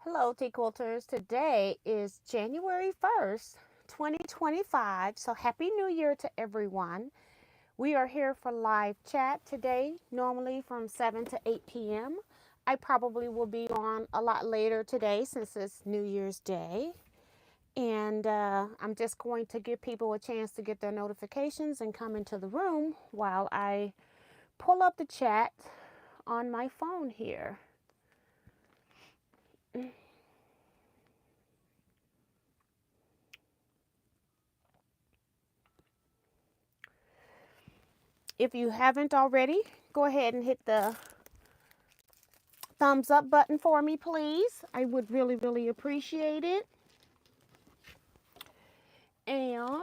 Hello, Teaquilters. Today is January 1st, 2025. So happy New Year to everyone. We are here for live chat today, normally from 7 to 8 p.m. I probably will be on a lot later today since it's New Year's Day. And I'm just going to give people a chance to get their notifications and come into the room while I pull up the chat on my phone here. If you haven't already, go ahead and hit the thumbs up button for me, please. I would really appreciate it. And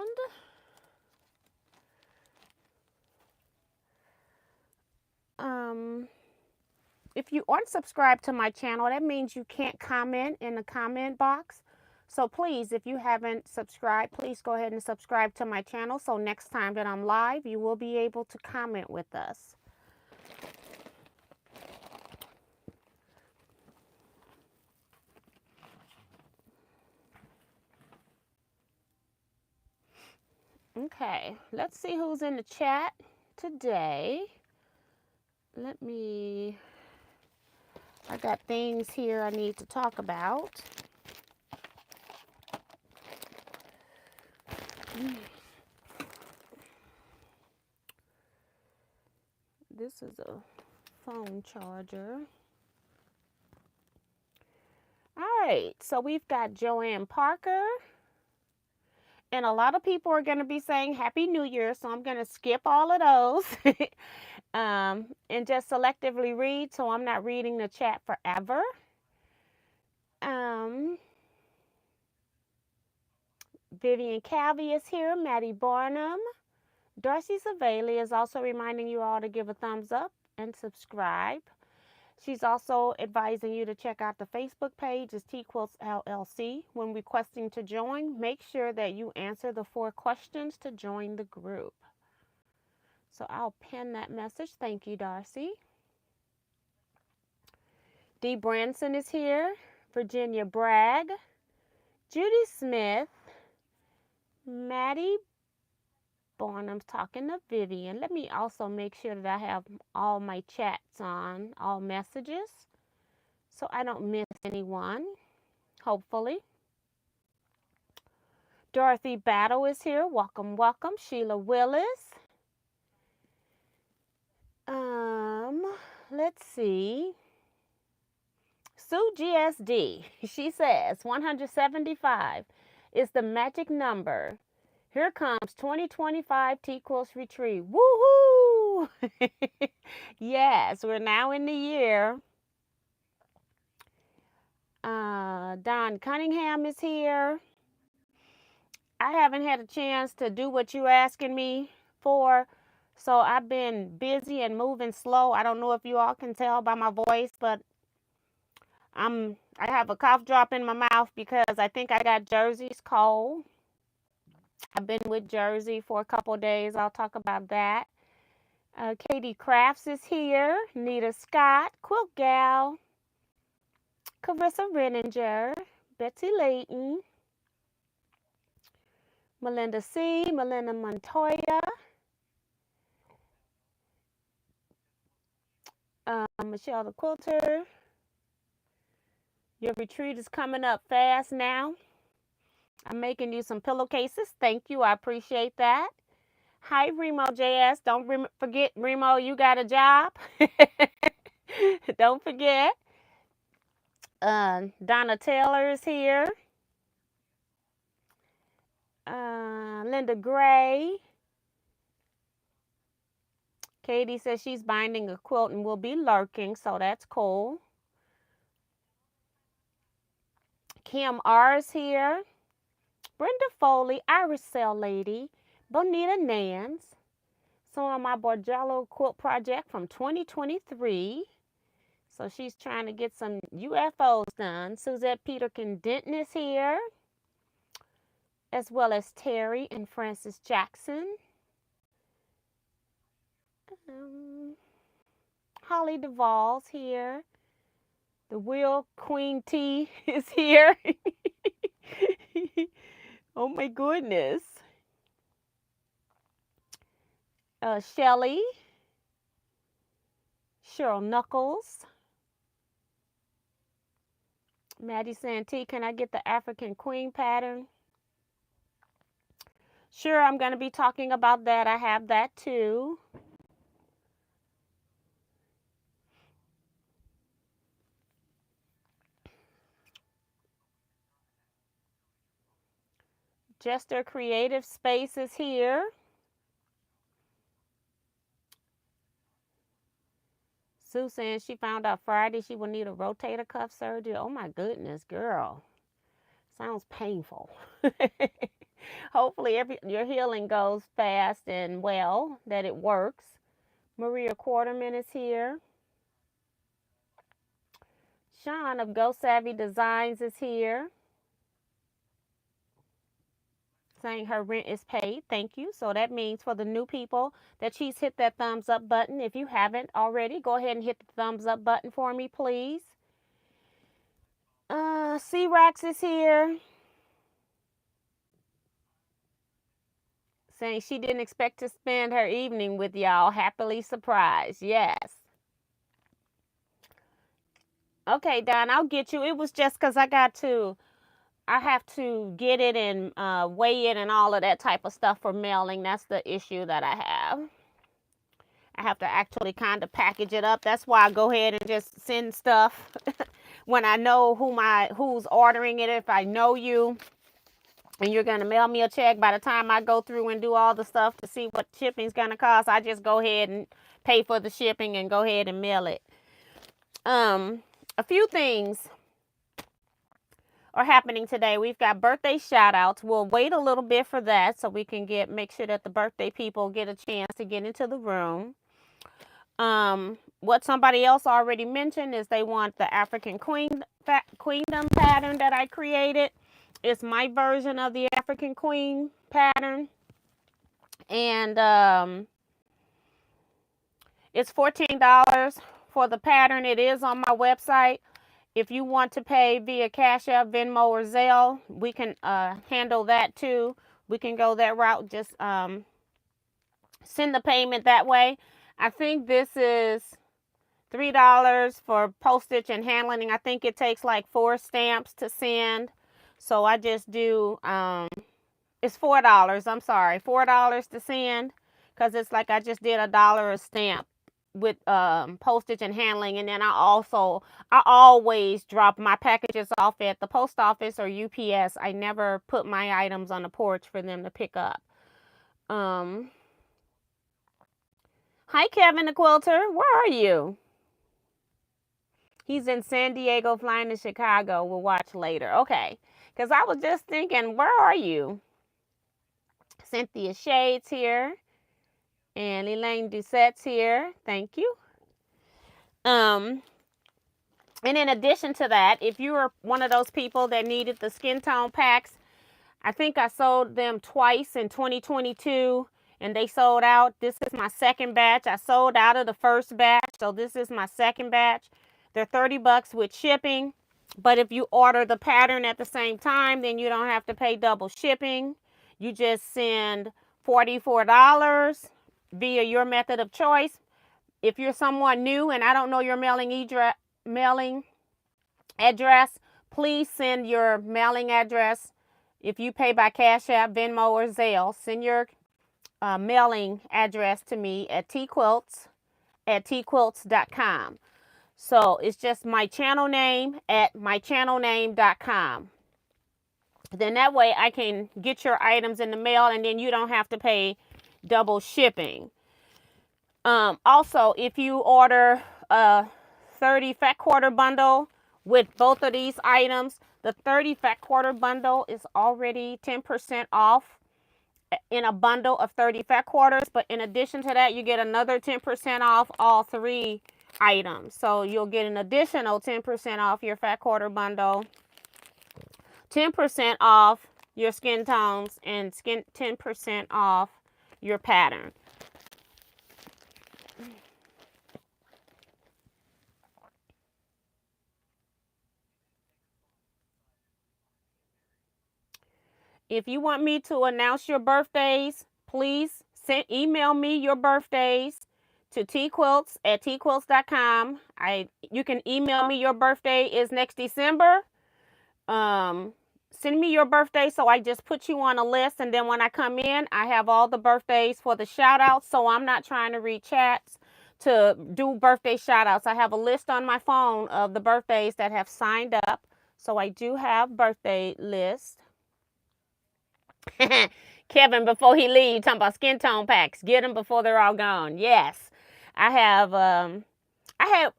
if you aren't subscribed to my channel, that means you can't comment in the comment box. So please, if you haven't subscribed, please go ahead and subscribe to my channel. So next time that I'm live, you will be able to comment with us. Okay, let's see who's in the chat today. I got things here I need to talk about. This is a phone charger. All right, so we've got Joanne Parker. And a lot of people are going to be saying Happy New Year, so I'm going to skip all of those and just selectively read, so I'm not reading the chat forever. Vivian Calvi is here, Maddie Barnum. Darcy Zavali is also reminding you all to give a thumbs up and subscribe. She's also advising you to check out the Facebook page, it's Teaquilts LLC. When requesting to join, make sure that you answer the 4 questions to join the group. So I'll pin that message. Thank you, Darcy. Dee Branson is here. Virginia Bragg. Judy Smith. Maddie Barnum's talking to Vivian. Let me also make sure that I have all my chats on, all messages, so I don't miss anyone, hopefully. Dorothy Battle is here. Welcome, welcome. Sheila Willis. Let's see. Sue GSD, she says 175 is the magic number. Here comes 2025 Teaquilts Retreat. Woohoo! Yes, we're now in the year. Don Cunningham is here. I haven't had a chance to do what you're asking me for, so I've been busy and moving slow. I don't know if you all can tell by my voice, but I have a cough drop in my mouth because I think I got Jersey's cold. I've been with Jersey for a couple of days. I'll talk about that. Katie Crafts is here. Nita Scott, Quilt Gal, Carissa Renninger, Betsy Layton, Melinda C., Melinda Montoya, Michelle the Quilter. Your retreat is coming up fast now. I'm making you some pillowcases. Thank you. I appreciate that. Hi, Remo JS. Don't forget, Remo, you got a job. Don't forget. Donna Taylor is here. Linda Gray. Katie says she's binding a quilt and will be lurking, so that's cool. Kim R is here. Brenda Foley, Iris Cell Lady, Bonita Nance. So on my Borgello quilt project from 2023. So she's trying to get some UFOs done. Suzette Peterkin Denton is here, as well as Terry and Francis Jackson. Holly Duvall's here. The real Queen T is here. Oh my goodness. Shelly, Cheryl Knuckles, Maddie Santee, can I get the African Queen pattern? Sure, I'm going to be talking about that. I have that too. Jester Creative Space is here. Sue saying she found out Friday she will need a rotator cuff surgery. Oh my goodness, girl. Sounds painful. Hopefully your healing goes fast and well, that it works. Maria Quarterman is here. Sean of Go Savvy Designs is here. Saying her rent is paid. Thank you. So that means for the new people that she's hit that thumbs up button. If you haven't already, go ahead and hit the thumbs up button for me, please. C-Rax is here. Saying she didn't expect to spend her evening with y'all. Happily surprised. Yes. Okay, Don, I'll get you. It was just because I have to get it and weigh it and all of that type of stuff for mailing. That's the issue that I have. I have to actually kind of package it up. That's why I go ahead and just send stuff when I know who's ordering it. If I know you and you're going to mail me a check, by the time I go through and do all the stuff to see what shipping's going to cost, I just go ahead and pay for the shipping and go ahead and mail it. A few things are happening today. We've got birthday shout outs. We'll wait a little bit for that so we can make sure that the birthday people get a chance to get into the room. What somebody else already mentioned is they want the African Queendom pattern that I created. It's my version of the African Queen pattern. And it's $14 for the pattern. It is on my website. If you want to pay via CashApp, Venmo, or Zelle, we can handle that too. We can go that route. Just send the payment that way. I think this is $3 for postage and handling. I think it takes like 4 stamps to send. So I just do, it's $4. I'm sorry, $4 to send, because it's like I just did $1 a stamp with postage and handling. And then I always drop my packages off at the post office or UPS. I never put my items on the porch for them to pick up. Hi, Kevin the Quilter. Where are you? He's in San Diego, flying to Chicago. We'll watch later. Okay. Because I was just thinking, where are you? Cynthia Shades here. And Elaine Doucette's here. Thank you. And in addition to that, if you were one of those people that needed the skin tone packs, I think I sold them twice in 2022. And they sold out. This is my second batch. I sold out of the first batch. So this is my second batch. They're $30 with shipping. But if you order the pattern at the same time, then you don't have to pay double shipping. You just send $44 via your method of choice. If you're someone new and I don't know your mailing address, please send your mailing address. If you pay by Cash App, Venmo, or Zelle, send your mailing address to me at Teaquilts at teaquilts.com. So it's just my channel name at mychannelname.com. Then that way I can get your items in the mail and then you don't have to pay double shipping. Also, if you order a 30 fat quarter bundle with both of these items, the 30 fat quarter bundle is already 10% off in a bundle of 30 fat quarters, but in addition to that, you get another 10% off all 3 items. So you'll get an additional 10% off your fat quarter bundle, 10% off your skin tones, and 10% off your pattern. If you want me to announce your birthdays, please email me your birthdays to teaquilts@teaquilts.com. You can email me your birthday is next December. Send me your birthday, so I just put you on a list, and then when I come in, I have all the birthdays for the shout outs, so I'm not trying to read chats to do birthday shout outs. I have a list on my phone of the birthdays that have signed up, so I do have birthday list. Kevin, before he leaves, talking about skin tone packs. Get them before they're all gone. Yes, I had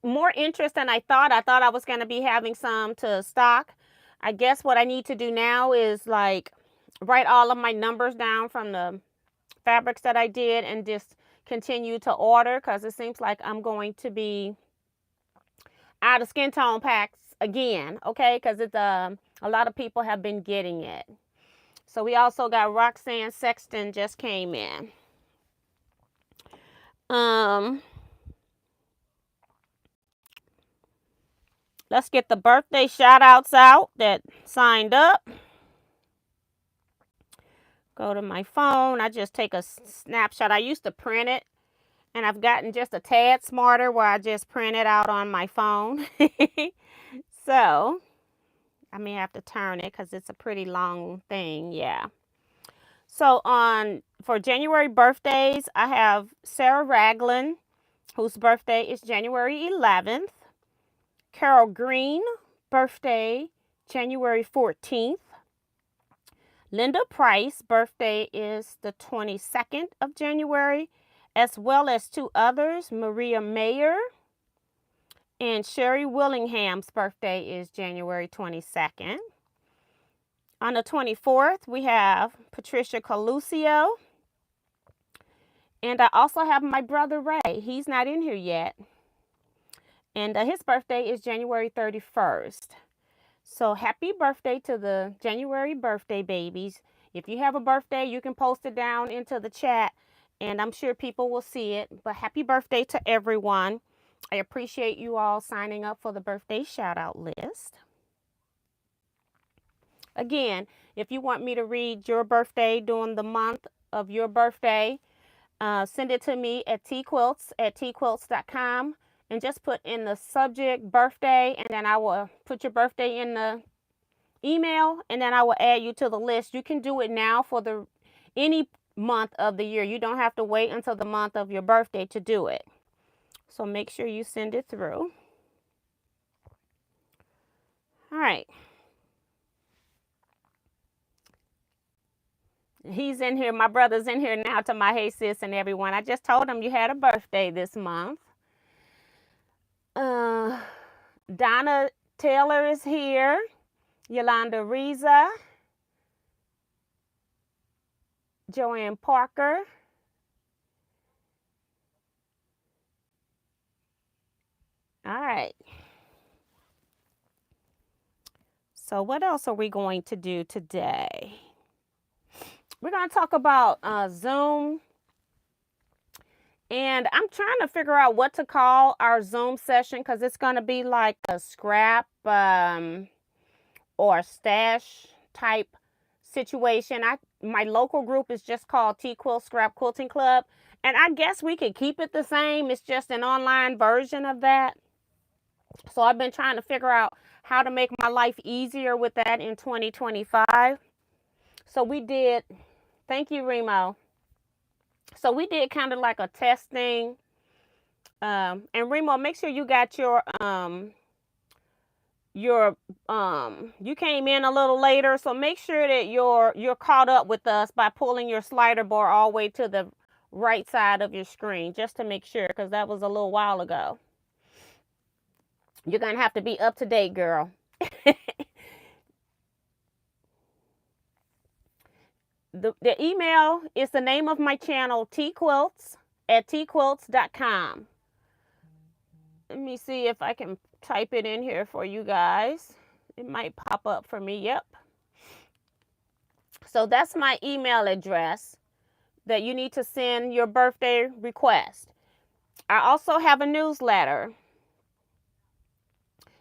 more interest than I thought. I thought I was going to be having some to stock. I guess what I need to do now is like write all of my numbers down from the fabrics that I did and just continue to order, because it seems like I'm going to be out of skin tone packs again, okay? Because it's a lot of people have been getting it. So we also got Roxanne Sexton just came in. Let's get the birthday shout outs out that signed up. Go to my phone. I just take a snapshot. I used to print it, and I've gotten just a tad smarter where I just print it out on my phone. So I may have to turn it because it's a pretty long thing. Yeah. So for January birthdays, I have Sarah Ragland, whose birthday is January 11th. Carol Green, birthday January 14th. Linda Price, birthday is the 22nd of January, as well as two others, Maria Mayer and Sherry Willingham's birthday is January 22nd. On the 24th, we have Patricia Coluccio. And I also have my brother Ray. He's not in here yet. And his birthday is January 31st. So happy birthday to the January birthday babies. If you have a birthday, you can post it down into the chat, and I'm sure people will see it. But happy birthday to everyone. I appreciate you all signing up for the birthday shout out list. Again, if you want me to read your birthday during the month of your birthday, send it to me at teaquilts@teaquilts.com. And just put in the subject birthday, and then I will put your birthday in the email, and then I will add you to the list. You can do it now for any month of the year. You don't have to wait until the month of your birthday to do it. So make sure you send it through. All right. He's in here. My brother's in here now to my hey sis and everyone. I just told him you had a birthday this month. Donna Taylor is here. Yolanda Reza. Joanne Parker. All right. So what else are we going to do today? We're going to talk about Zoom. And I'm trying to figure out what to call our Zoom session, because it's going to be like a scrap or stash type situation. My local group is just called Teaquilt Scrap Quilting Club. And I guess we could keep it the same. It's just an online version of that. So I've been trying to figure out how to make my life easier with that in 2025. So we did, thank you, Remo. So we did kind of like a testing. And Remo, make sure you got you came in a little later, so make sure that you're caught up with us by pulling your slider bar all the way to the right side of your screen, just to make sure, because that was a little while ago. You're gonna have to be up to date, girl. The email is the name of my channel, teaquilts@teaquilts.com. Let me see if I can type it in here for you guys. It might pop up for me. Yep. So that's my email address that you need to send your birthday request. I also have a newsletter.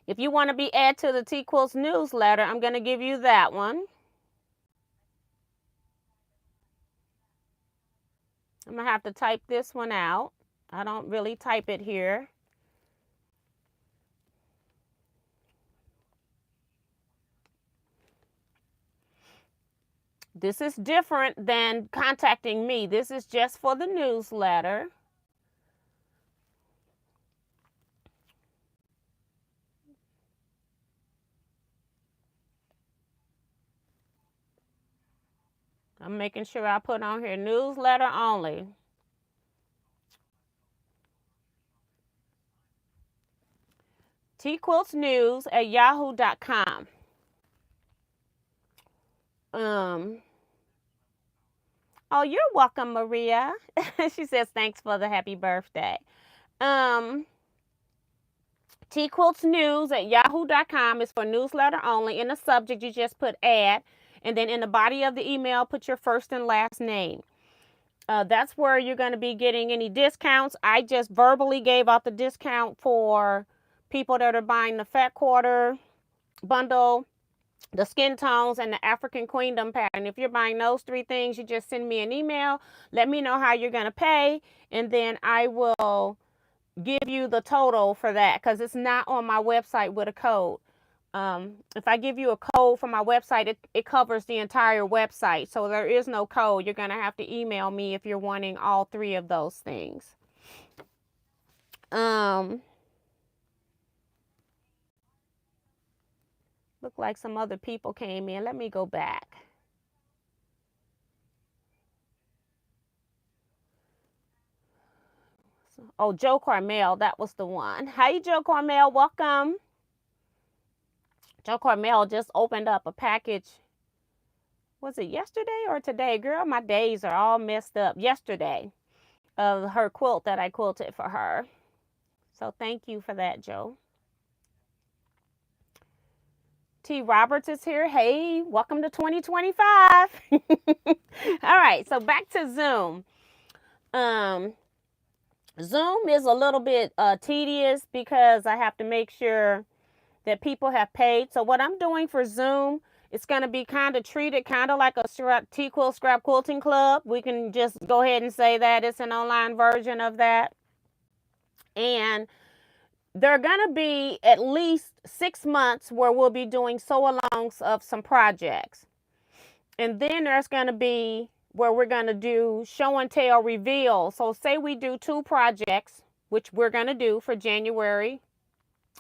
If you want to be added to the Teaquilts newsletter, I'm going to give you that one. I'm going to have to type this one out. I don't really type it here. This is different than contacting me. This is just for the newsletter. I'm making sure I put on here newsletter only. Teaquiltsnews@yahoo.com. Oh, you're welcome, Maria. She says thanks for the happy birthday. Teaquiltsnews@yahoo.com is for newsletter only. In the subject, you just put ad, and then in the body of the email, put your first and last name. That's where you're going to be getting any discounts. I just verbally gave out the discount for people that are buying the Fat Quarter bundle, the skin tones, and the African Queendom pattern. If you're buying those 3 things, you just send me an email. Let me know how you're going to pay, and then I will give you the total for that, because it's not on my website with a code. If I give you a code for my website, it covers the entire website. So there is no code. You're going to have to email me if you're wanting all 3 of those things. Look like some other people came in. Let me go back. Oh, Joe Carmel, that was the one. Hi, Joe Carmel, welcome. Joe Carmel just opened up a package. Was it yesterday or today? Girl, my days are all messed up. Yesterday, of her quilt that I quilted for her. So thank you for that, Joe. T. Roberts is here. Hey, welcome to 2025. All right, so back to Zoom. Zoom is a little bit tedious because I have to make sure that people have paid. So what I'm doing for Zoom, it's going to be kind of treated kind of like a Teaquilt Scrap Quilting Club. We can just go ahead and say that it's an online version of that. And there are going to be at least 6 months where we'll be doing sew-alongs of some projects. And then there's going to be where we're going to do show and tell reveal. So say we do 2 projects, which we're going to do for January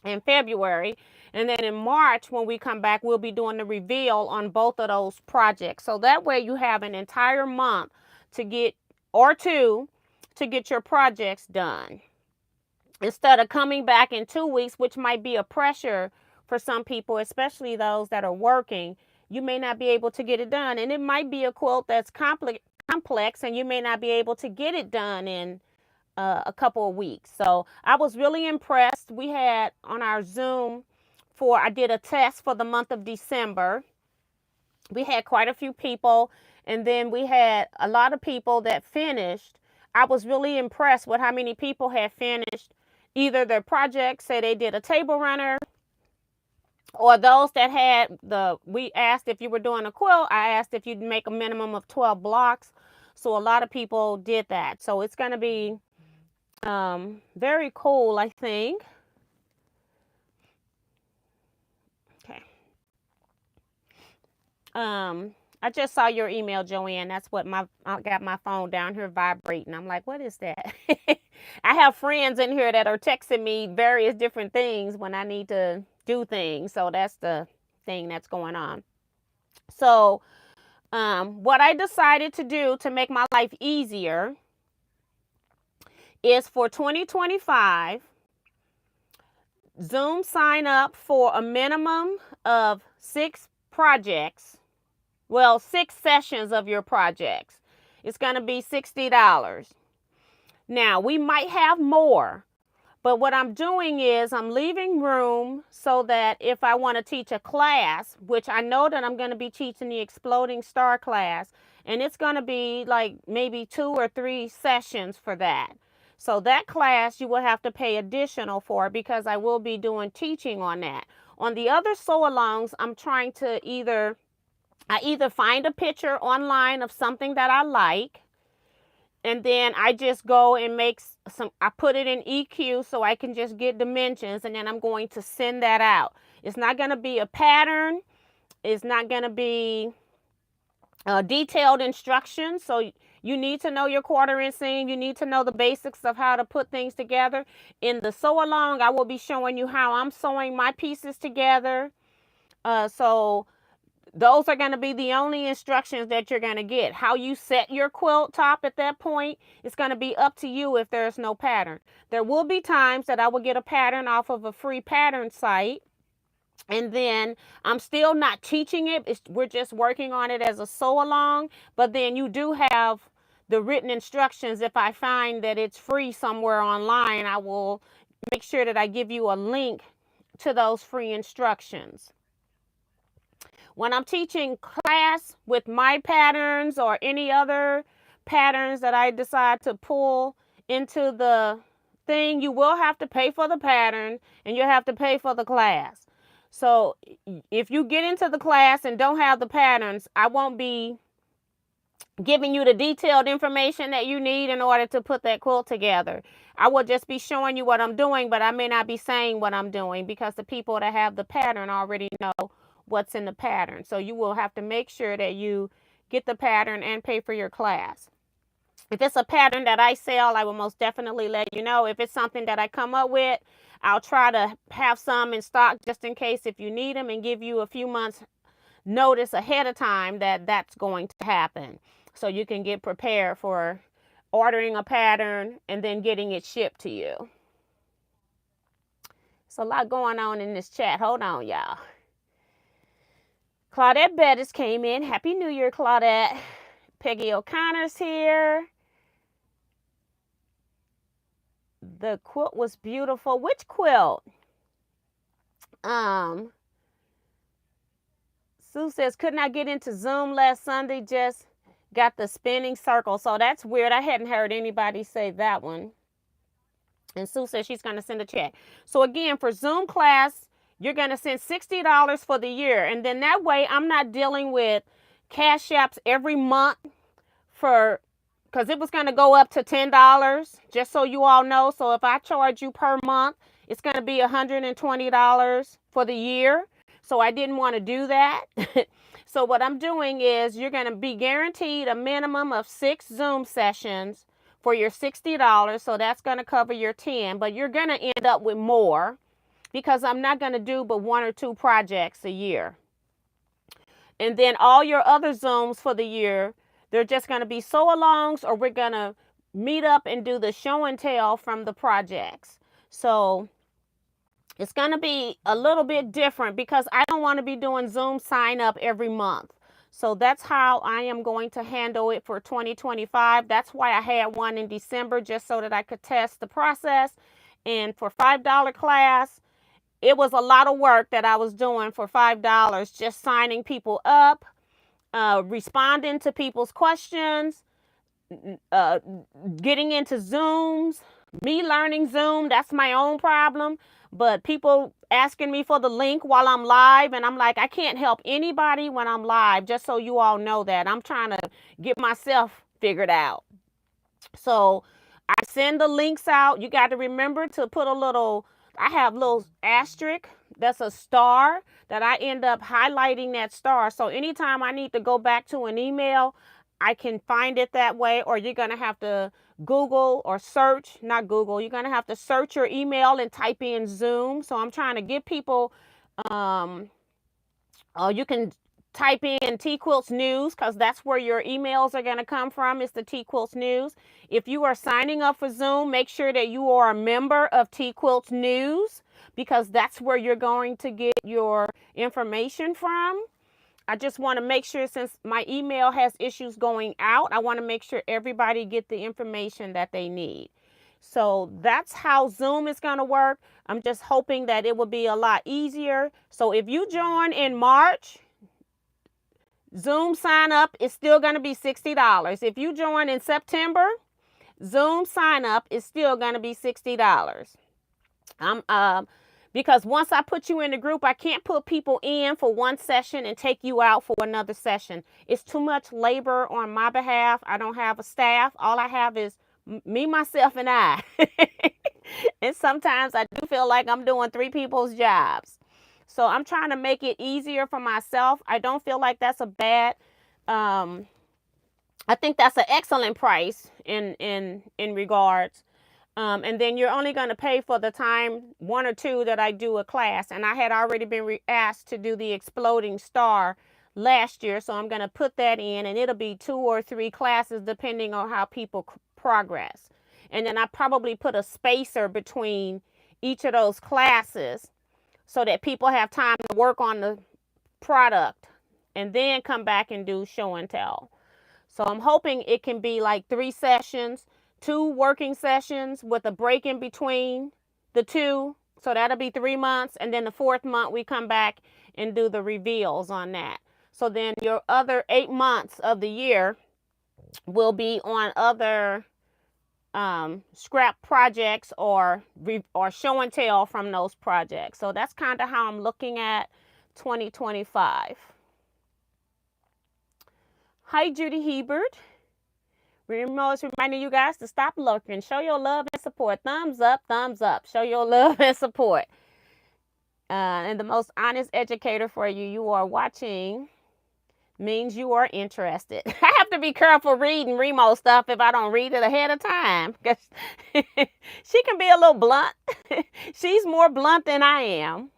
and February. And then in March, when we come back, we'll be doing the reveal on both of those projects. So that way you have an entire month to get, or 2, to get your projects done. Instead of coming back in 2 weeks, which might be a pressure for some people, especially those that are working, you may not be able to get it done. And it might be a quilt that's complex, and you may not be able to get it done in a couple of weeks. So I was really impressed. We had on our Zoom I did a test for the month of December. We had quite a few people, and then we had a lot of people that finished. I was really impressed with how many people had finished either their project, say they did a table runner, or those that had we asked if you were doing a quilt, I asked if you'd make a minimum of 12 blocks. So a lot of people did that. So it's going to be very cool, I think. Okay. I just saw your email, Joanne. That's what I got my phone down here vibrating. I'm like, what is that? I have friends in here that are texting me various different things when I need to do things. So that's the thing that's going on. So what I decided to do to make my life easier is for 2025, Zoom sign up for a minimum of 6 projects. Well, 6 sessions of your projects. It's going to be $60. Now, we might have more, but what I'm doing is I'm leaving room so that if I want to teach a class, which I know that I'm going to be teaching the Exploding Star class, and it's going to be like maybe 2 or 3 sessions for that. So that class you will have to pay additional for because I will be doing teaching on that. On the other sew-alongs, I'm trying to either find a picture online of something that I like, And then I just go and I put it in EQ so I can just get dimensions, and then I'm going to send that out. It's not going to be a pattern. It's not going to be detailed instructions. So you need to know your quarter inch seam. You need to know the basics of how to put things together. In the sew along, I will be showing you how I'm sewing my pieces together. So those are going to be the only instructions that you're going to get. How you set your quilt top at that point, it's going to be up to you if there's no pattern. There will be times that I will get a pattern off of a free pattern site, and then I'm still not teaching it. We're just working on it as a sew along, but then you do have the written instructions. If I find that it's free somewhere online, I will make sure that I give you a link to those free instructions. When I'm teaching class with my patterns or any other patterns that I decide to pull into the thing, you will have to pay for the pattern and you'll have to pay for the class. So if you get into the class and don't have the patterns, I won't be giving you the detailed information that you need in order to put that quilt together. I will just be showing you what I'm doing, but I may not be saying what I'm doing because the people that have the pattern already know what's in the pattern. So you will have to make sure that you get the pattern and pay for your class. If it's a pattern that I sell, I will most definitely let you know. If it's something that I come up with, I'll try to have some in stock just in case if you need them, and give you a few months notice ahead of time that that's going to happen, so you can get prepared for ordering a pattern and then getting it shipped to you. It's a lot going on in this chat. Hold on, y'all. Claudette Bettis came in. Happy New Year, Claudette. Peggy O'Connor's here. The quilt was beautiful. Which quilt? Sue says, could not get into Zoom last Sunday, just got the spinning circle. So that's weird. I hadn't heard anybody say that one. And Sue says she's going to send a check. So again, for Zoom class, you're going to send $60 for the year. And then that way I'm not dealing with CashApps every month because it was going to go up to $10, just so you all know. So if I charge you per month, it's going to be $120 for the year. So I didn't want to do that. So what I'm doing is you're going to be guaranteed a minimum of 6 Zoom sessions for your $60. So that's going to cover your 10, but you're going to end up with more because I'm not going to do but 1 or 2 projects a year. And then all your other Zooms for the year, they're just going to be sew-alongs, or we're going to meet up and do the show and tell from the projects. So it's going to be a little bit different because I don't want to be doing Zoom sign up every month. So that's how I am going to handle it for 2025. That's why I had one in December, just so that I could test the process. And for $5 class, it was a lot of work that I was doing for $5, just signing people up, responding to people's questions, getting into Zooms, me learning Zoom. That's my own problem. But people asking me for the link while I'm live, and I'm like, I can't help anybody when I'm live, just so you all know that. I'm trying to get myself figured out. So I send the links out. You got to remember to put I have little asterisk, that's a star, that I end up highlighting that star. So anytime I need to go back to an email, I can find it that way. Or you're going to have to Google or search, not Google, you're going to have to search your email and type in Zoom. So I'm trying to give people, you can type in Teaquilts News, because that's where your emails are going to come from. It's the Teaquilts News. If you are signing up for Zoom, make sure that you are a member of Teaquilts News, because that's where you're going to get your information from. I just want to make sure, since my email has issues going out, I want to make sure everybody get the information that they need. So that's how Zoom is going to work. I'm just hoping that it will be a lot easier. So if you join in March, Zoom sign up is still going to be $60. If you join in September, Zoom sign up is still going to be $60. Because once I put you in the group, I can't put people in for one session and take you out for another session. It's too much labor on my behalf. I don't have a staff. All I have is me, myself, and I. And sometimes I do feel like I'm doing 3 people's jobs. So I'm trying to make it easier for myself. I don't feel like that's a bad, I think that's an excellent price in regards. And then you're only going to pay for the time 1 or 2 that I do a class. And I had already been asked to do the exploding star last year. So I'm going to put that in, and it'll be 2 or 3 classes depending on how people progress. And then I probably put a spacer between each of those classes so that people have time to work on the product and then come back and do show and tell. So I'm hoping it can be like 3 sessions, 2 working sessions with a break in between the 2. So that'll be 3 months. And then the 4th month, we come back and do the reveals on that. So then your other 8 months of the year will be on other scrap projects or show and tell from those projects. So that's kind of how I'm looking at 2025. Hi, Judy Hebert. Reminding you guys to stop lurking. Show your love and support. Thumbs up, thumbs up. Show your love and support. And the most honest educator for you. You are watching means you are interested. I have to be careful reading Remo stuff if I don't read it ahead of time. Because she can be a little blunt. She's more blunt than I am.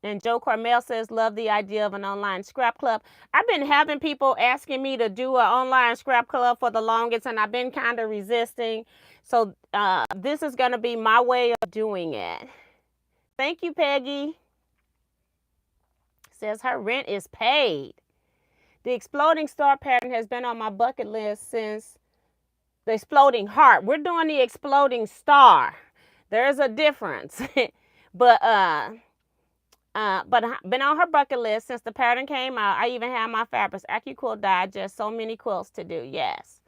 And Joe Carmel says, love the idea of an online scrap club. I've been having people asking me to do an online scrap club for the longest, and I've been kind of resisting. So this is going to be my way of doing it. Thank you, Peggy. Says her rent is paid. The exploding star pattern has been on my bucket list since the exploding heart. We're doing the exploding star. There's a difference. But I've been on her bucket list since the pattern came out. I even have my fabrics. AccuQuilt Digest. So many quilts to do. Yes.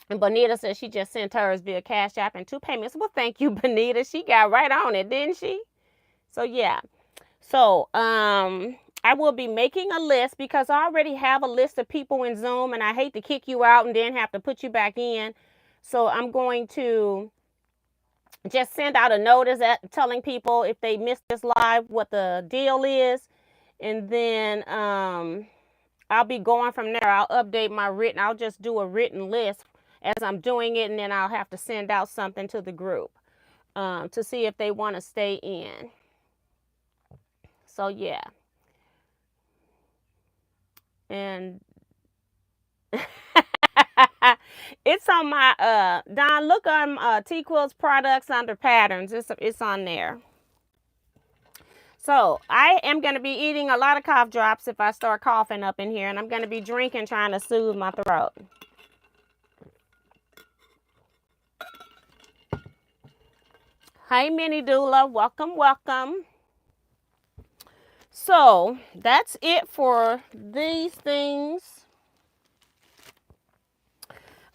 And Bonita says she just sent hers via CashApp and 2 payments. Well, thank you, Bonita. She got right on it, didn't she? So, yeah. So, I will be making a list because I already have a list of people in Zoom, and I hate to kick you out and then have to put you back in. So, I'm going to just send out a notice telling people if they missed this live what the deal is. And then I'll be going from there. I'll update my written. I'll just do a written list as I'm doing it. And then I'll have to send out something to the group to see if they want to stay in. So, yeah. And it's on my, Don, look on Teaquilts products under patterns. It's on there. So I am going to be eating a lot of cough drops if I start coughing up in here. And I'm going to be drinking, trying to soothe my throat. Hi, Minnie Doula. Welcome, welcome. So that's it for these things.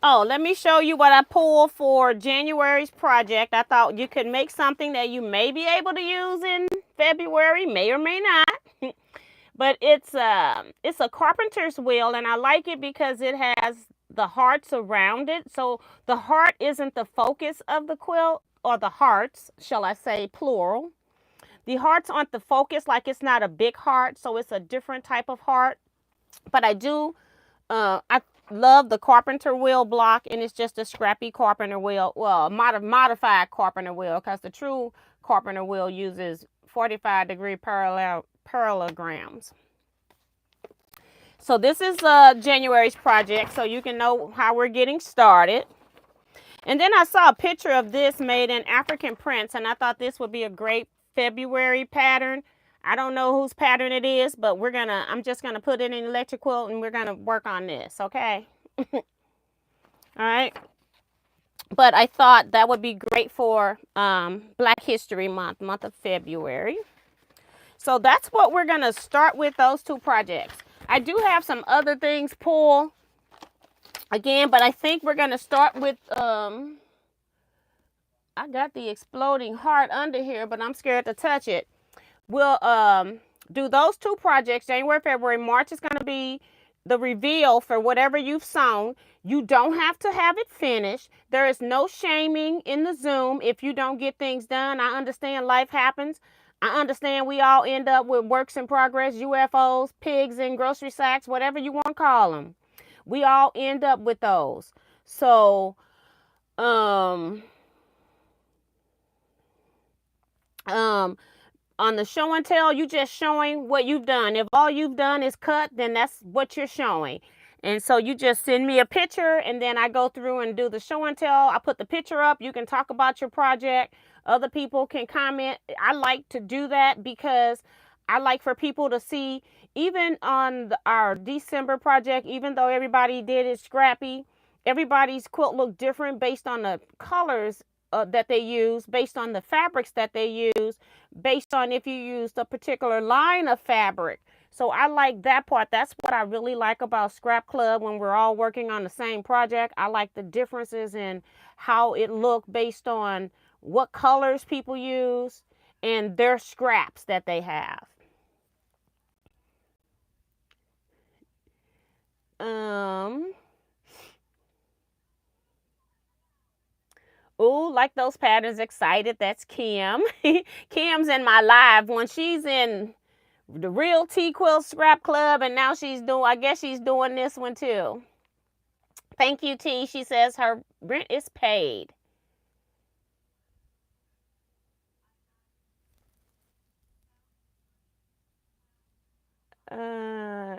Oh, let me show you what I pulled for January's project. I thought you could make something that you may be able to use in February, may or may not. But it's a carpenter's wheel, and I like it because it has the hearts around it. So the heart isn't the focus of the quilt, or the hearts, shall I say, plural. The hearts aren't the focus, like it's not a big heart, so it's a different type of heart. But I do, I love the carpenter wheel block, and it's just a scrappy carpenter wheel. Well, a modified carpenter wheel, because the true carpenter wheel uses 45-degree parallelograms. So this is January's project, so you can know how we're getting started. And then I saw a picture of this made in African prints, and I thought this would be a great February pattern. I don't know whose pattern it is, but I'm just gonna put it in electric quilt, and we're gonna work on this, okay? All right. But I thought that would be great for Black History Month of February. So that's what we're gonna start with, those 2 projects. I do have some other things pulled again, but I think we're going to start with, I got the exploding heart under here, but I'm scared to touch it. We'll do those two projects, January, February. March is going to be the reveal for whatever you've sewn. You don't have to have it finished. There is no shaming in the Zoom if you don't get things done. I understand life happens. I understand we all end up with works in progress, UFOs, pigs in grocery sacks, whatever you want to call them. We all end up with those. So, on the show and tell, you just showing what you've done. If all you've done is cut, then that's what you're showing. And so you just send me a picture, and then I go through and do the show and tell. I put the picture up. You can talk about your project. Other people can comment. I like to do that because I like for people to see, even on our December project, even though everybody did it scrappy, everybody's quilt looked different based on the colors that they use, based on the fabrics that they use, based on if you used a particular line of fabric. So I like that part. That's what I really like about Scrap Club when we're all working on the same project. I like the differences in how it looked based on what colors people use and their scraps that they have. Oh, like those patterns, excited. That's Kim. Kim's in my live when she's in the real Teaquilts Scrap Club, and now she's doing, I guess she's doing this one too. Thank you, T. She says her rent is paid.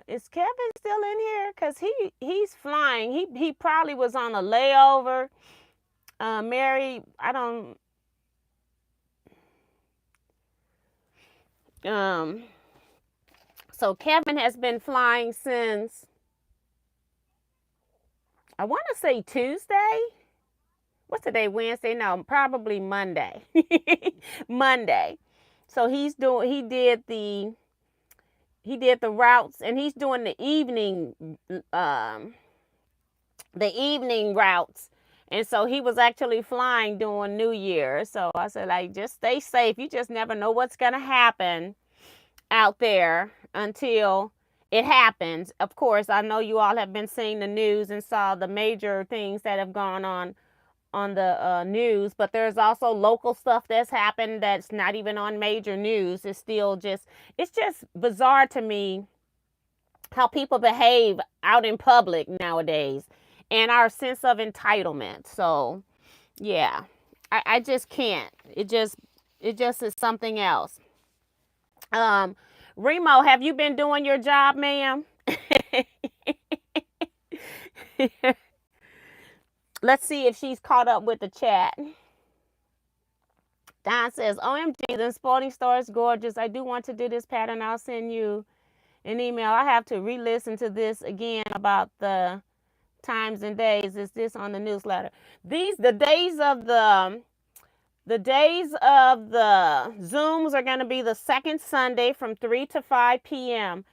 Is Kevin still in here? Cause he's flying. He probably was on a layover. Mary, I don't. So Kevin has been flying since, I want to say Tuesday. What's today? Wednesday? No, probably Monday. Monday. So he did the routes, and he's doing the evening routes. And so he was actually flying during New Year. So I said, like, just stay safe. You just never know what's going to happen out there until it happens. Of course, I know you all have been seeing the news and saw the major things that have gone on the news, but there's also local stuff that's happened that's not even on major news. It's just bizarre to me how people behave out in public nowadays and our sense of entitlement. So yeah, I just can't. It just is something else. Remo, have you been doing your job, ma'am? Let's see if she's caught up with the chat. Don says, OMG, the Sporting Star is gorgeous. I do want to do this pattern. I'll send you an email. I have to re-listen to this again about the times and days. Is this on the newsletter? The days of the Zooms are going to be the second Sunday from 3 to 5 p.m.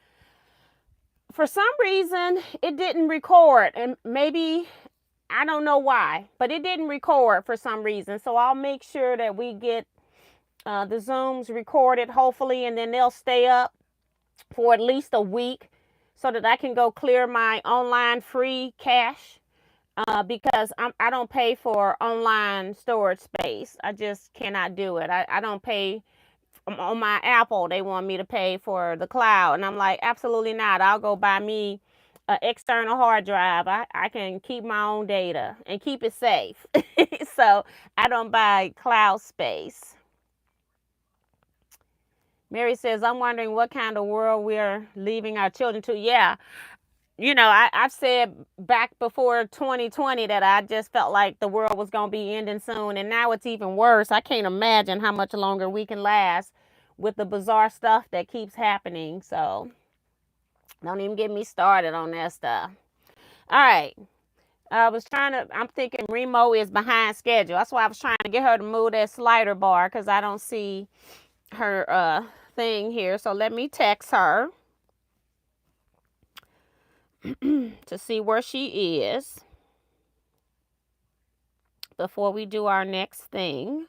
For some reason, it didn't record, and maybe, I don't know why, but it didn't record for some reason. So I'll make sure that we get the Zooms recorded, hopefully, and then they'll stay up for at least a week so that I can go clear my online free cache, because I don't pay for online storage space. I just cannot do it. I don't pay. On my Apple, they want me to pay for the cloud, and I'm like, absolutely not. I'll go buy me an external hard drive. I can keep my own data and keep it safe. So I don't buy cloud space. Mary says, I'm wondering what kind of world we're leaving our children to. Yeah, I've said back before 2020 that I just felt like the world was going to be ending soon, and now it's even worse. I can't imagine how much longer we can last with the bizarre stuff that keeps happening. So don't even get me started on that stuff. All right. I'm thinking Remo is behind schedule. That's why I was trying to get her to move that slider bar, because I don't see her thing here. So let me text her. to see where she is before we do our next thing.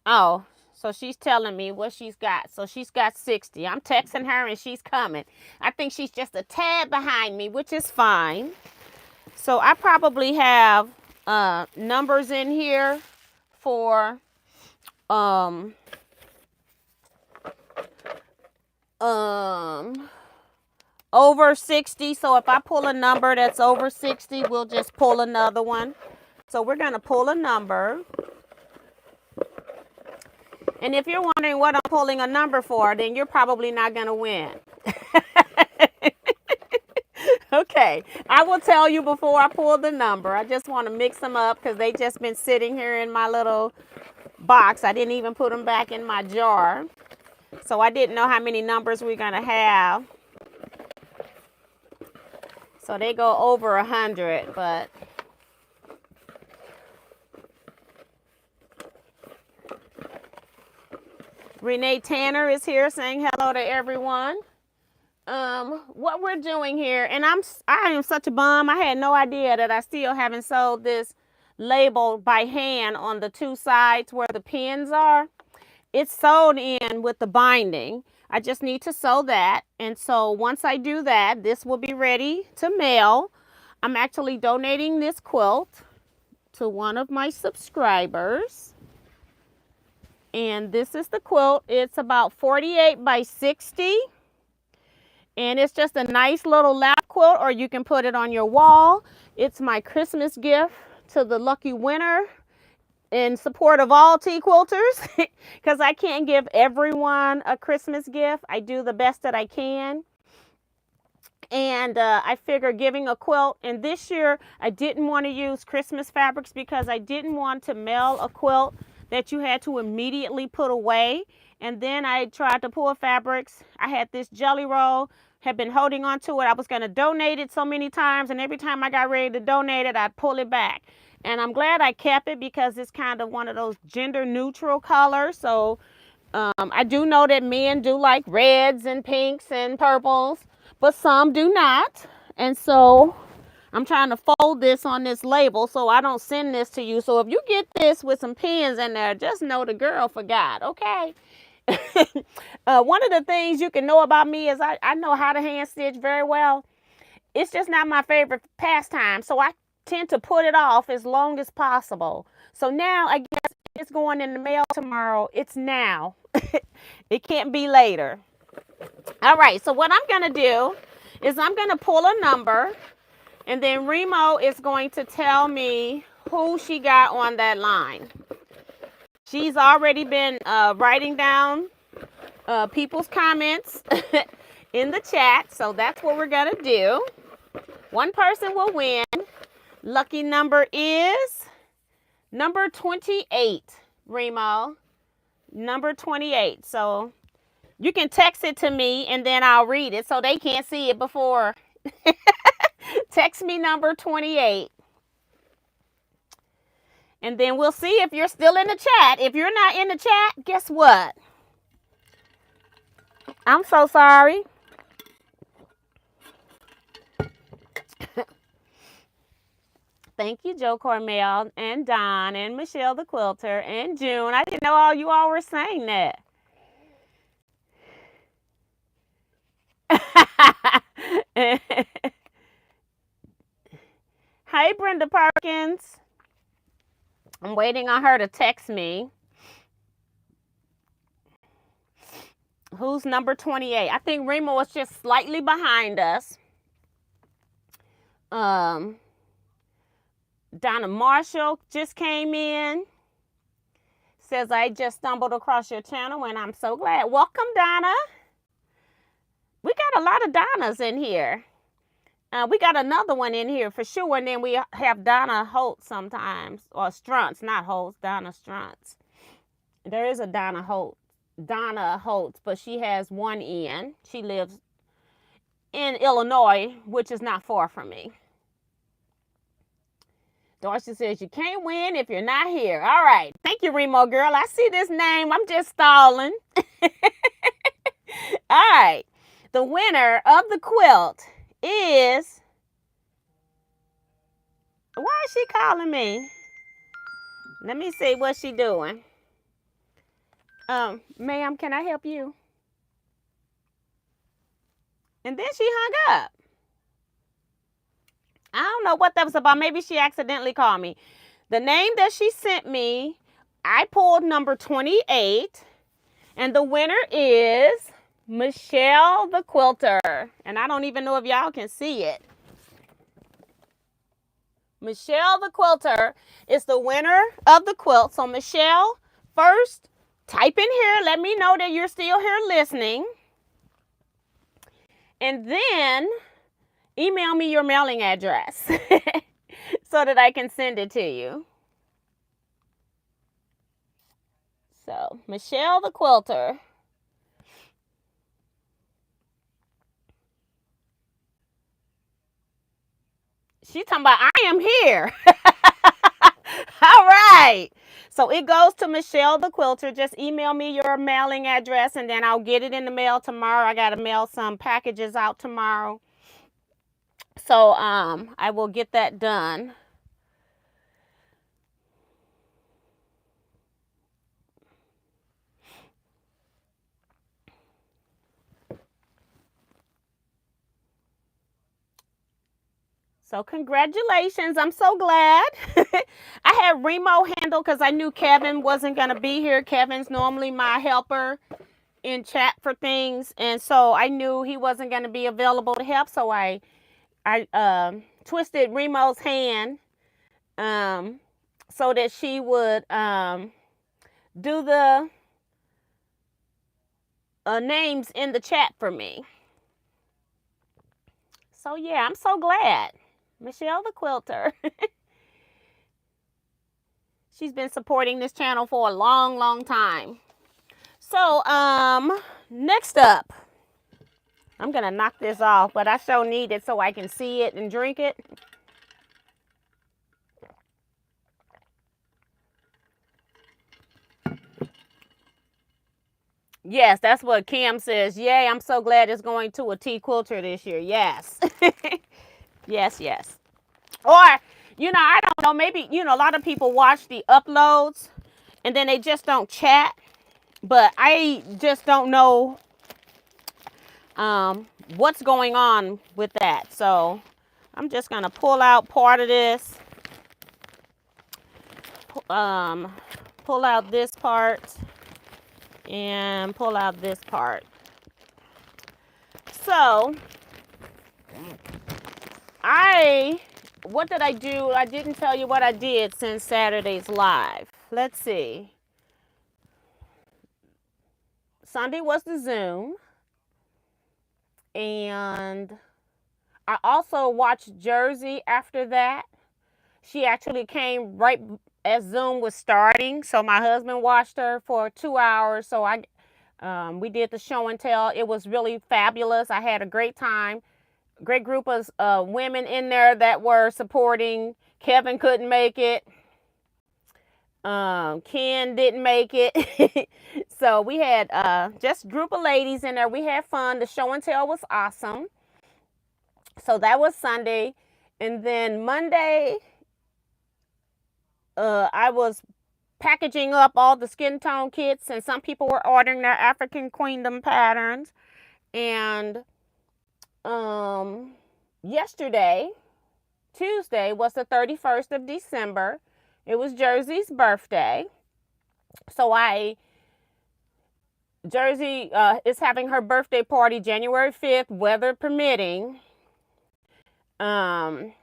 Oh, so she's telling me what she's got. So she's got 60. I'm texting her and she's coming. I think she's just a tad behind me, which is fine. So I probably have numbers in here for um over 60. So if I pull a number that's over 60, we'll just pull another one. So we're going to pull a number. And if you're wondering what I'm pulling a number for, then you're probably not going to win. Okay, I will tell you before I pull the number. I just want to mix them up because they just been sitting here in my little box. I didn't even put them back in my jar. So I didn't know how many numbers we're going to have. So they go over 100, but Renee Tanner is here saying hello to everyone. What we're doing here, and I am such a bum. I had no idea that I still haven't sewed this label by hand on the two sides where the pins are. It's sewed in with the binding. I just need to sew that. And so once I do that, this will be ready to mail. I'm actually donating this quilt to one of my subscribers. And this is the quilt. It's about 48 by 60. And it's just a nice little lap quilt, or you can put it on your wall. It's my Christmas gift to the lucky winner in support of all tea quilters, because I can't give everyone a Christmas gift. I do the best that I can. And I figure giving a quilt, and this year I didn't want to use Christmas fabrics because I didn't want to mail a quilt that you had to immediately put away. And then I tried to pull fabrics. I had this jelly roll, had been holding on to it. I was going to donate it so many times, and every time I got ready to donate it, I'd pull it back. And I'm glad I kept it because it's kind of one of those gender neutral colors. So I do know that men do like reds and pinks and purples, but some do not. And so I'm trying to fold this on this label so I don't send this to you. So if you get this with some pins in there, just know the girl forgot, okay? One of the things you can know about me is I know how to hand stitch very well. It's just not my favorite pastime, so I tend to put it off as long as possible. So now I guess it's going in the mail tomorrow. It's now. It can't be later. All right, so what I'm going to do is I'm going to pull a number, and then Remo is going to tell me who she got on that line. She's already been writing down people's comments in the chat, so that's what we're going to do. One person will win. Lucky number is number 28, Remo. Number 28. So you can text it to me and then I'll read it so they can't see it before. Text me number 28. And then we'll see if you're still in the chat. If you're not in the chat, guess what? I'm so sorry. Thank you, Joe Cormel and Don and Michelle the Quilter and June. I didn't know all you all were saying that. Hey, Brenda Perkins. I'm waiting on her to text me. Who's number 28? I think Remo was just slightly behind us. Donna Marshall just came in. Says, I just stumbled across your channel and I'm so glad. Welcome, Donna. We got a lot of Donnas in here. We got another one in here for sure. And then we have Donna Holt sometimes, or Struntz, not Holtz, Donna Struntz. There is a Donna Holt, but she has one N. She lives in Illinois, which is not far from me. Darcy says, you can't win if you're not here. All right. Thank you, Remo girl. I see this name. I'm just stalling. All right. The winner of the quilt is... Why is she calling me? Let me see what she doing. Ma'am, can I help you? And then she hung up. I don't know what that was about. Maybe she accidentally called me. The name that she sent me, I pulled number 28. And the winner is Michelle the Quilter. And I don't even know if y'all can see it. Michelle the Quilter is the winner of the quilt. So Michelle, first, type in here. Let me know that you're still here listening. And then email me your mailing address so that I can send it to you. So, Michelle the Quilter. She's talking about, I am here. All right. So it goes to Michelle the Quilter. Just email me your mailing address and then I'll get it in the mail tomorrow. I got to mail some packages out tomorrow. So I will get that done. So congratulations. I'm so glad. I had Remo handle because I knew Kevin wasn't going to be here. Kevin's normally my helper in chat for things. And so I knew he wasn't going to be available to help. So I twisted Remo's hand so that she would do the names in the chat for me. So yeah, I'm so glad. Michelle the Quilter. She's been supporting this channel for a long, long time. So, next up, I'm going to knock this off, but I so need it so I can see it and drink it. Yes, that's what Kim says. Yay, I'm so glad it's going to a Teaquilter this year. Yes. Yes, yes. Or, you know, I don't know, maybe, you know, a lot of people watch the uploads and then they just don't chat. But I just don't know what's going on with that. So I'm just going to pull out part of this. Pull out this part. And pull out this part. So what did I do? I didn't tell you what I did since Saturday's live. Let's see. Sunday was the Zoom. And I also watched Jersey after that. She actually came right as Zoom was starting. So my husband watched her for 2 hours. So we did the show and tell. It was really fabulous. I had a great time. Great group of women in there that were supporting. Kevin couldn't make it. Ken didn't make it. So we had just a group of ladies in there. We had fun. The show and tell was awesome. So that was Sunday. And then Monday, I was packaging up all the skin tone kits, and some people were ordering their African Queendom patterns. And yesterday, Tuesday, was the 31st of December. It was Jersey's birthday. So Jersey is having her birthday party January 5th, weather permitting. Her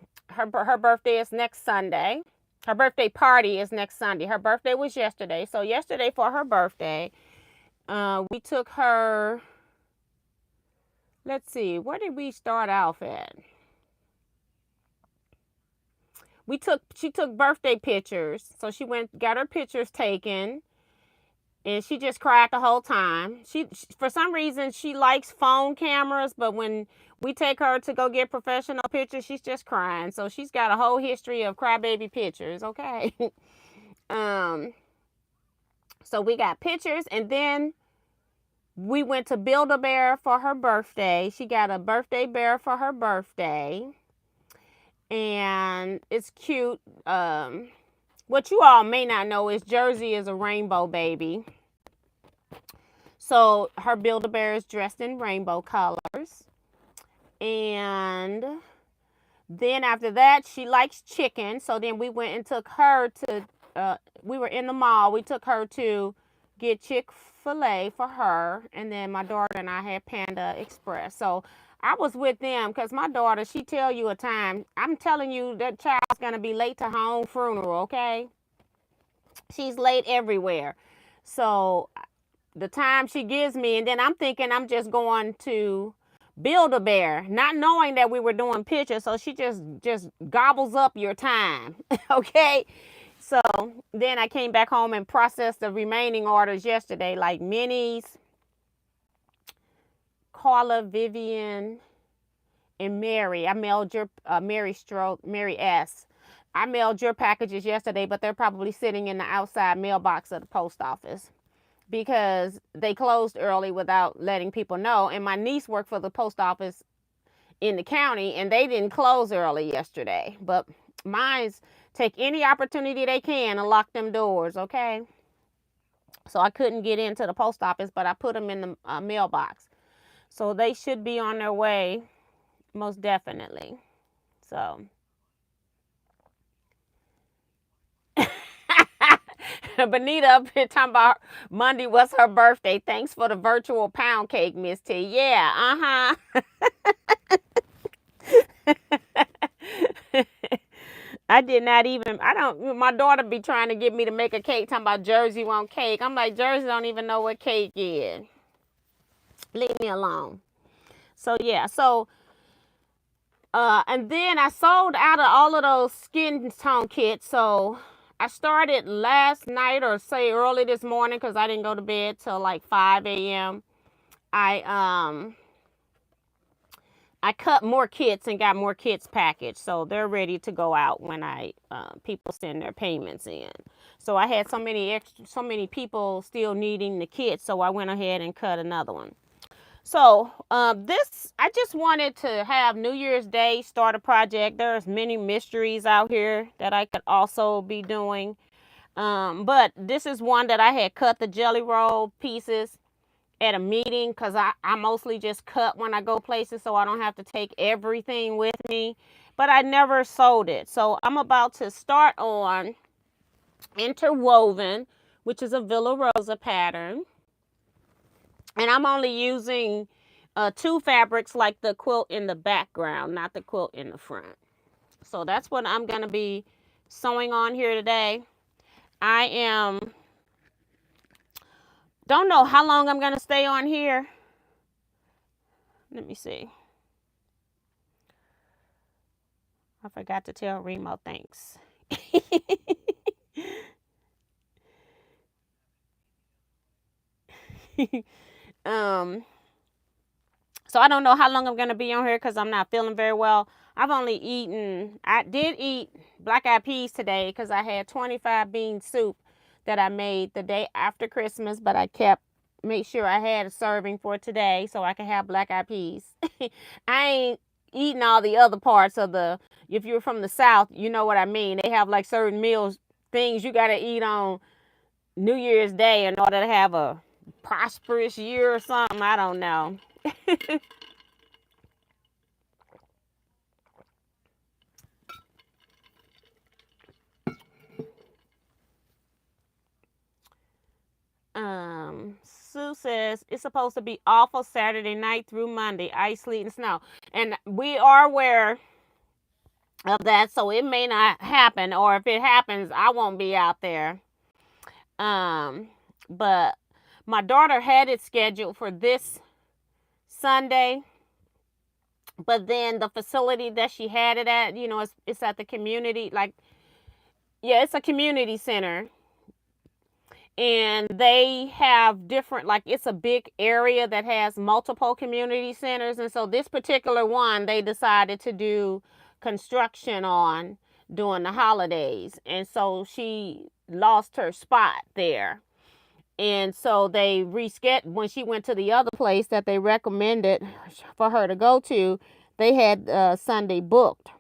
birthday is next Sunday. Her birthday party is next Sunday. Her birthday was yesterday. So yesterday for her birthday, we took her, let's see, where did we start off at? she took birthday pictures. So she got her pictures taken, and she just cried the whole time. She for some reason she likes phone cameras, but when we take her to go get professional pictures, she's just crying. So she's got a whole history of crybaby pictures, okay? So we got pictures, and then we went to Build-A-Bear for her birthday. She got a birthday bear for her birthday, and it's cute. What you all may not know is Jersey is a rainbow baby. So her Build-A-Bear is dressed in rainbow colors. And then after that, she likes chicken. So then we went and took her to, we were in the mall. We took her to get Chick-fil-A for her. And then my daughter and I had Panda Express. So I was with them because my daughter, she tell you a time. I'm telling you that child's going to be late to her own funeral, okay? She's late everywhere. So the time she gives me, and then I'm thinking I'm just going to Build-A-Bear, not knowing that we were doing pictures. So she just gobbles up your time. Okay. So then I came back home and processed the remaining orders yesterday, like Minnie's, Carla, Vivian, and Mary. I mailed your Mary S. I mailed your packages yesterday, but they're probably sitting in the outside mailbox of the post office because they closed early without letting people know. And my niece worked for the post office in the county, and they didn't close early yesterday. But mine's take any opportunity they can and lock them doors, okay? So I couldn't get into the post office, but I put them in the mailbox. So they should be on their way, most definitely. So Benita up here talking about Monday was her birthday. Thanks for the virtual pound cake, Miss T. Yeah, I did not even, my daughter be trying to get me to make a cake, talking about Jersey want cake. I'm like, Jersey don't even know what cake is. Leave me alone. So yeah, and then I sold out of all of those skin tone kits. So I started last night, or say early this morning, because I didn't go to bed till like 5 a.m. I cut more kits and got more kits packaged, so they're ready to go out when people send their payments in. So I had so many people still needing the kits, so I went ahead and cut another one. So I just wanted to have New Year's Day start a project. There's many mysteries out here that I could also be doing. But this is one that I had cut the jelly roll pieces at a meeting, because I mostly just cut when I go places, so I don't have to take everything with me. But I never sold it. So I'm about to start on Interwoven, which is a Villa Rosa pattern. And I'm only using 2 fabrics, like the quilt in the background, not the quilt in the front. So that's what I'm going to be sewing on here today. Don't know how long I'm going to stay on here. Let me see. I forgot to tell Remo thanks. So I don't know how long I'm going to be on here because I'm not feeling very well. I did eat black-eyed peas today because I had 25 bean soup that I made the day after Christmas, but I made sure I had a serving for today so I could have black-eyed peas. I ain't eating all the other parts of if you're from the South, you know what I mean. They have like certain meals, things you got to eat on New Year's Day in order to have a prosperous year or something. I don't know. Sue says it's supposed to be awful Saturday night through Monday, ice, sleet, and snow. And we are aware of that, so it may not happen, or if it happens, I won't be out there. But my daughter had it scheduled for this Sunday, But then the facility that she had it at, it's at the community, like, yeah, it's a community center. And they have different, like, it's a big area that has multiple community centers. And so this particular one, they decided to do construction on during the holidays. And so she lost her spot there. And so they rescheduled. When she went to the other place that they recommended for her to go to, they had Sunday booked.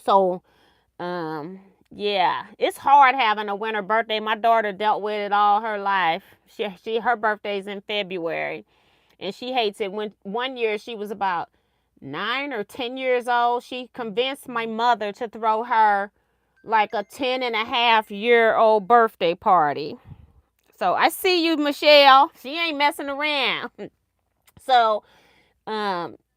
So yeah, it's hard having a winter birthday. My daughter dealt with it all her life. Her birthday's in February, and she hates it. When one year she was about 9 or 10 years old, she convinced my mother to throw her like a 10-and-a-half-year-old birthday party. So I see you, Michelle. She ain't messing around. So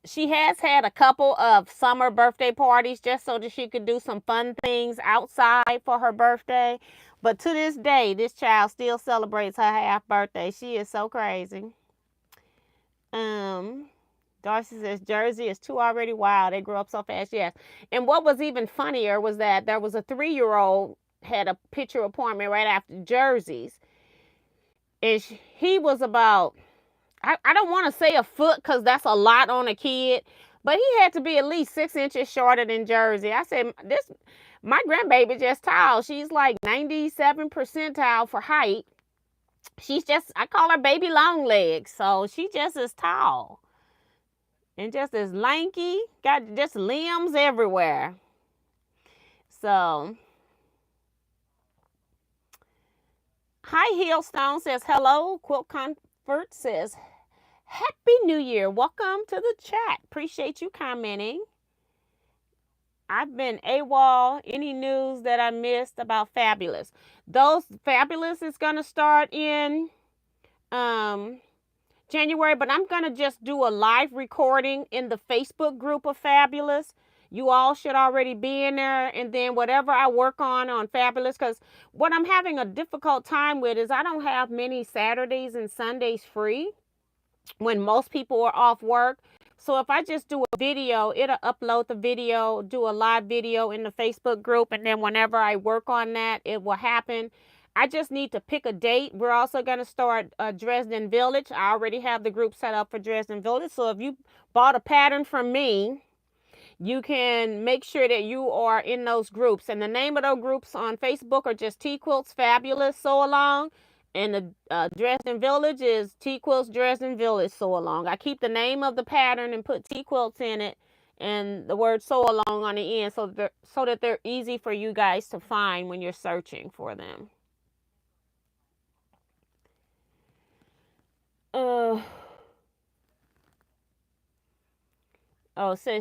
she has had a couple of summer birthday parties just so that she could do some fun things outside for her birthday. But to this day, this child still celebrates her half birthday. She is so crazy. Darcy says Jersey is too already wild. They grew up so fast. Yes. And what was even funnier was that there was a 3-year-old had a picture appointment right after Jersey's. And he was about, I don't want to say a foot because that's a lot on a kid, but he had to be at least 6 inches shorter than Jersey. I said, my grandbaby just tall. She's like 97 percentile for height. She's just, I call her baby long legs. So she just as tall and just as lanky, got just limbs everywhere. So, High Heel Stone says, hello. Quilt Comfort says, Happy New Year. Welcome to the chat. Appreciate you commenting. I've been AWOL. Any news that I missed about Fabulous? Those Fabulous is going to start in January, but I'm going to just do a live recording in the Facebook group of Fabulous. You all should already be in there. And then whatever I work on Fabulous, because what I'm having a difficult time with is I don't have many Saturdays and Sundays free when most people are off work. So if I just do a video, it'll upload the video, do a live video in the Facebook group, and then whenever I work on that, it will happen. I just need to pick a date. We're also going to start Dresden Village. I already have the group set up for Dresden Village. So if you bought a pattern from me, you can make sure that you are in those groups. And the name of those groups on Facebook are just Teaquilts Fabulous Sew Along. And the Dresden Village is Teaquilts Dresden Village Sew Along. I keep the name of the pattern and put Teaquilts in it and the word sew along on the end so that they're easy for you guys to find when you're searching for them. Oh,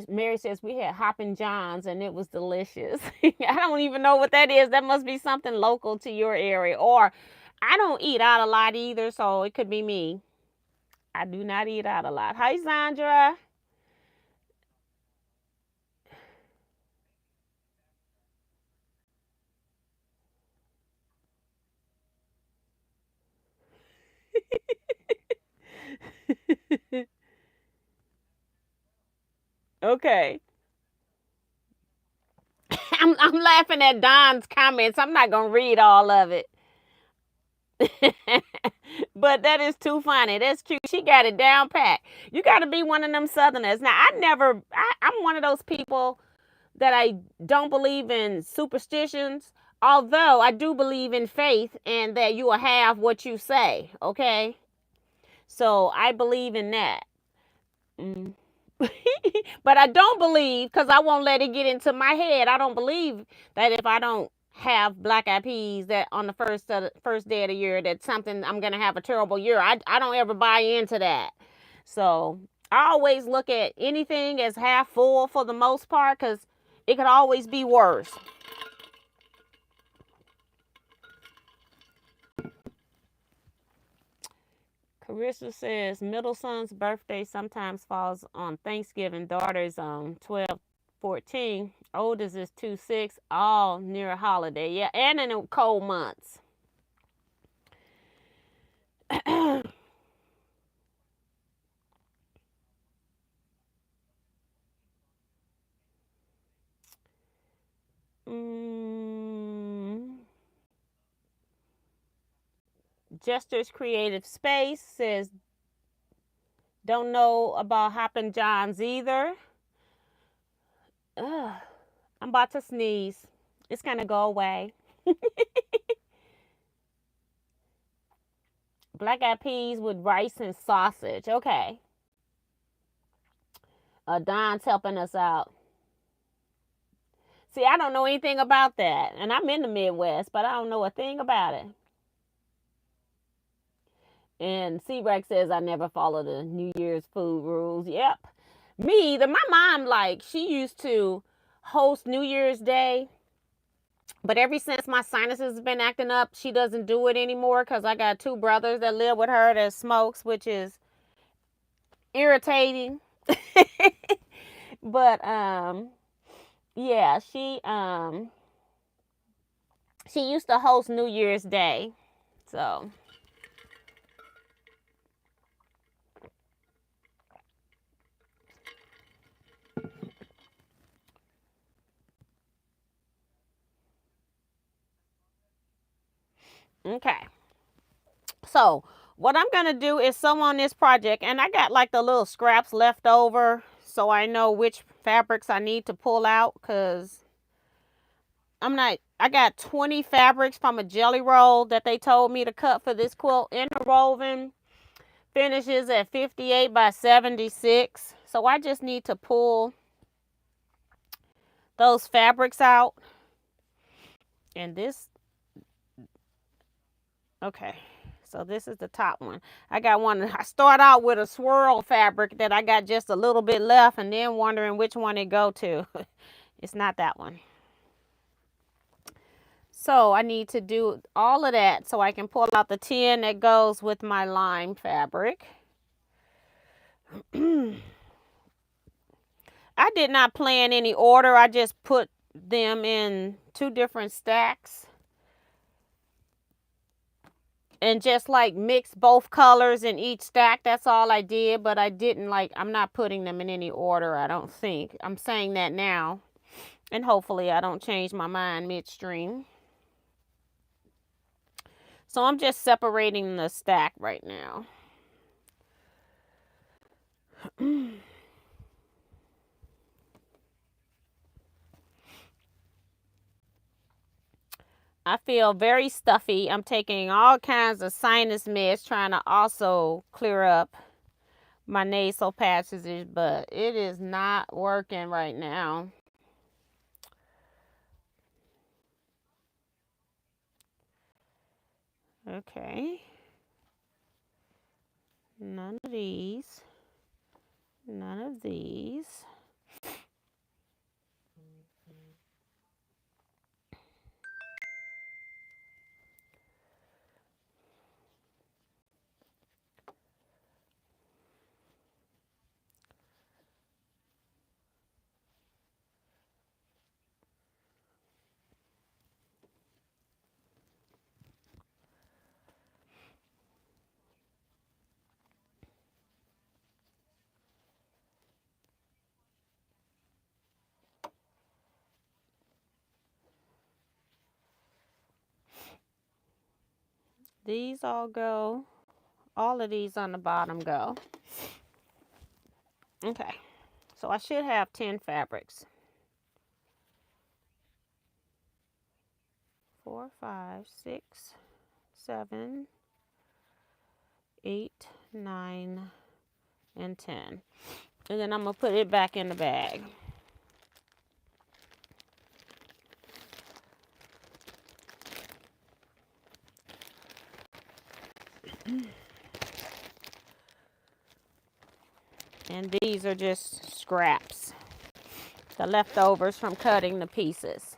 Mary says we had Hoppin' John's and it was delicious. I don't even know what that is. That must be something local to your area. Or I don't eat out a lot either, so it could be me. I do not eat out a lot. Hi, Sandra. Okay. I'm laughing at Don's comments. I'm not gonna read all of it. But that is too funny. That's cute. She got it down pat. You got to be one of them Southerners. Now, I'm one of those people that I don't believe in superstitions, although I do believe in faith and that you will have what you say, okay? So I believe in that. But I don't believe, because I won't let it get into my head, I don't believe that if I don't have black eyed peas that on the first day of the year, that something I'm gonna have a terrible year. I don't ever buy into that. So I always look at anything as half full for the most part, because it could always be worse. Carissa says middle son's birthday sometimes falls on Thanksgiving. Daughter's on 12/14. Oldest is 2/6. All near a holiday. Yeah, and in the cold months. Jester's Creative Space says, don't know about Hoppin' Johns either. Ugh, I'm about to sneeze. It's going to go away. Black eyed peas with rice and sausage. Okay. Don's helping us out. See, I don't know anything about that. And I'm in the Midwest, but I don't know a thing about it. And C-Rex says, I never follow the New Year's food rules. Yep. Me either. My mom, like, she used to host New Year's Day. But ever since my sinuses have been acting up, she doesn't do it anymore because I got 2 brothers that live with her that smokes, which is irritating. But, yeah, she used to host New Year's Day. So... Okay. So what I'm going to do is sew on this project. And I got like the little scraps left over. So I know which fabrics I need to pull out. Because I got 20 fabrics from a jelly roll that they told me to cut for this quilt. Interwoven finishes at 58 by 76. So I just need to pull those fabrics out. And this... Okay, so this is the top one. I got one. I start out with a swirl fabric that I got just a little bit left and then wondering which one it go to. It's not that one. So I need to do all of that so I can pull out the 10 that goes with my lime fabric. I did not plan any order. I just put them in 2 different stacks. And just like mix both colors in each stack. That's all I did. But I didn't I'm not putting them in any order, I don't think. I'm saying that now. And hopefully I don't change my mind midstream. So I'm just separating the stack right now. I feel very stuffy. I'm taking all kinds of sinus meds, trying to also clear up my nasal passages, but it is not working right now. Okay. None of these. None of these. These all go. All of these on the bottom go. Okay. So I should have 10 fabrics. 4, 5, 6, 7, 8, 9, and 10. And then I'm going to put it back in the bag. And these are just scraps, the leftovers from cutting the pieces.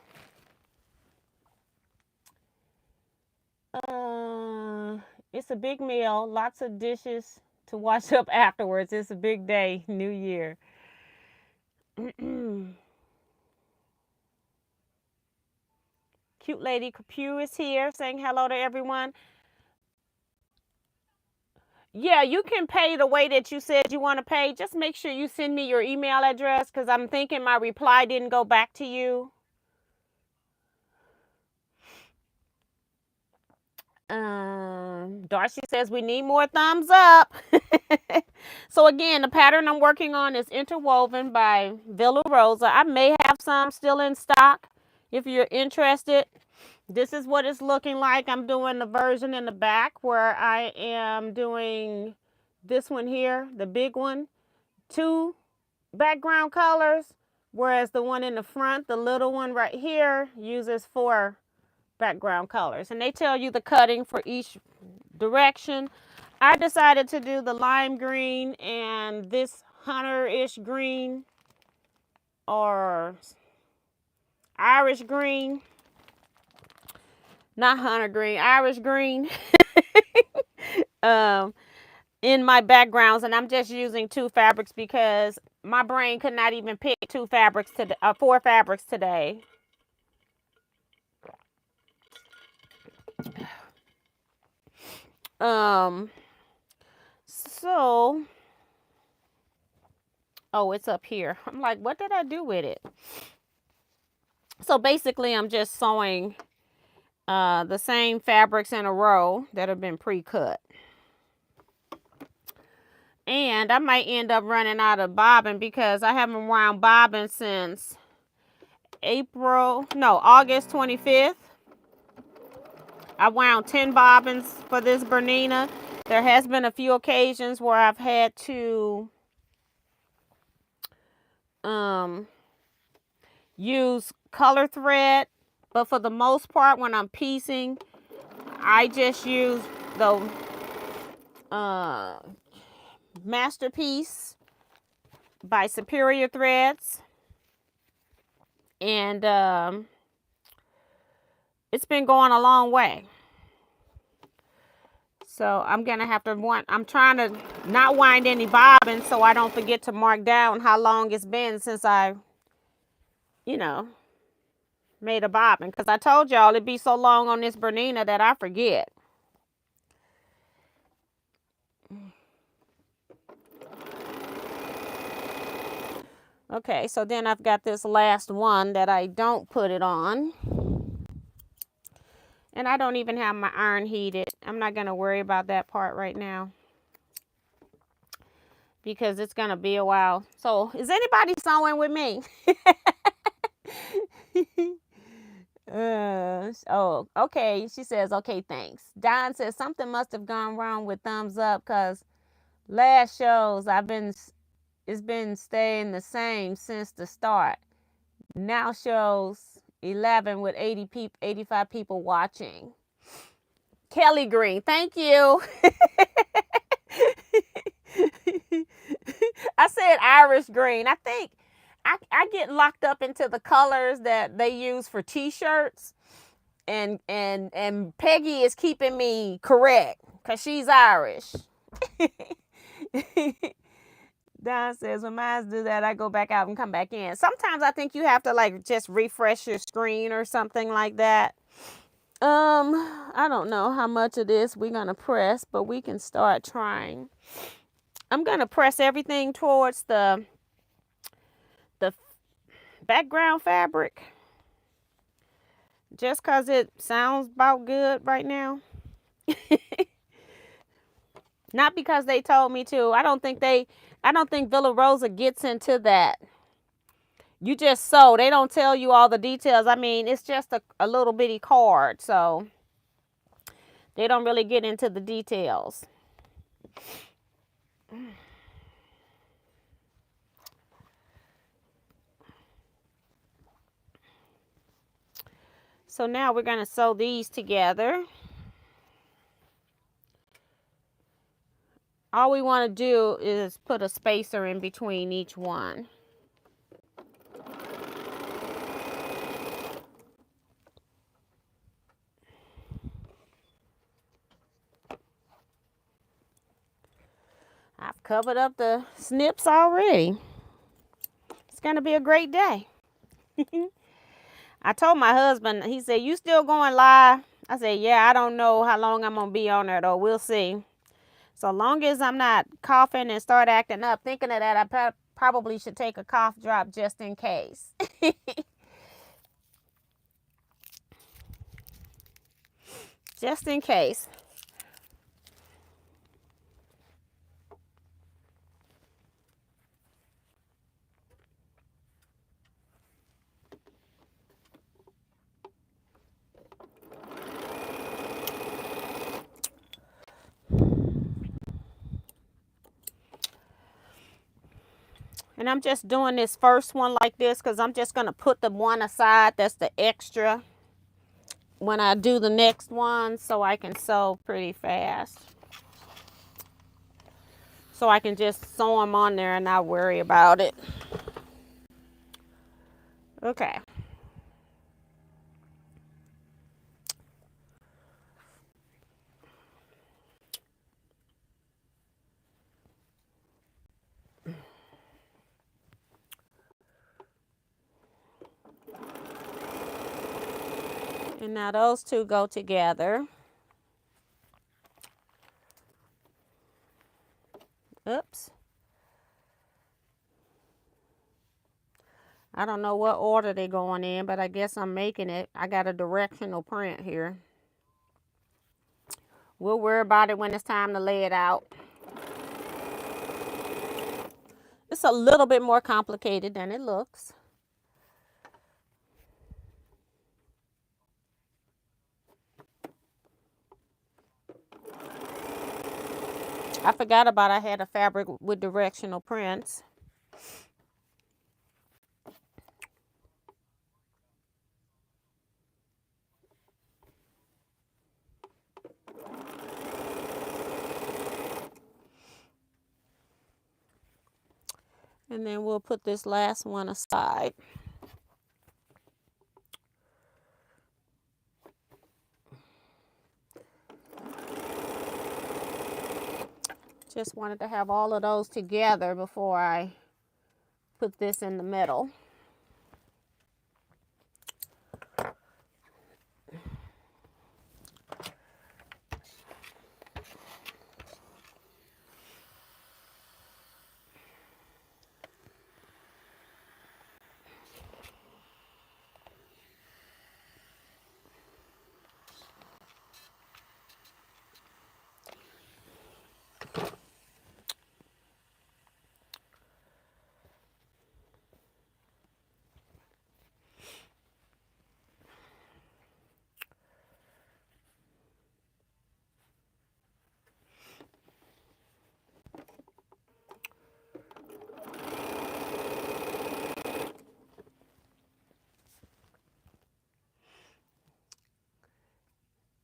It's a big meal, lots of dishes to wash up afterwards. It's a big day, New Year. Cute Lady Capu is here saying hello to everyone. Yeah, you can pay the way that you said you want to pay. Just make sure you send me your email address because I'm thinking my reply didn't go back to you. Darcy says we need more thumbs up. So again, the pattern I'm working on is Interwoven by Villa Rosa. I may have some still in stock if you're interested. This is what it's looking like. I'm doing the version in the back where I am doing this one here, the big one, 2 background colors, whereas the one in the front, the little one right here, uses 4 background colors. And they tell you the cutting for each direction. I decided to do the lime green and this hunter-ish green or Irish green. Not hunter green, Irish green. In my backgrounds, and I'm just using 2 fabrics because my brain could not even pick 4 fabrics today. So, oh, it's up here. I'm like, what did I do with it? So basically, I'm just sewing the same fabrics in a row that have been pre-cut. And I might end up running out of bobbin because I haven't wound bobbin since August 25th. I wound 10 bobbins for this Bernina. There has been a few occasions where I've had to use color thread, but for the most part when I'm piecing, I just use the Masterpiece by Superior Threads, and it's been going a long way. So I'm gonna have to I'm trying to not wind any bobbins so I don't forget to mark down how long it's been since I, made a bobbin, because I told y'all it'd be so long on this Bernina that I forget. Okay, so then I've got this last one that I don't put it on. And I don't even have my iron heated. I'm not going to worry about that part right now, because it's going to be a while. So, is anybody sewing with me? Oh, okay. She says, okay, thanks. Don says, something must have gone wrong with thumbs up, because last shows it's been staying the same since the start. Now shows 11 with 85 people watching. Kelly Green, thank you. I said Irish green. I think I get locked up into the colors that they use for t-shirts, and Peggy is keeping me correct because she's Irish. Don says, when mine do that, I go back out and come back in. Sometimes I think you have to like just refresh your screen or something like that. I don't know how much of this we're going to press, but we can start trying. I'm going to press everything towards the background fabric just because it sounds about good right now. Not because they told me to. I don't think Villa Rosa gets into that. You just sew. They don't tell you all the details. I mean, it's just a little bitty card, so they don't really get into the details. So now we're going to sew these together. All we want to do is put a spacer in between each one. I've covered up the snips already. It's going to be a great day. I told my husband, he said, you still going live? I said, yeah, I don't know how long I'm going to be on there, though. We'll see. So long as I'm not coughing and start acting up, thinking of that, I probably should take a cough drop just in case. just in case. And I'm just doing this first one like this because I'm just going to put the one aside that's the extra when I do the next one, so I can sew pretty fast. So I can just sew them on there and not worry about it. Okay. And now those two go together. Oops. I don't know what order they're going in, but I guess I'm making it. I got a directional print here. We'll worry about it when it's time to lay it out. It's a little bit more complicated than it looks. I forgot about I had a fabric with directional prints. And then we'll put this last one aside. Just wanted to have all of those together before I put this in the middle.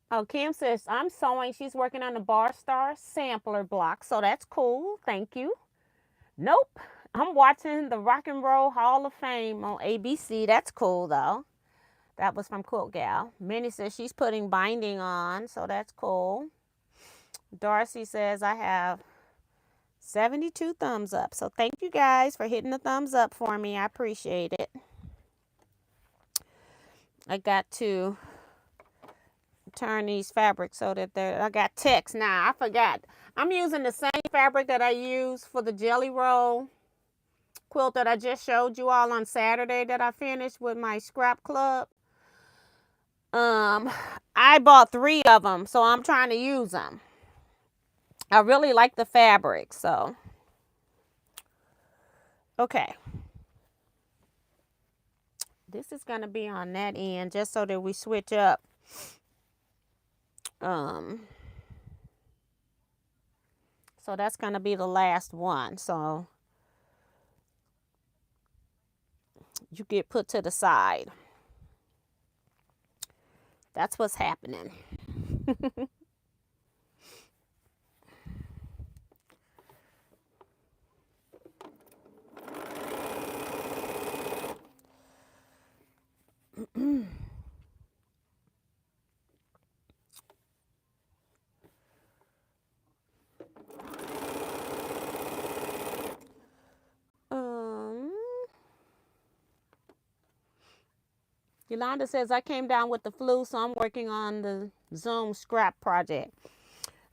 Oh, Kim says, I'm sewing. She's working on the Bar Star sampler block, so that's cool. Thank you. Nope. I'm watching the Rock and Roll Hall of Fame on ABC. That's cool, though. That was from Quilt Gal. Minnie says she's putting binding on, so that's cool. Darcy says I have 72 thumbs up. So thank you guys for hitting the thumbs up for me. I appreciate it. I got to turn these fabrics so that I got text now. I forgot. I'm using the same fabric that I used for the jelly roll quilt that I just showed you all on Saturday that I finished with my scrap club. I bought 3 of them, so I'm trying to use them. I really like the fabric, so. Okay. This is going to be on that end just so that we switch up. So that's going to be the last one. So you get put to the side. That's what's happening. Yolanda says, I came down with the flu, so I'm working on the Zoom scrap project.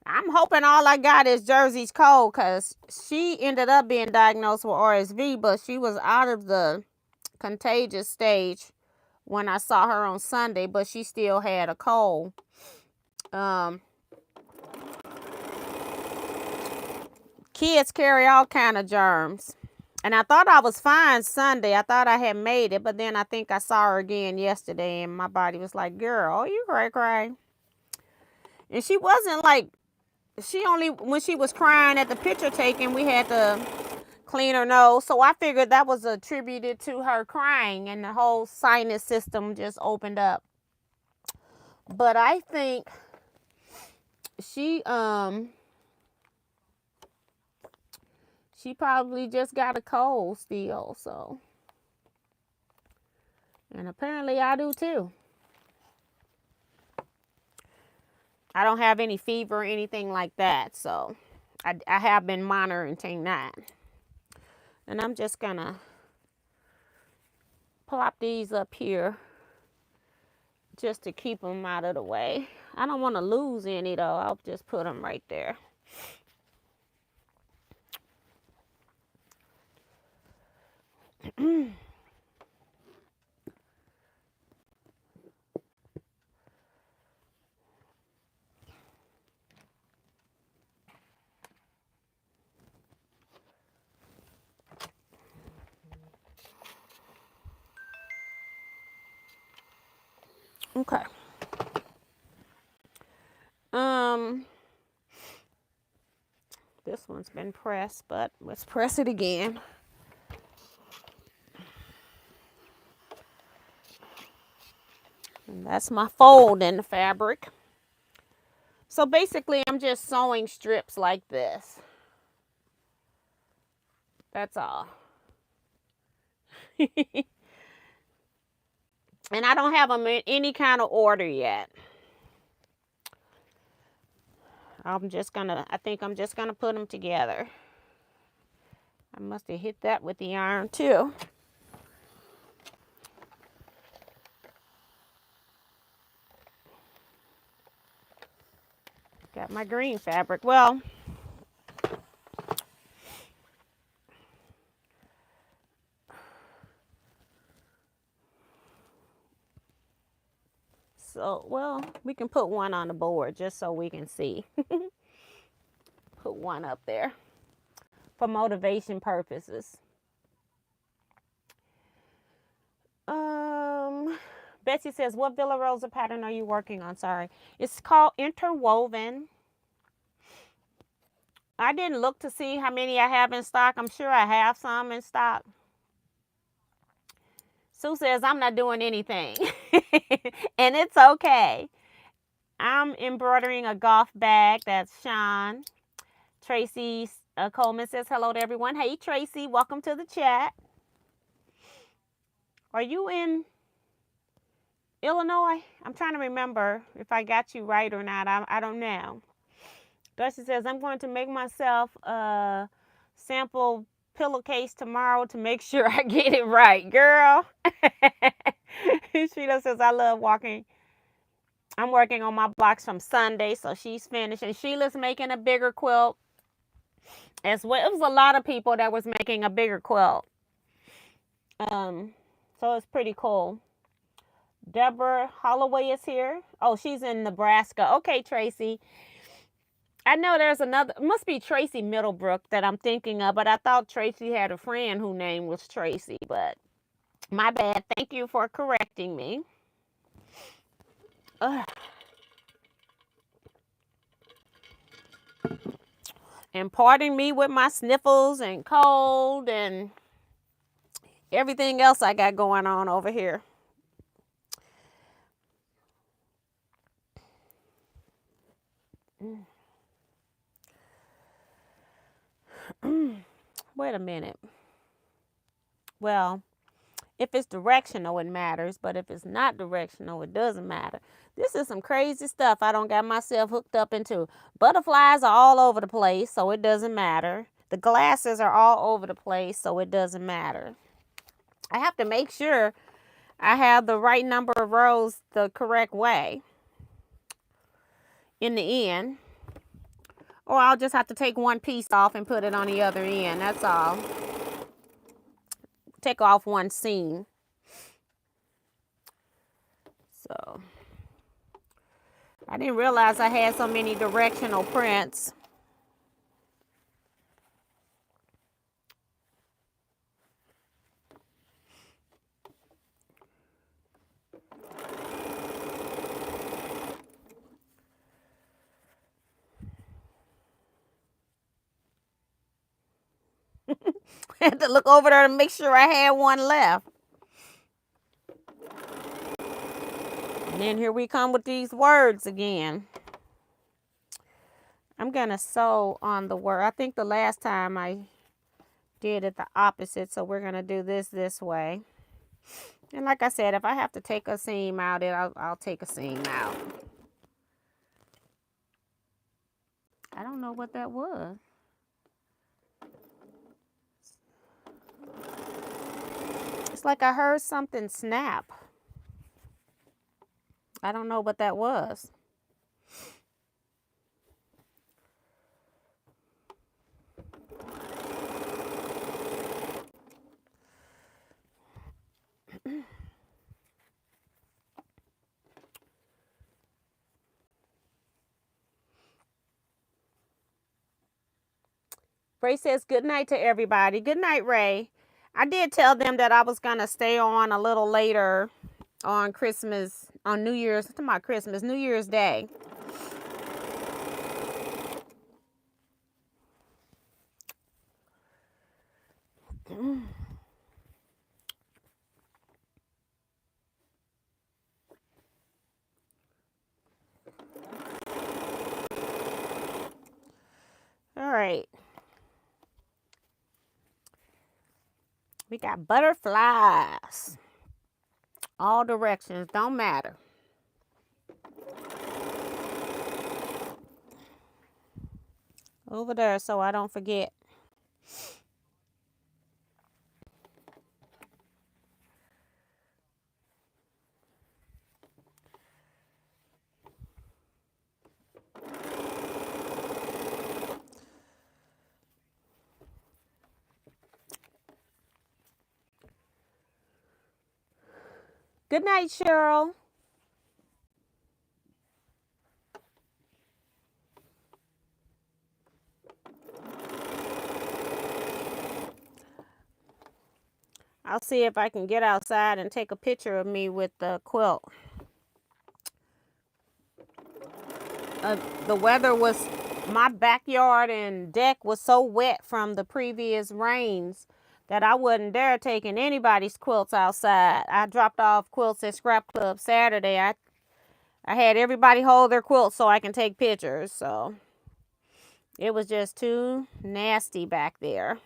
I'm hoping all I got is Jersey's cold, because she ended up being diagnosed with RSV, but she was out of the contagious stage when I saw her on Sunday, but she still had a cold. Kids carry all kind of germs. And I thought I was fine Sunday. I thought I had made it, but then I think I saw her again yesterday, and my body was like, girl, you cray. And she wasn't like, when she was crying at the picture taking, we had to clean her nose. So I figured that was attributed to her crying, and the whole sinus system just opened up. But I think she probably just got a cold still, so. And apparently I do too. I don't have any fever or anything like that, so I have been monitoring that. And I'm just gonna plop these up here just to keep them out of the way. I don't want to lose any though. I'll just put them right there. Okay. This one's been pressed, but let's press it again. And that's my folding fabric. So basically, I'm just sewing strips like this. That's all. And I don't have them in any kind of order yet. I think I'm just gonna put them together. I must have hit that with the iron too. Got my green fabric. Well, we can put one on the board just so we can see. Put one up there for motivation purposes. Betsy says, what Villa Rosa pattern are you working on? Sorry. It's called Interwoven. I didn't look to see how many I have in stock. I'm sure I have some in stock. Sue says, I'm not doing anything. And it's okay. I'm embroidering a golf bag. That's Sean. Tracy Coleman says, hello to everyone. Hey, Tracy. Welcome to the chat. Are you in Illinois? I'm trying to remember if I got you right or not. I don't know. Darcy says, I'm going to make myself a sample pillowcase tomorrow to make sure I get it right. Girl. Sheila says, I love walking. I'm working on my blocks from Sunday, so she's finished. And Sheila's making a bigger quilt as well. It was a lot of people that was making a bigger quilt. So it's pretty cool. Deborah Holloway is here. Oh, she's in Nebraska. Okay, Tracy. I know there's another, must be Tracy Middlebrook that I'm thinking of, but I thought Tracy had a friend whose name was Tracy, but my bad. Thank you for correcting me. And pardon me with my sniffles and cold and everything else I got going on over here. Wait a minute. Well, if it's directional, it matters. But if it's not directional, it doesn't matter. This is some crazy stuff I don't got myself hooked up into. Butterflies are all over the place, so it doesn't matter. The glasses are all over the place, so it doesn't matter. I have to make sure I have the right number of rows the correct way in the end. Or I'll just have to take one piece off and put it on the other end. That's all. Take off one seam. So I didn't realize I had so many directional prints. I had to look over there to make sure I had one left. And then here we come with these words again. I'm going to sew on the word. I think the last time I did it the opposite, so we're going to do this way. And like I said, if I have to take a seam out, I'll take a seam out. I don't know what that was. It's like I heard something snap. I don't know what that was. Ray says good night to everybody. Good night, Ray. I did tell them that I was going to stay on a little later on Christmas, on New Year's, talking about Christmas, New Year's Day. All right. We got butterflies. All directions, don't matter. Over there so I don't forget. Good night, Cheryl. I'll see if I can get outside and take a picture of me with the quilt. The weather was, my backyard and deck was so wet from the previous rains that I wouldn't dare taking anybody's quilts outside. I dropped off quilts at Scrap Club Saturday. I had everybody hold their quilts so I can take pictures. So it was just too nasty back there.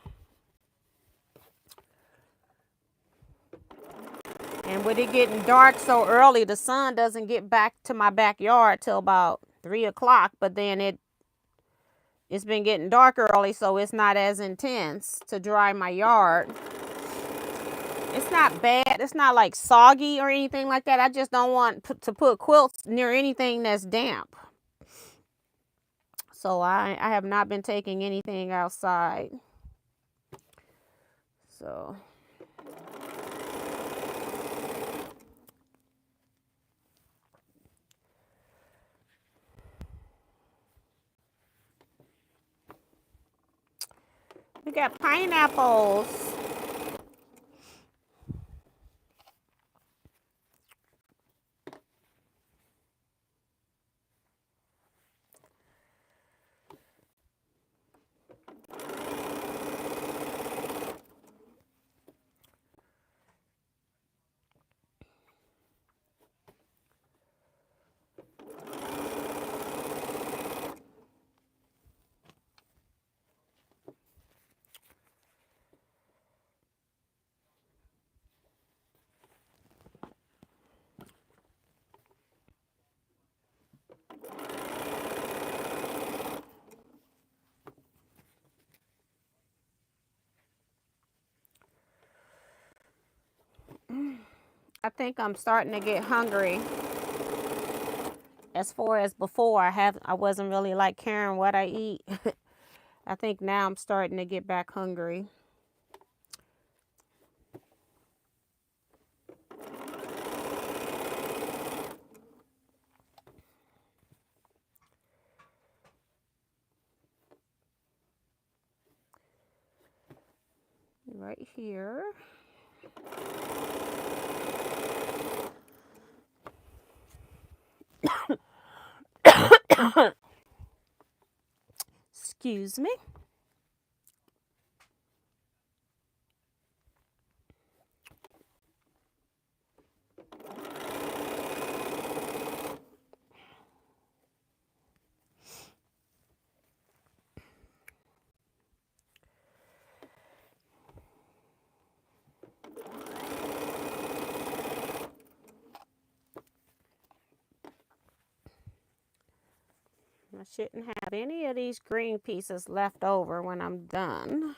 And with it getting dark so early, the sun doesn't get back to my backyard till about 3 o'clock. But then it's been getting dark early, so it's not as intense to dry my yard. It's not bad. It's not like soggy or anything like that. I just don't want to put quilts near anything that's damp. So I have not been taking anything outside. So we got pineapples. I think I'm starting to get hungry. As far as before, I wasn't really like caring what I eat. I think now I'm starting to get back hungry. right here. Excuse me. I shouldn't have any of these green pieces left over when I'm done.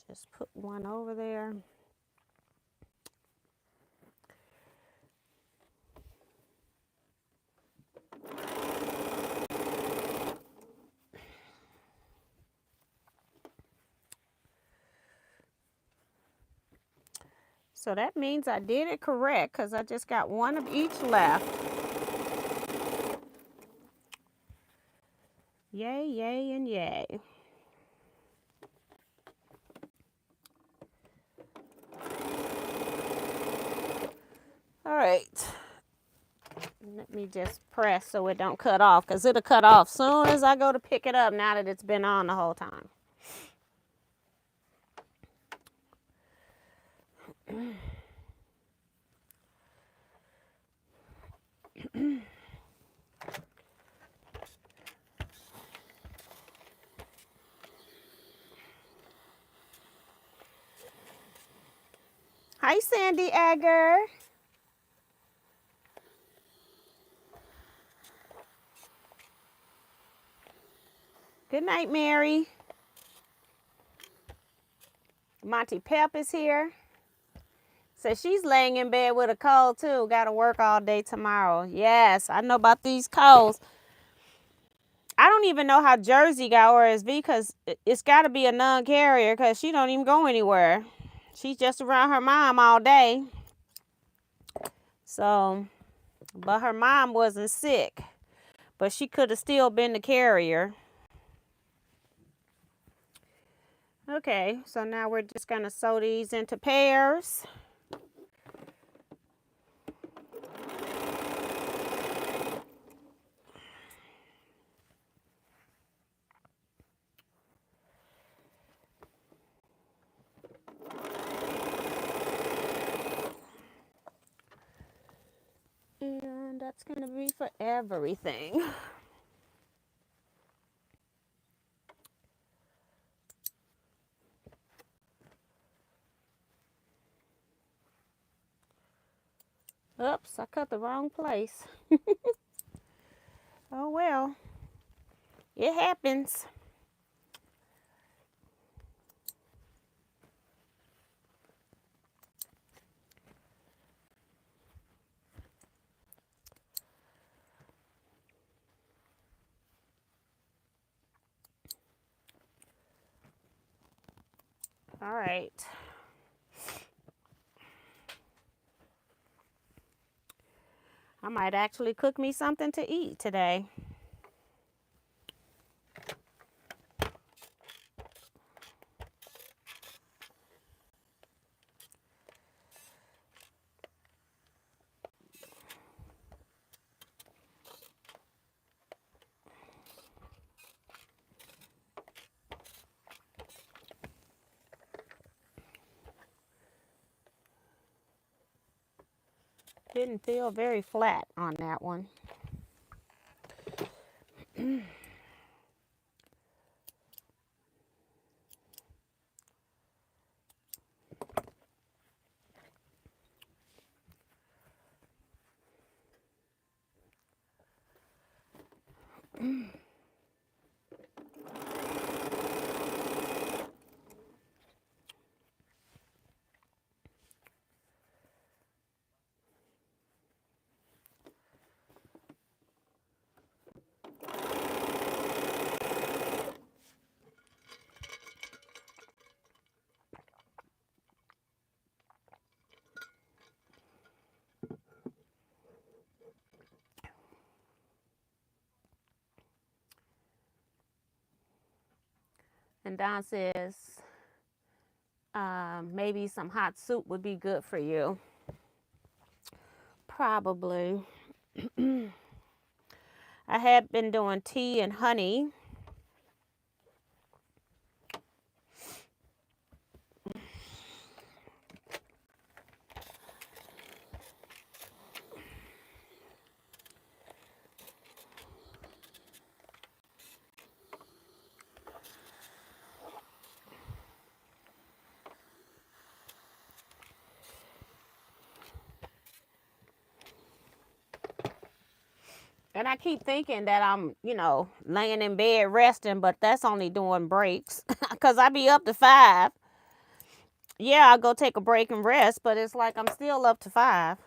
Just put one over there. So that means I did it correct because I just got one of each left. Yay, yay, and yay. All right. Let me just press so it don't cut off because it'll cut off soon as I go to pick it up now that it's been on the whole time. Hi, Sandy Egger. Good night, Mary. Monty Pep is here. So she's laying in bed with a cold too. Got to work all day tomorrow. Yes, I know about these colds. I don't even know how Jersey got RSV because it's got to be a non-carrier because she don't even go anywhere. She's just around her mom all day. So, but her mom wasn't sick. But she could have still been the carrier. Okay, so now we're just going to sew these into pairs. And that's going to be for everything. Oops, I cut the wrong place. Oh well, it happens. All right. I might actually cook me something to eat today. Didn't feel very flat on that one. And Don says maybe some hot soup would be good for you. Probably. I had been doing tea and honey. And I keep thinking that I'm, laying in bed resting, but that's only doing breaks. Because I be up to 5. Yeah, I'll go take a break and rest, but it's like I'm still up to 5.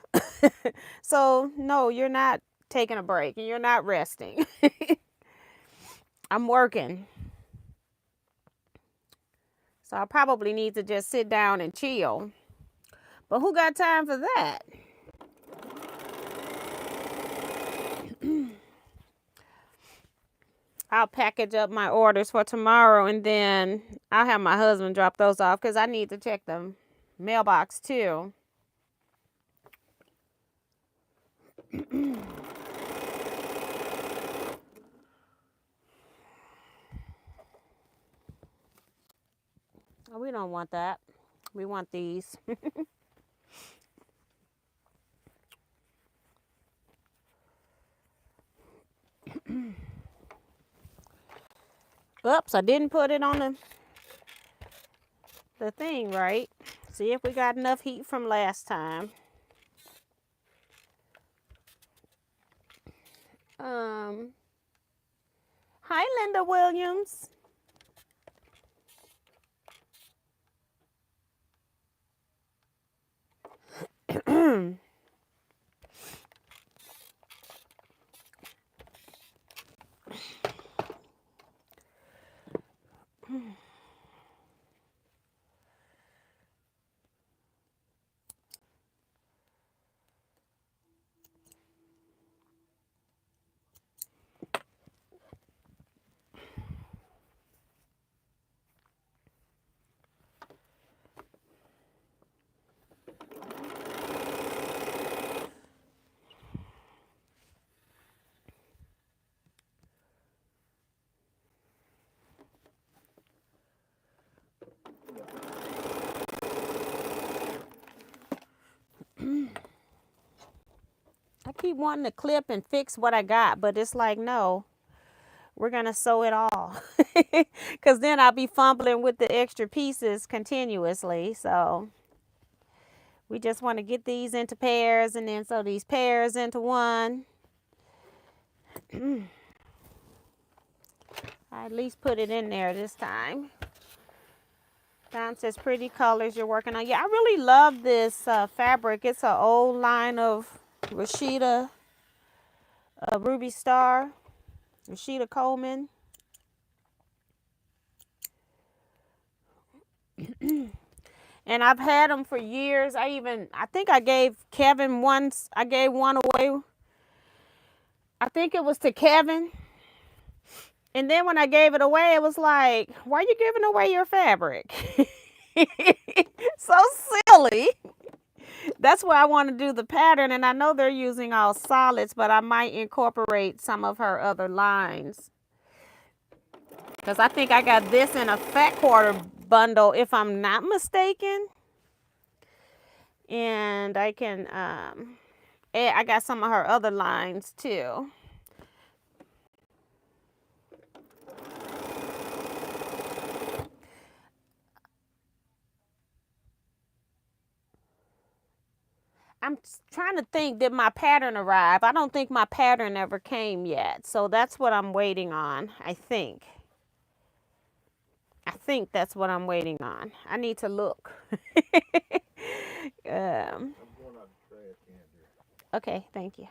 So, no, you're not taking a break and you're not resting. I'm working. So I probably need to just sit down and chill. But who got time for that? I'll package up my orders for tomorrow and then I'll have my husband drop those off because I need to check the mailbox too. Oh, we don't want that. We want these. Oops, I didn't put it on the thing right. See if we got enough heat from last time. Hi, Linda Williams. I keep wanting to clip and fix what I got, but it's like, no, we're going to sew it all. Because then I'll be fumbling with the extra pieces continuously. So we just want to get these into pairs and then sew these pairs into one. I at least put it in there this time. Don says pretty colors you're working on. Yeah, I really love this fabric. It's an old line of Rashida Ruby Star, Rashida Coleman. And I've had them for years. I think I gave Kevin once. I gave one away. I think it was to Kevin. And then when I gave it away, it was like, why are you giving away your fabric? So silly. That's why I want to do the pattern. And I know they're using all solids, but I might incorporate some of her other lines. Because I think I got this in a fat quarter bundle, if I'm not mistaken. And I can, I got some of her other lines too. I'm trying to think, did my pattern arrive? I don't think my pattern ever came yet. So that's what I'm waiting on, I think. I think that's what I'm waiting on. I need to look. Okay, thank you.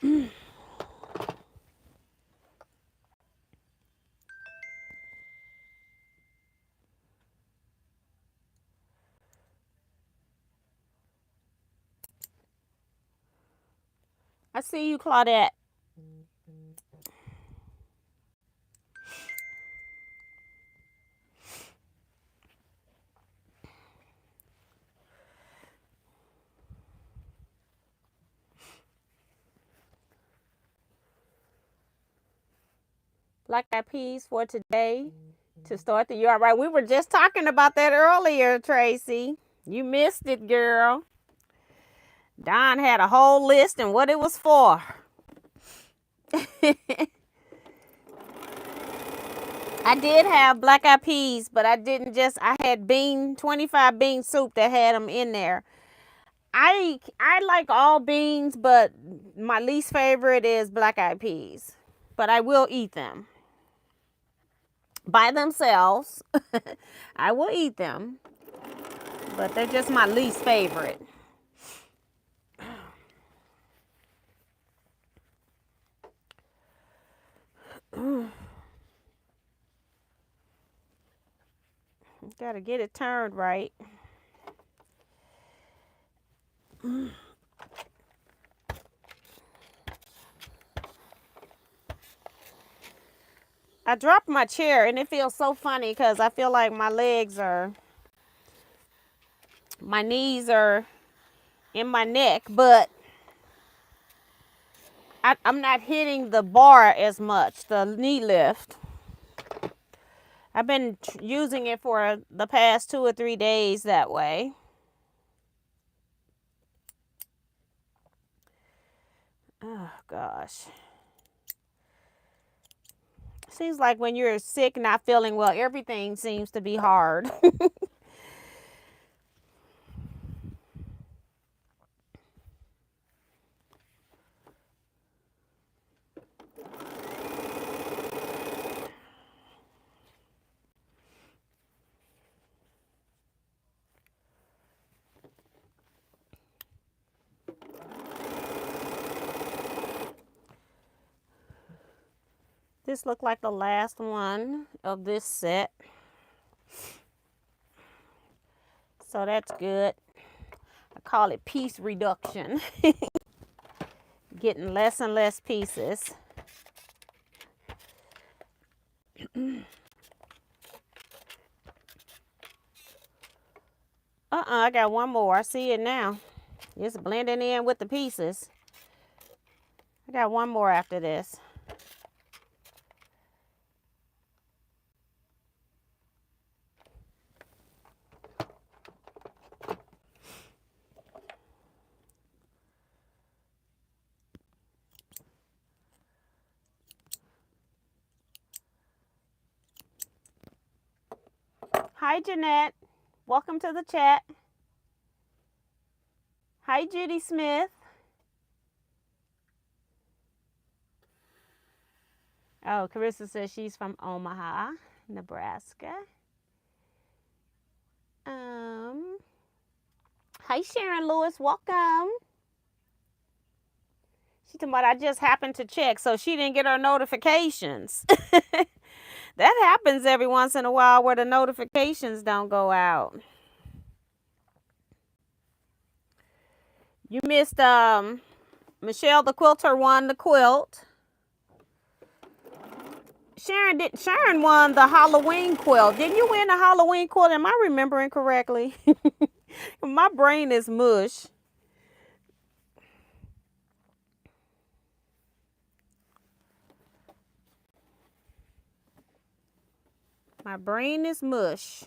I see you, Claudette. Black eyed peas for today to start the year. All right, we were just talking about that earlier, Tracy. You missed it, girl. Don had a whole list and what it was for. I did have black eyed peas, but I didn't I had 25 bean soup that had them in there. I like all beans, but my least favorite is black eyed peas. But I will eat them. By themselves. I will eat them. But they're just my least favorite. Gotta get it turned right. I dropped my chair and it feels so funny because I feel like my knees are in my neck, but I'm not hitting the bar as much, the knee lift. I've been using it for the past 2 or 3 days that way. Oh, gosh. Seems like when you're sick, not feeling well, everything seems to be hard. This looked like the last one of this set. So that's good. I call it piece reduction. Getting less and less pieces. I got one more. I see it now. It's blending in with the pieces. I got one more after this. Hi, Jeanette. Welcome to the chat. Hi, Judy Smith. Oh, Carissa says she's from Omaha, Nebraska. Hi, Sharon Lewis. Welcome. She talking about I just happened to check, so she didn't get her notifications. That happens every once in a while where the notifications don't go out. You missed Michelle the quilter won the quilt. Sharon won the Halloween quilt. Didn't you win the Halloween quilt? Am I remembering correctly? My brain is mush. My brain is mush.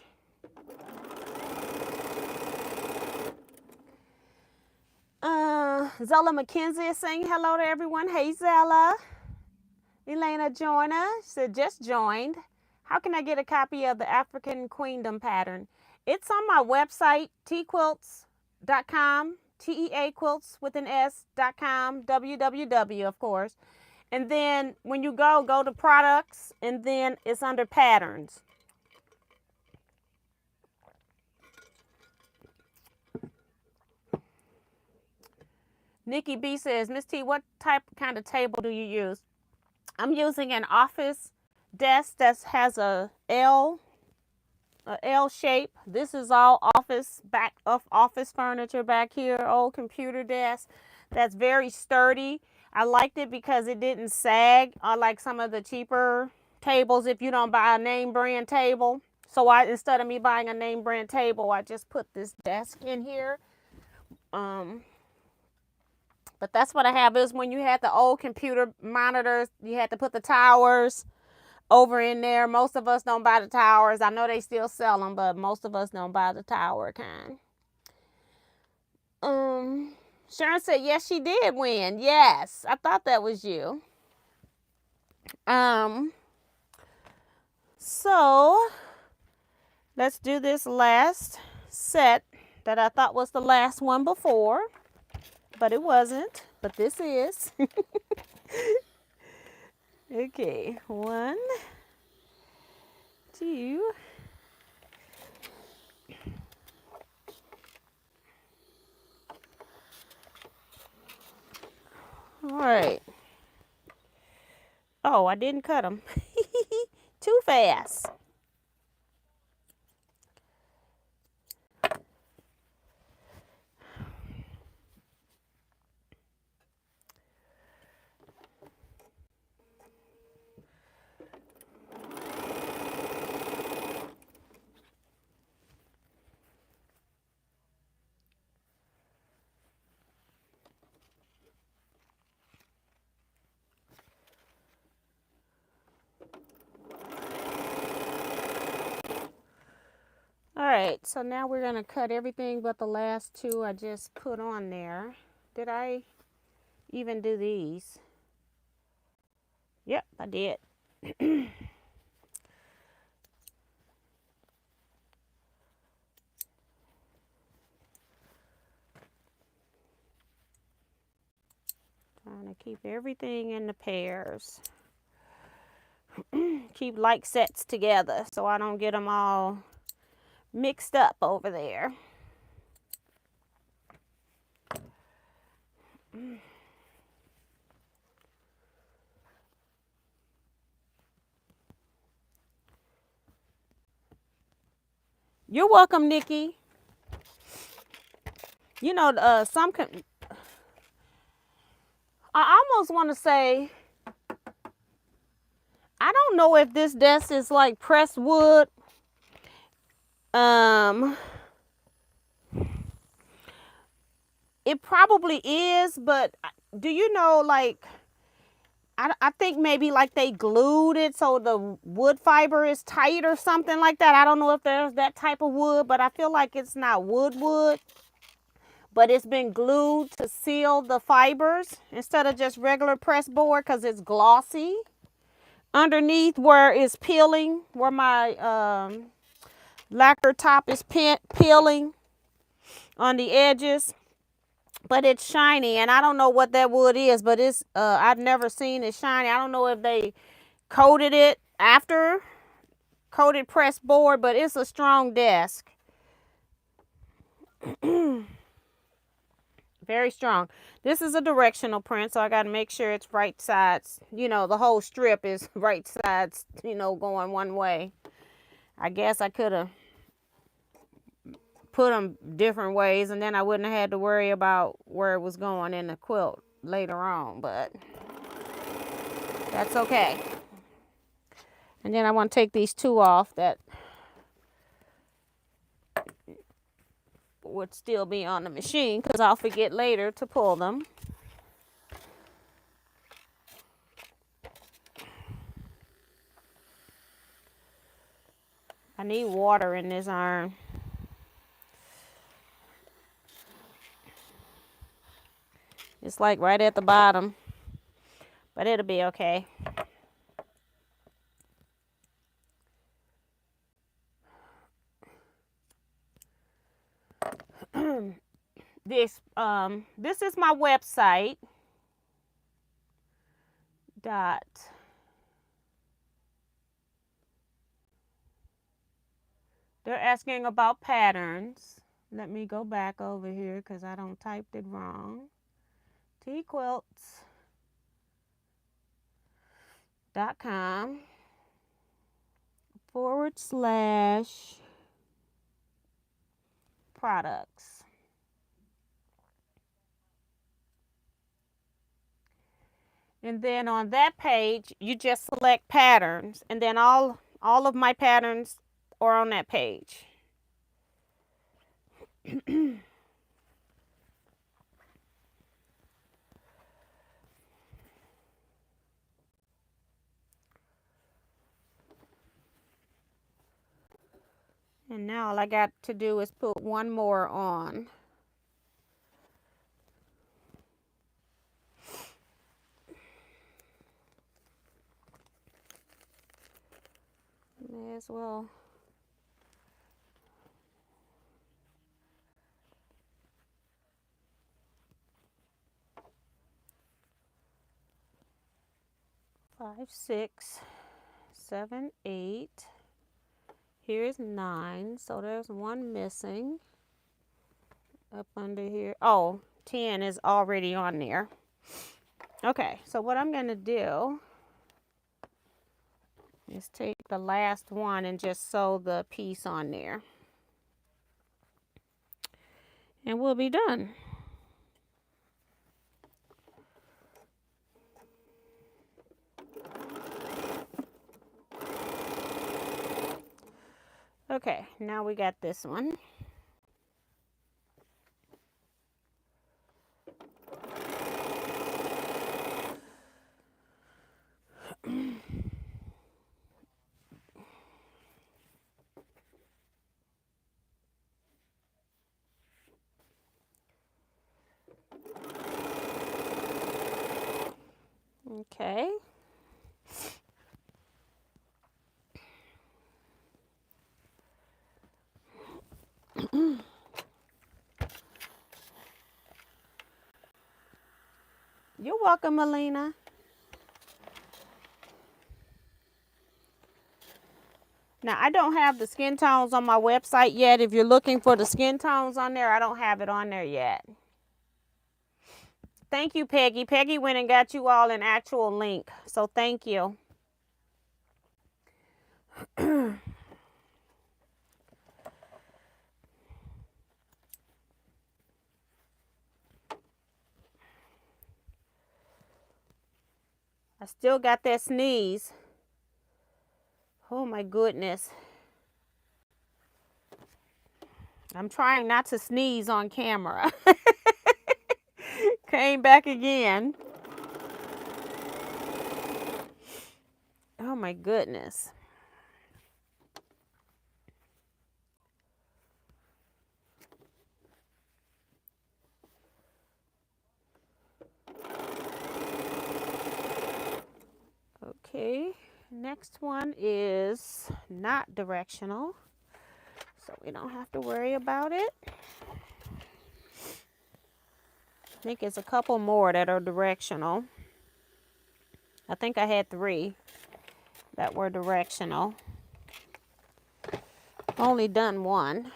Zella McKenzie is saying hello to everyone. Hey, Zella. Elena Joyner said, just joined. How can I get a copy of the African Queendom pattern? It's on my website, teaquilts.com, Teaquilts with an S.com, www, of course. And then when you go to products, and then it's under patterns. Nikki B says, Miss T, what kind of table do you use? I'm using an office desk that has a L shape. This is all office furniture back here, old computer desk that's very sturdy. I liked it because it didn't sag like some of the cheaper tables if you don't buy a name brand table. So instead of me buying a name brand table, I just put this desk in here. But that's what I have. Is when you had the old computer monitors, you had to put the towers over in there. Most of us don't buy the towers. I know they still sell them, but most of us don't buy the tower kind. Sharon said, yes, she did win. Yes, I thought that was you. So let's do this last set that I thought was the last one before, but it wasn't, but this is. Okay, 1, 2. All right. Oh, I didn't cut them. Too fast. All right, so now we're going to cut everything but the last 2 I just put on there. Did I even do these? Yep, I did. Trying to keep everything in the pairs. Keep like sets together so I don't get them all mixed up over there. You're welcome, Nikki. You know, I almost want to say, I don't know if this desk is like pressed wood. It probably is, but do you know, like, I think maybe like they glued it so the wood fiber is tight or something like that. I don't know if there's that type of wood, but I feel like it's not wood, but it's been glued to seal the fibers instead of just regular press board because it's glossy underneath where it's peeling, where my lacquer top is peeling on the edges. But it's shiny, and I don't know what that wood is, but it's I've never seen it shiny. I don't know if they coated it after coated press board, but it's a strong desk. Very strong. This is a directional print, so I got to make sure it's right sides. You know, the whole strip is right sides, you know, going one way. I guess I could have put them different ways, and then I wouldn't have had to worry about where it was going in the quilt later on, but that's okay. And then I want to take these 2 off that would still be on the machine because I'll forget later to pull them. I need water in this iron. It's like right at the bottom, but it'll be okay. This is my website. They're asking about patterns. Let me go back over here because I don't typed it wrong. teaquilts.com/products. And then on that page, you just select patterns, and then all of my patterns are on that page. And now all I got to do is put one more on. May as well. Five, 6, 7, 8. Here's 9. So there's one missing. Up under here. Oh, 10 is already on there. Okay, so what I'm going to do is take the last one and just sew the piece on there. And we'll be done. Okay, now we got this one. Okay. You're welcome, Melina. Now, I don't have the skin tones on my website yet. If you're looking for the skin tones on there, I don't have it on there yet. Thank you, Peggy. Peggy went and got you all an actual link. So thank you. I still got that sneeze. Oh my goodness. I'm trying not to sneeze on camera. Came back again. Oh my goodness. Okay, next one is not directional, so we don't have to worry about it. I think it's a couple more that are directional. I think I had 3 that were directional. Only done one.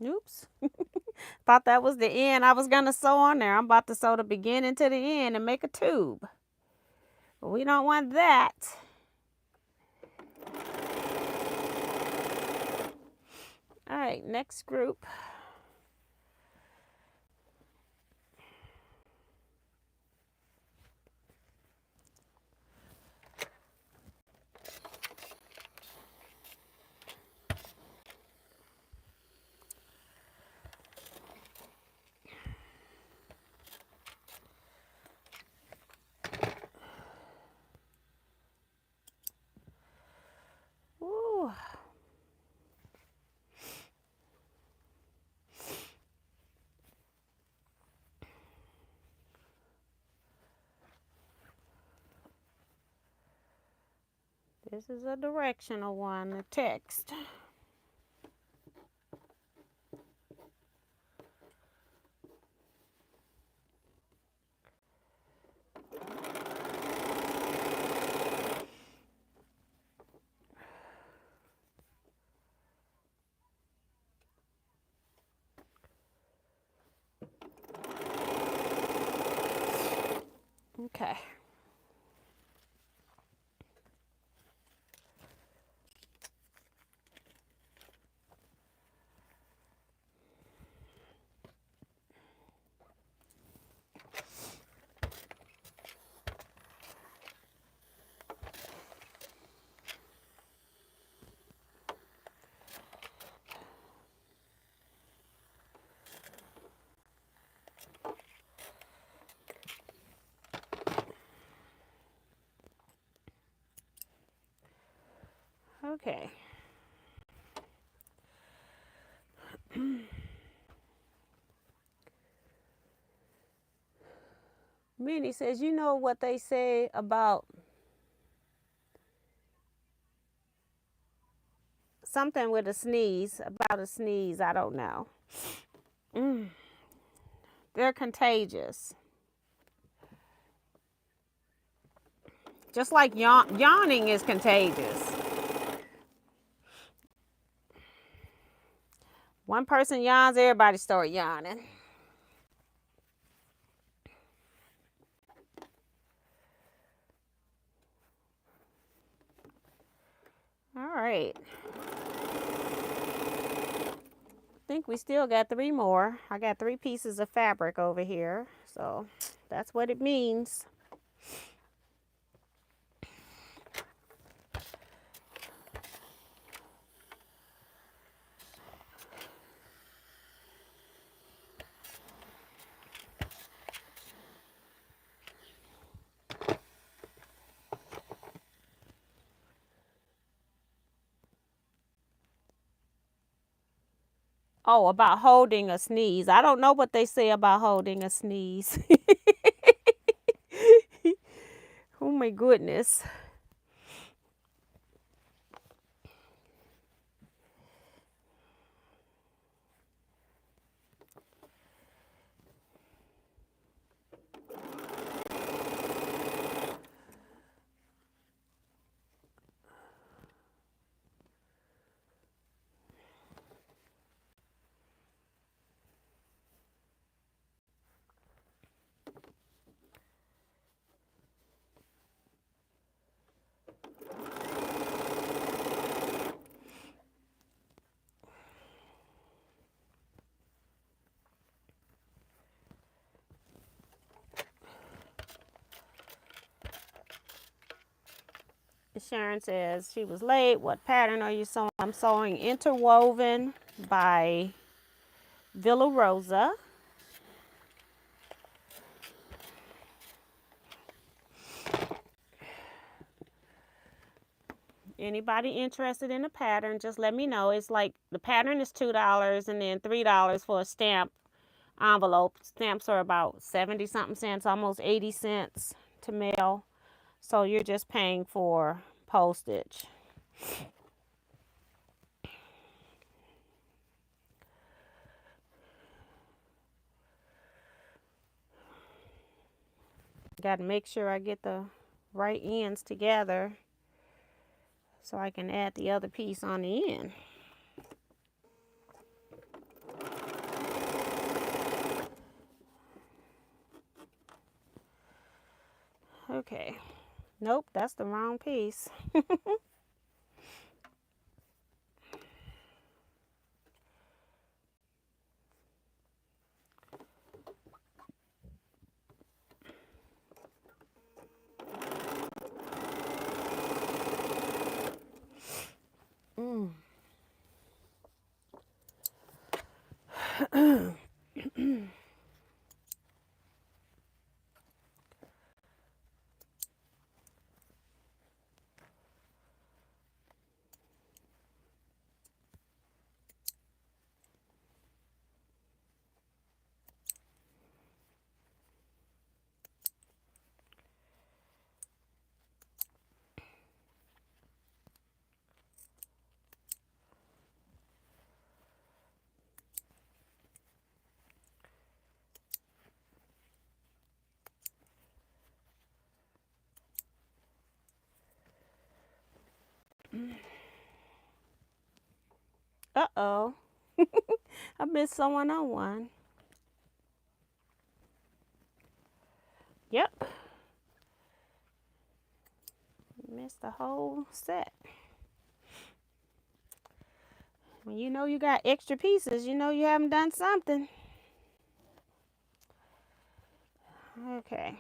Oops. Thought that was the end I was going to sew on there. I'm about to sew the beginning to the end and make a tube. But we don't want that. All right, next group. Ooh. This is a directional one, the text. Okay. Okay. Minnie says, you know what they say about something with a sneeze, about a sneeze, I don't know. They're contagious. Just like yawning is contagious. One person yawns, everybody start yawning. All right. I think we still got 3 more. I got 3 pieces of fabric over here. So that's what it means. Oh, about holding a sneeze. I don't know what they say about holding a sneeze. Oh my goodness. Sharon says she was late. What pattern are you sewing? I'm sewing Interwoven by Villa Rosa. Anybody interested in a pattern, just let me know. It's like the pattern is $2 and then $3 for a stamp envelope. Stamps are about 70 something cents, almost 80 cents to mail. So you're just paying for postage. Got to make sure I get the right ends together so I can add the other piece on the end. Okay. Nope, that's the wrong piece. Uh-oh. I missed someone on one. Yep. Missed the whole set. When you know you got extra pieces, you know you haven't done something. Okay.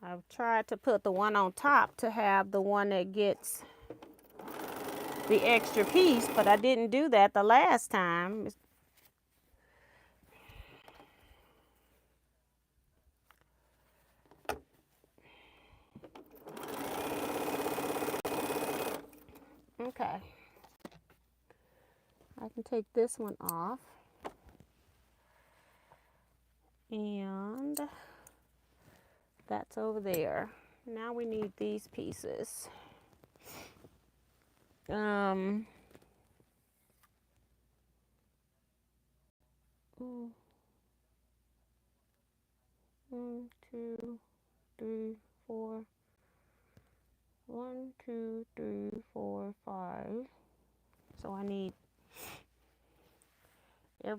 I've tried to put the one on top to have the one that gets the extra piece, but I didn't do that the last time. Okay. I can take this one off. And that's over there. Now we need these pieces. 1, 2, 3, 4. 1, 2, 3, 4, 5. So I need I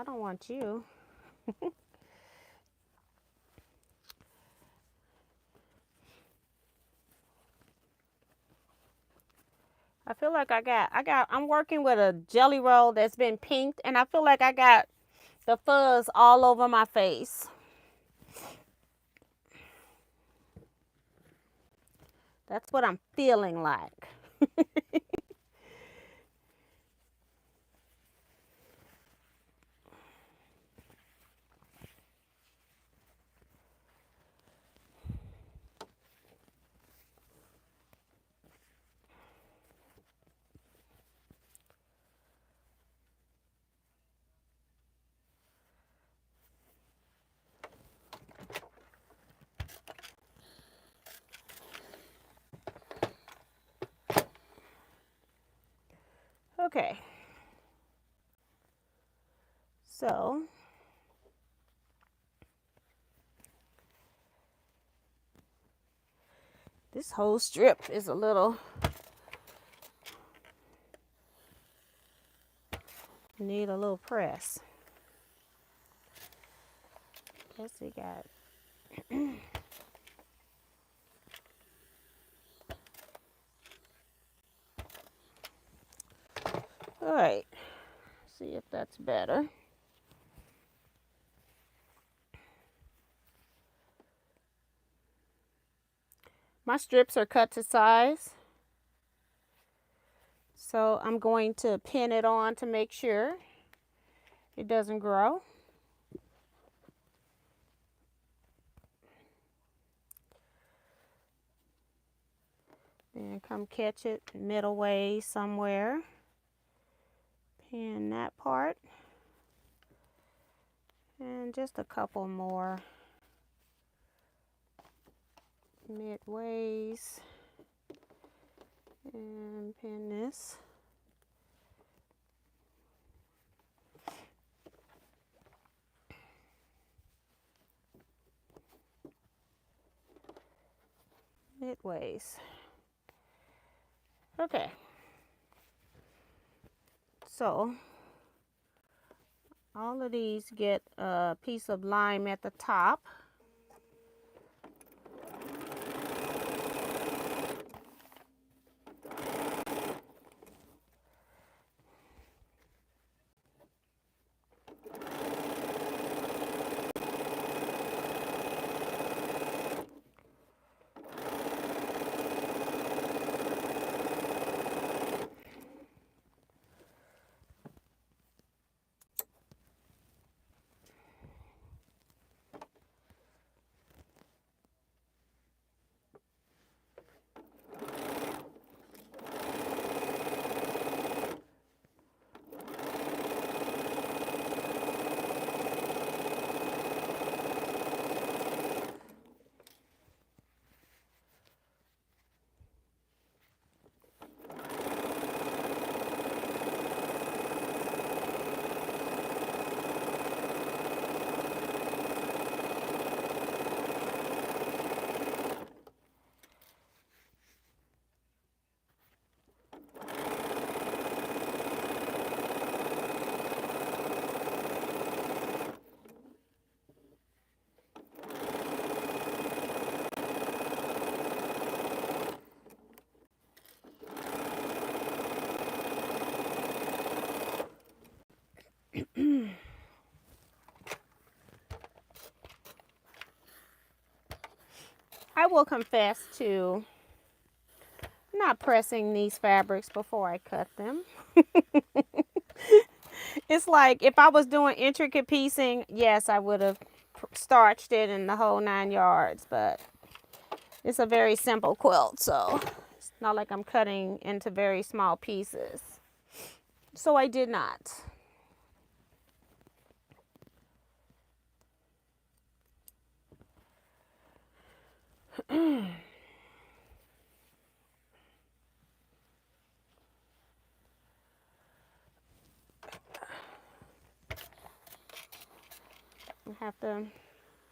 don't want you. I feel like I'm working with a jelly roll that's been pinked, and I feel like I got the fuzz all over my face. That's what I'm feeling like. Okay. So this whole strip is a little, need a little press. Let's see, got all right. See if that's better. My strips are cut to size, so I'm going to pin it on to make sure it doesn't grow. And come catch it middle way somewhere. Pin that part. And just a couple more midways. And pin this. Midways. Okay. So all of these get a piece of lime at the top. will confess to not pressing these fabrics before I cut them. It's like if I was doing intricate piecing, yes, I would have starched it in the whole 9 yards, but it's a very simple quilt, so it's not like I'm cutting into very small pieces. So I did not. I have to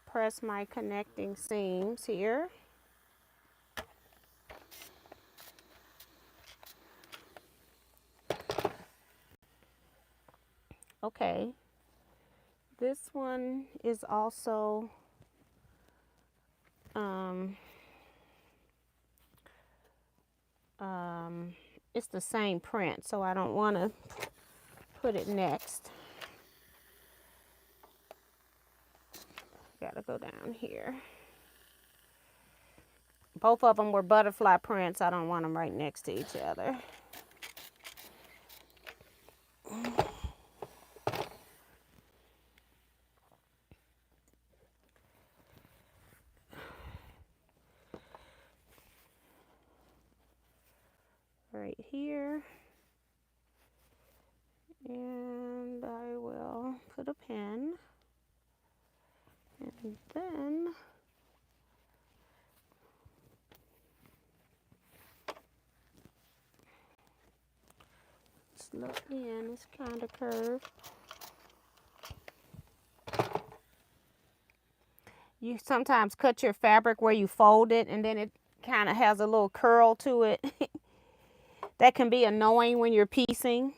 press my connecting seams here. Okay, this one is also it's the same print, so I don't want to put it next. Gotta go down here. Both of them were butterfly prints. I don't want them right next to each other. Right here. And I will put a pin. And then slightly in, it's kind of curved. You sometimes cut your fabric where you fold it and then it kind of has a little curl to it. That can be annoying when you're piecing.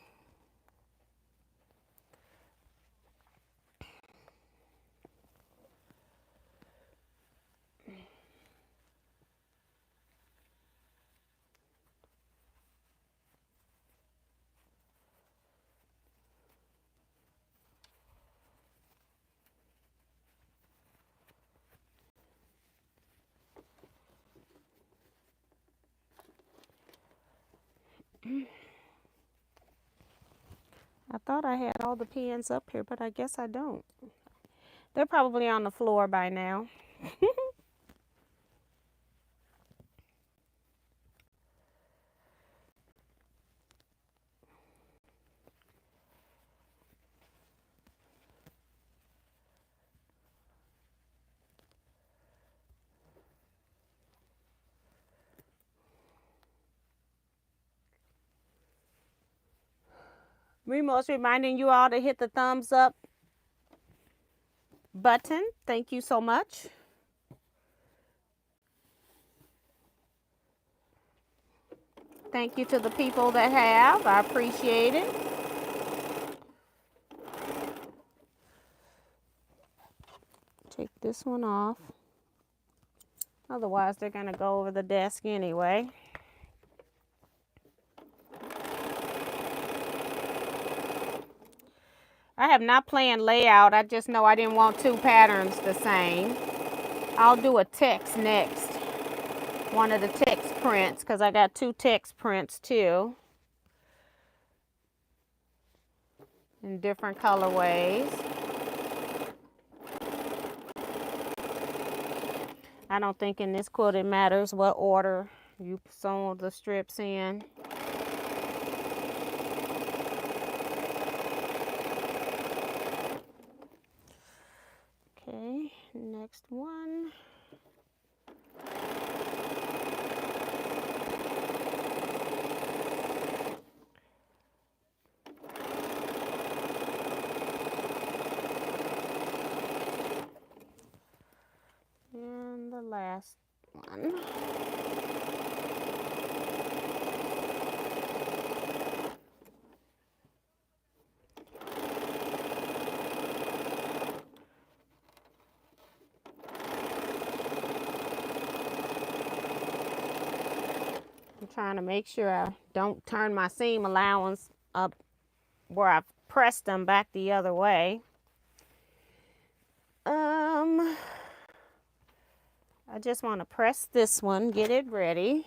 I thought I had all the pins up here, but I guess I don't. They're probably on the floor by now. Remo's reminding you all to hit the thumbs up button. Thank you so much. Thank you to the people that have. I appreciate it. Take this one off. Otherwise, they're going to go over the desk anyway. I have not planned layout. I just know I didn't want two patterns the same. I'll do a text next. One of the text prints, because I got two text prints too. In different colorways. I don't think in this quilt it matters what order you sew the strips in. Okay, next one. And the last one. I'm trying to make sure I don't turn my seam allowance up where I've pressed them back the other way. I just want to press this one, get it ready.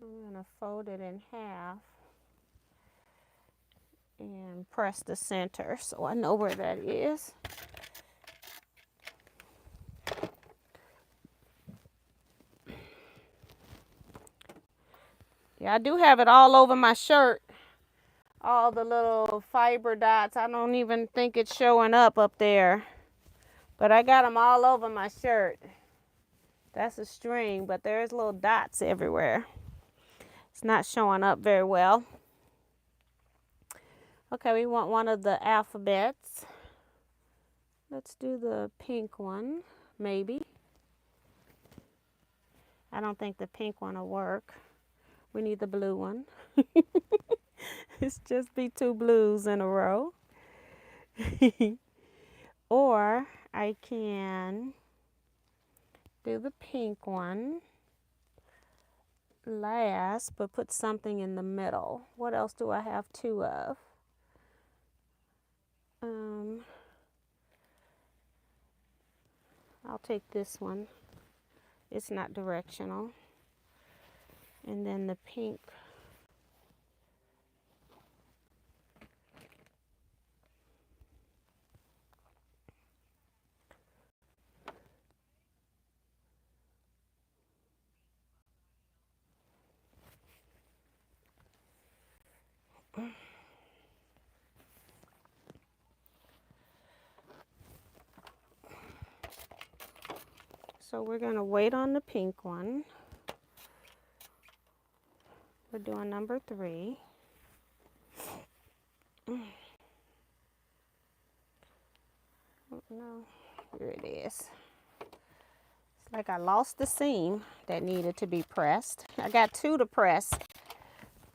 I'm going to fold it in half and press the center so I know where that is. Yeah, I do have it all over my shirt. All the little fiber dots. I don't even think it's showing up there. But I got them all over my shirt. That's a string, but there's little dots everywhere. It's not showing up very well. Okay, we want one of the alphabets. Let's do the pink one, maybe. I don't think the pink one will work. We need the blue one. It's just be two blues in a row. Or I can do the pink one last, but put something in the middle. What else do I have two of? I'll take this one. It's not directional. And then the pink. So we're going to wait on the pink one. We're doing number 3. No, here it is. It's like I lost the seam that needed to be pressed. I got 2 to press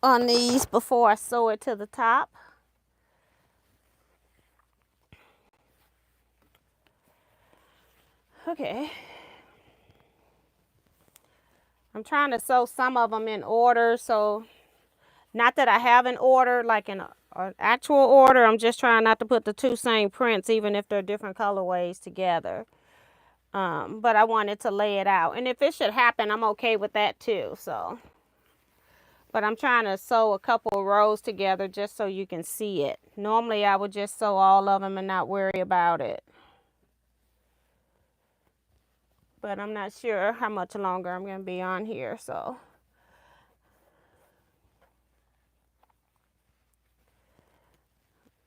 on these before I sew it to the top. Okay. I'm trying to sew some of them in order, so not that I have an order, like an actual order. I'm just trying not to put the 2 same prints, even if they're different colorways together. But I wanted to lay it out. And if it should happen, I'm okay with that too, so. But I'm trying to sew a couple of rows together just so you can see it. Normally, I would just sew all of them and not worry about it. But I'm not sure how much longer I'm going to be on here, so.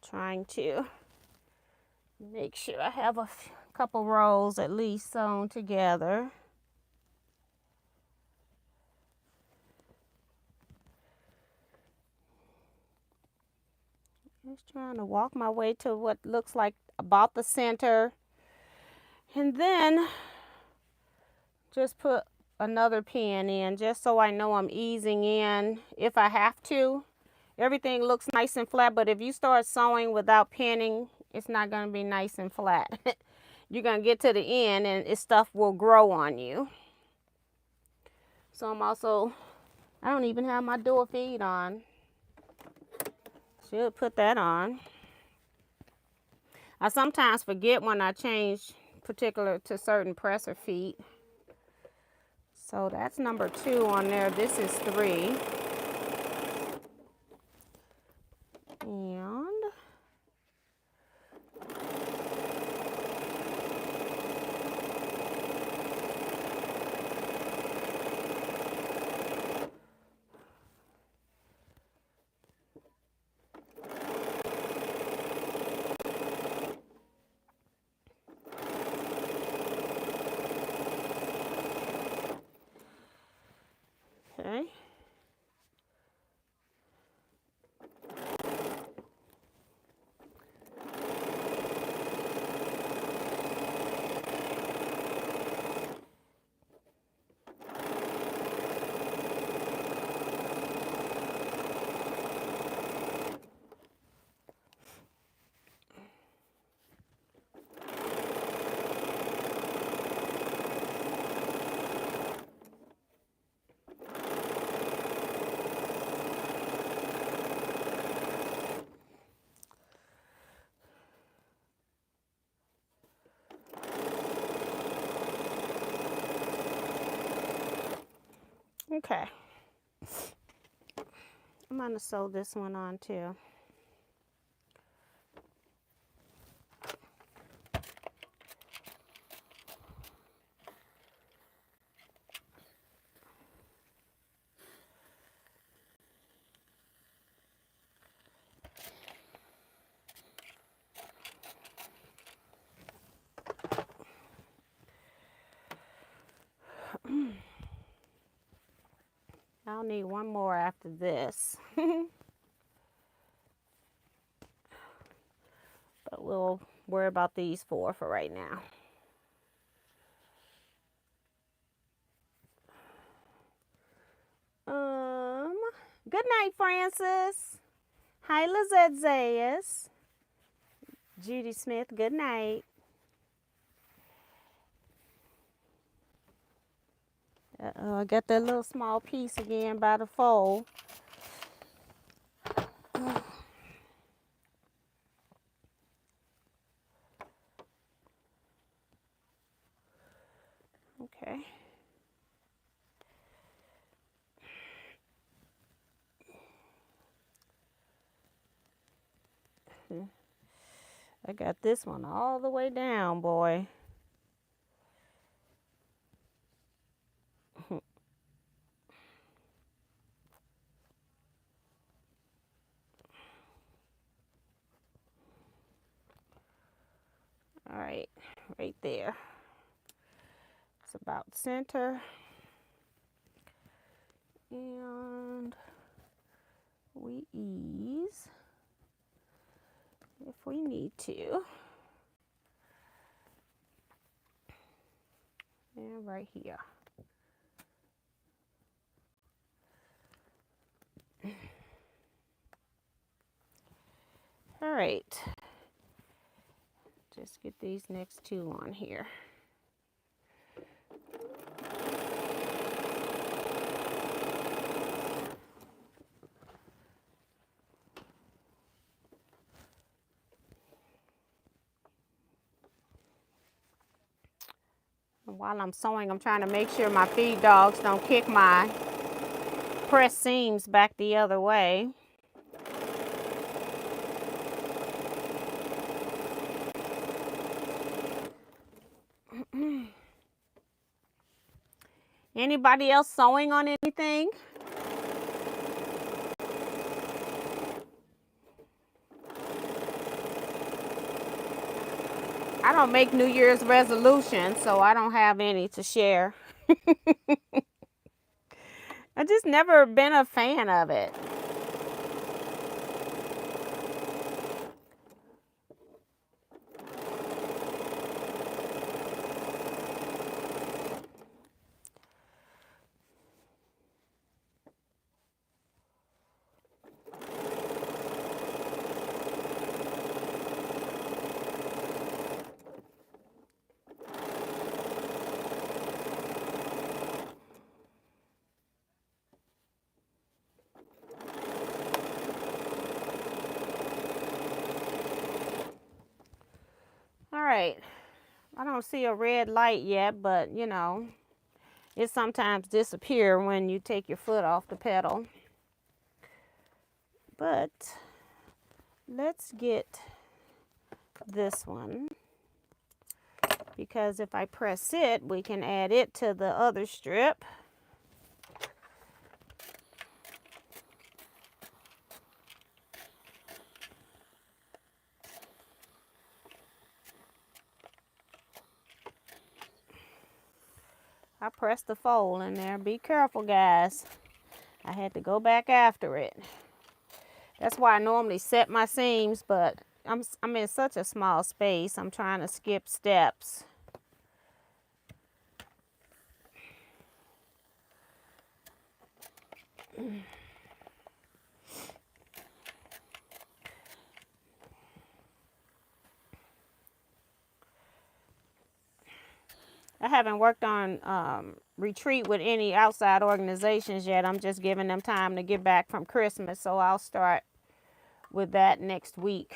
Trying to make sure I have a couple rows at least sewn together. Just trying to walk my way to what looks like about the center. And then just put another pin in just so I know I'm easing in if I have to. Everything looks nice and flat, but if you start sewing without pinning, it's not going to be nice and flat. You're going to get to the end and stuff will grow on you. So I'm also, I don't even have my door feed on. Should put that on. I sometimes forget when I change particular to certain presser feet. So that's number 2 on there. This is 3. And Okay. I'm going to sew this one on too. I'll need one more after this. But we'll worry about these four for right now. Good night, Francis. Hi, Lizette Zayas. Judy Smith, good night. I got that little small piece again by the fold. Okay. I got this one all the way down, boy. All right, right there. It's about center. And we ease if we need to. And right here. All right. Just get these next two on here. And while I'm sewing, I'm trying to make sure my feed dogs don't kick my press seams back the other way. Anybody else sewing on anything? I don't make New Year's resolutions, so I don't have any to share. I just never been a fan of it. All right, I don't see a red light yet, but you know, it sometimes disappears when you take your foot off the pedal. But let's get this one, because if I press it, we can add it to the other strip. I pressed the fold in there. Be careful, guys. I had to go back after it. That's why I normally set my seams, but I'm in such a small space. I'm trying to skip steps. I haven't worked on retreat with any outside organizations yet. I'm just giving them time to get back from Christmas, so I'll start with that next week.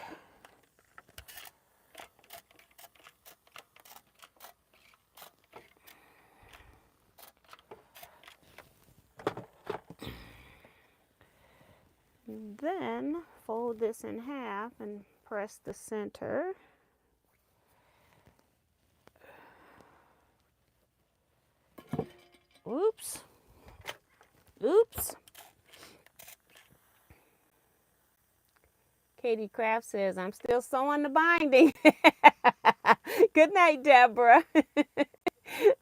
And then fold this in half and press the center. Oops. Oops. Katie Kraft says, I'm still sewing the binding. Good night, Deborah.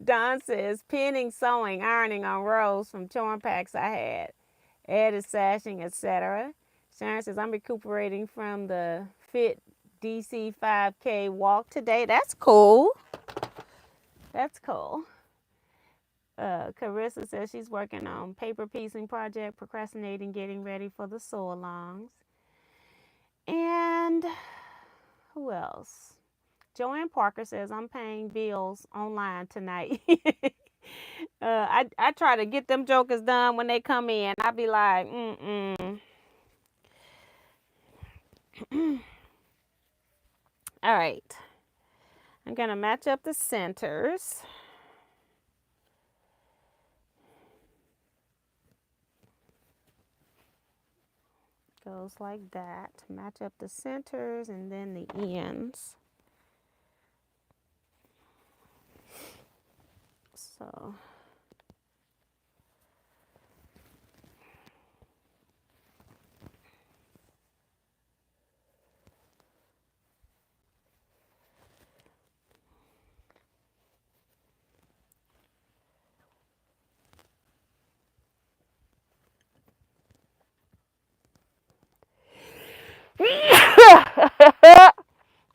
Don says, pinning, sewing, ironing on rows from torn packs I had. Added sashing, etc. Sharon says, I'm recuperating from the Fit DC 5K walk today. That's cool. That's cool. Carissa says she's working on paper piecing project, procrastinating, getting ready for the sew-alongs. And who else? Joanne Parker says, I'm paying bills online tonight. I try to get them jokers done when they come in. I be like, All right. I'm going to match up the centers. Goes like that. Match up the centers and then the ends. So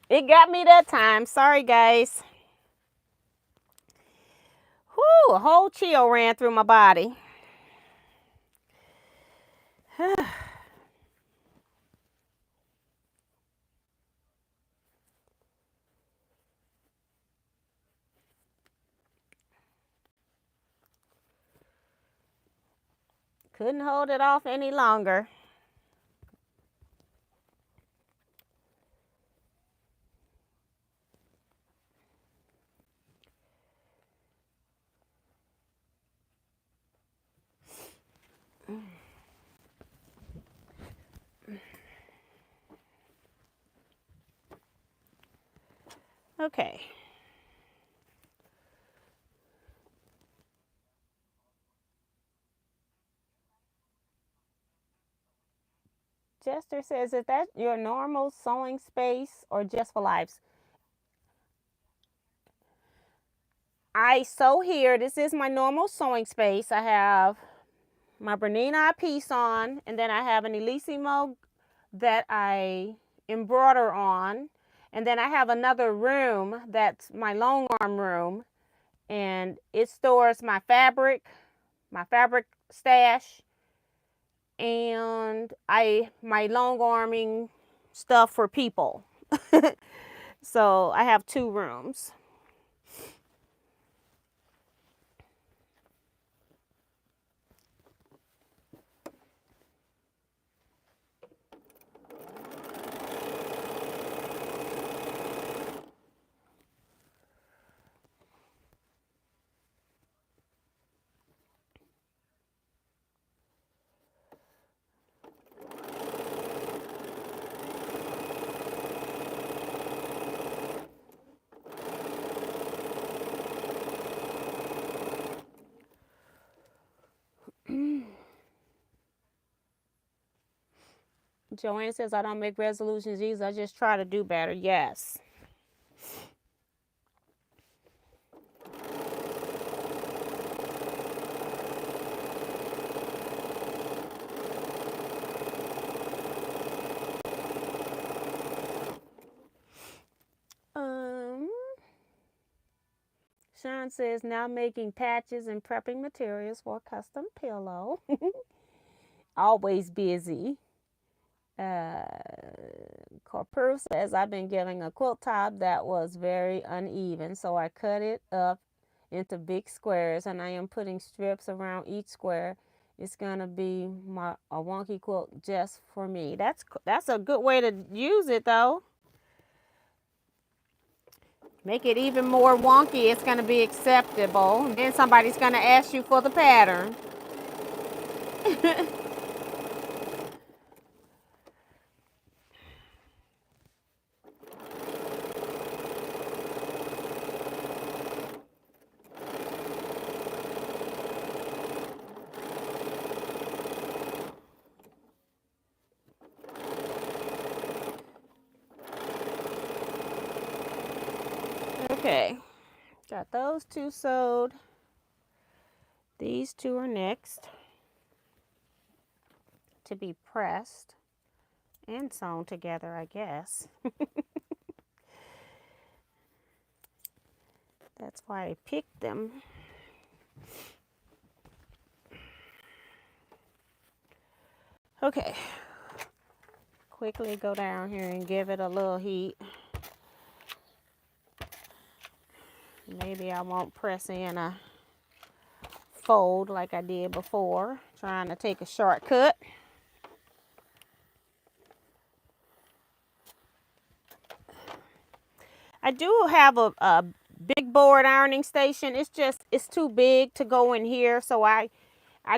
it got me that time. Sorry, guys. Whew, a whole chill ran through my body. Couldn't hold it off any longer. Okay. Jester says, is that your normal sewing space or just for lives? I sew here. This is my normal sewing space. I have my Bernina piece on, and then I have an Elissimo that I embroider on. And then I have another room that's my long arm room, and it stores my fabric stash, and my long arming stuff for people. So I have two rooms. Joanne says, I don't make resolutions either. I just try to do better. Yes. Sean says, now making patches and prepping materials for a custom pillow. Always busy. Corpuru says, I've been giving a quilt top that was very uneven, so I cut it up into big squares, and I am putting strips around each square. It's gonna be a wonky quilt just for me. That's a good way to use it, though. Make it even more wonky. It's gonna be acceptable. Then somebody's gonna ask you for the pattern. Okay, got those two sewed. These two are next to be pressed and sewn together, I guess. That's why I picked them. Okay, quickly go down here and give it a little heat. Maybe I won't press in a fold like I did before, trying to take a shortcut. I do have a big board ironing station. It's too big to go in here, so I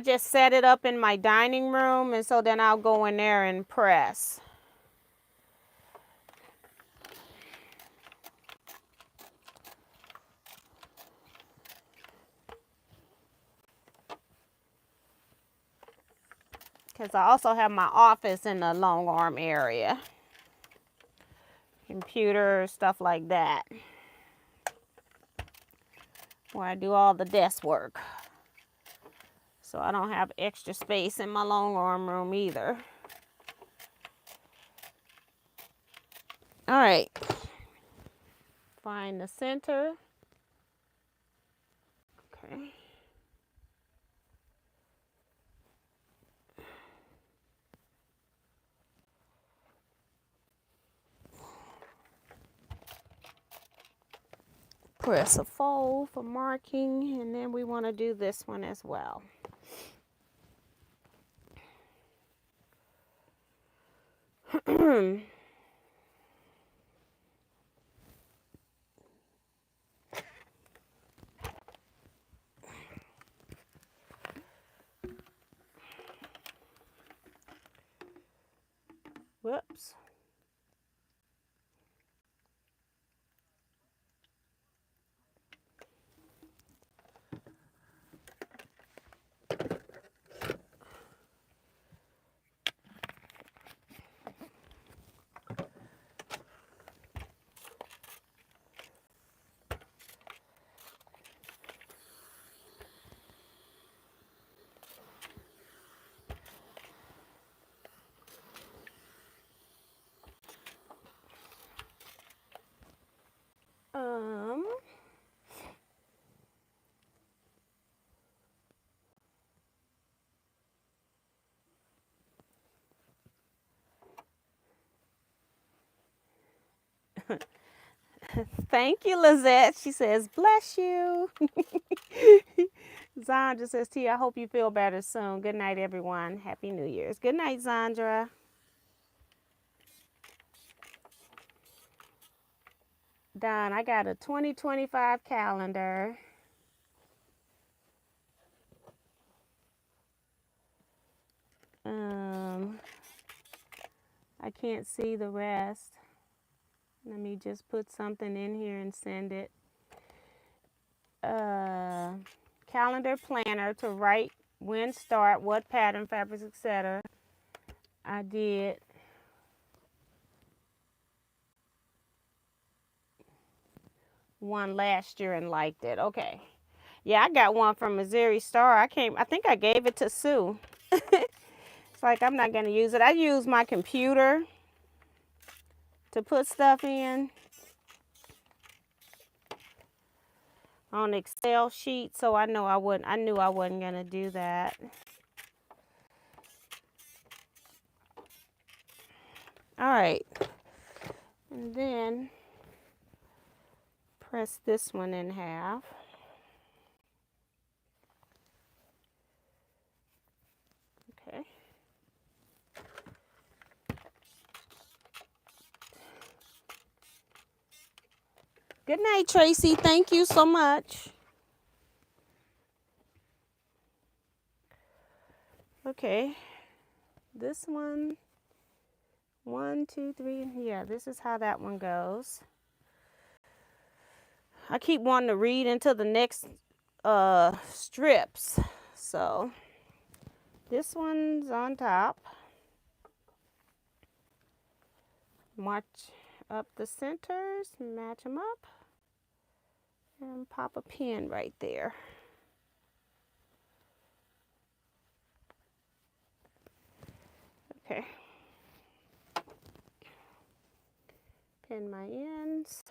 just set it up in my dining room, and so then I'll go in there and press. Because I also have my office in the long arm area. Computer, stuff like that. Where I do all the desk work. So I don't have extra space in my long arm room either. All right. Find the center. Okay. Press a fold for marking, and then we want to do this one as well. Whoops. Thank you, Lizette. She says, bless you. Zandra says, T, I hope you feel better soon. Good night, everyone. Happy New Year's. Good night, Zandra. Don, I got a 2025 calendar. I can't see the rest. Let me just put something in here and send it. Calendar planner to write when, start, what pattern, fabrics, etc. I did one last year and liked it. Okay. Yeah, I got one from Missouri Star. I think I gave it to Sue. It's like I'm not going to use it. I use my computer to put stuff in on Excel sheet, so I knew I wasn't going to do that. All right. And then press this one in half. Okay. Good night, Tracy. Thank you so much. Okay. This one, 1, 2, 3. Yeah, this is how that one goes. I keep wanting to read into the next strips. So this one's on top. March up the centers, match them up. And pop a pin right there. Okay. Pin my ends.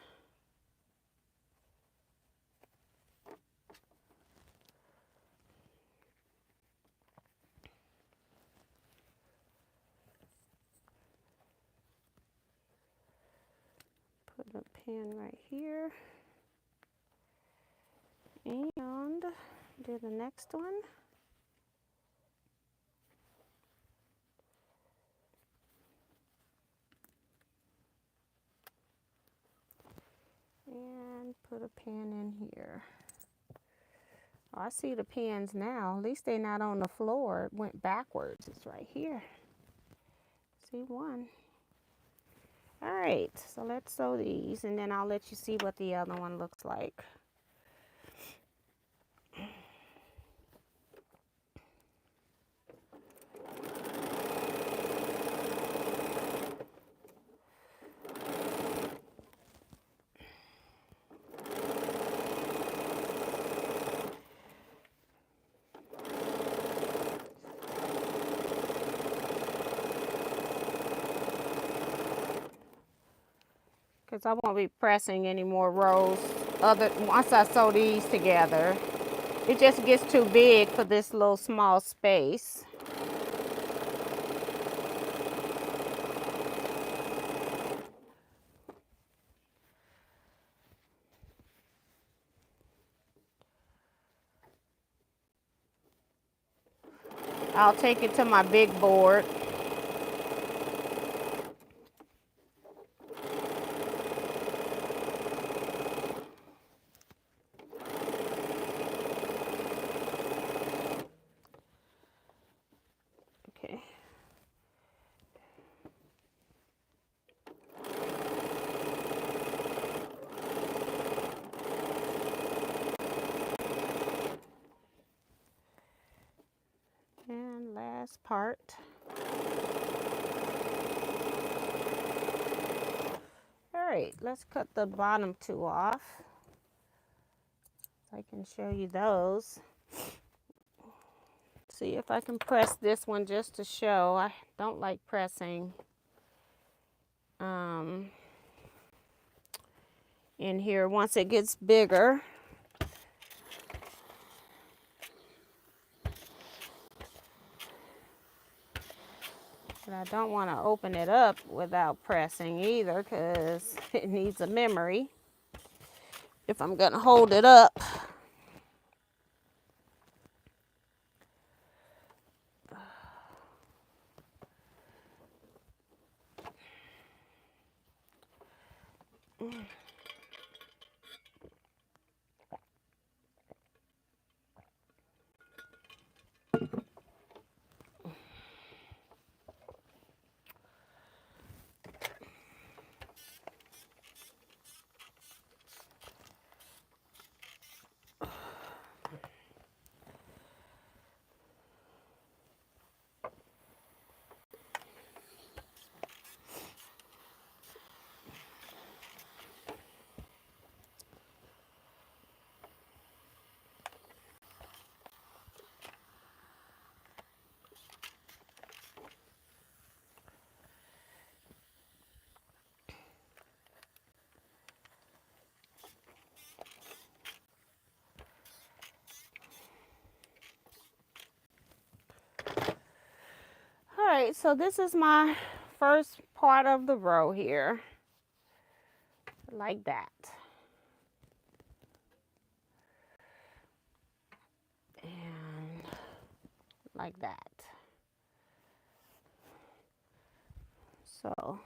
Put a pin right here. And do the next one. And put a pin in here. Oh, I see the pins now. At least they're not on the floor. It went backwards. It's right here. See one. All right, so let's sew these and then I'll let you see what the other one looks like. Because I won't be pressing any more rows once I sew these together. It just gets too big for this little small space. I'll take it to my big board. Okay. And last part. All right, let's cut the bottom two off. I can show you those. See if I can press this one just to show. I don't like pressing in here once it gets bigger. But I don't want to open it up without pressing either because it needs a memory if I'm going to hold it up. All right, so this is my first part of the row here, like that. And like that. So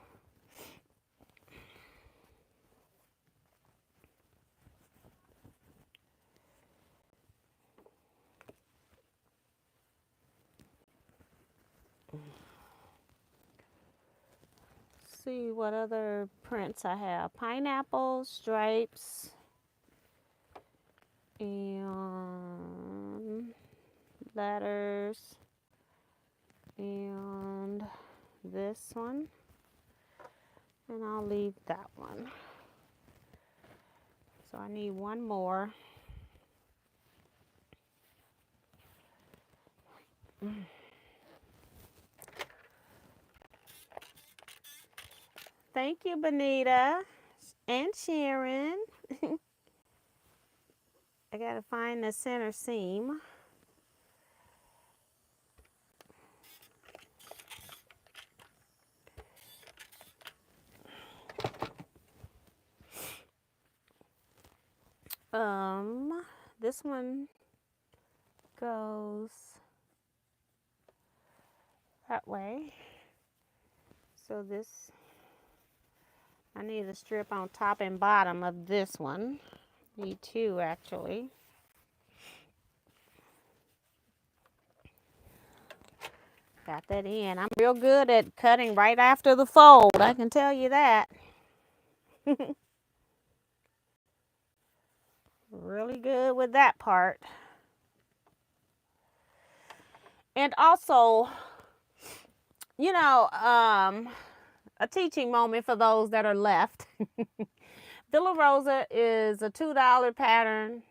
see what other prints I have. Pineapple, stripes, and letters, and this one. And I'll leave that one. So I need one more. Thank you, Benita and Sharon. I gotta find the center seam. This one goes that way. So this, I need a strip on top and bottom of this one. Need two actually. Got that in. I'm real good at cutting right after the fold, I can tell you that. Really good with that part. And also, you know, a teaching moment for those that are left. Villa Rosa is a $2 pattern,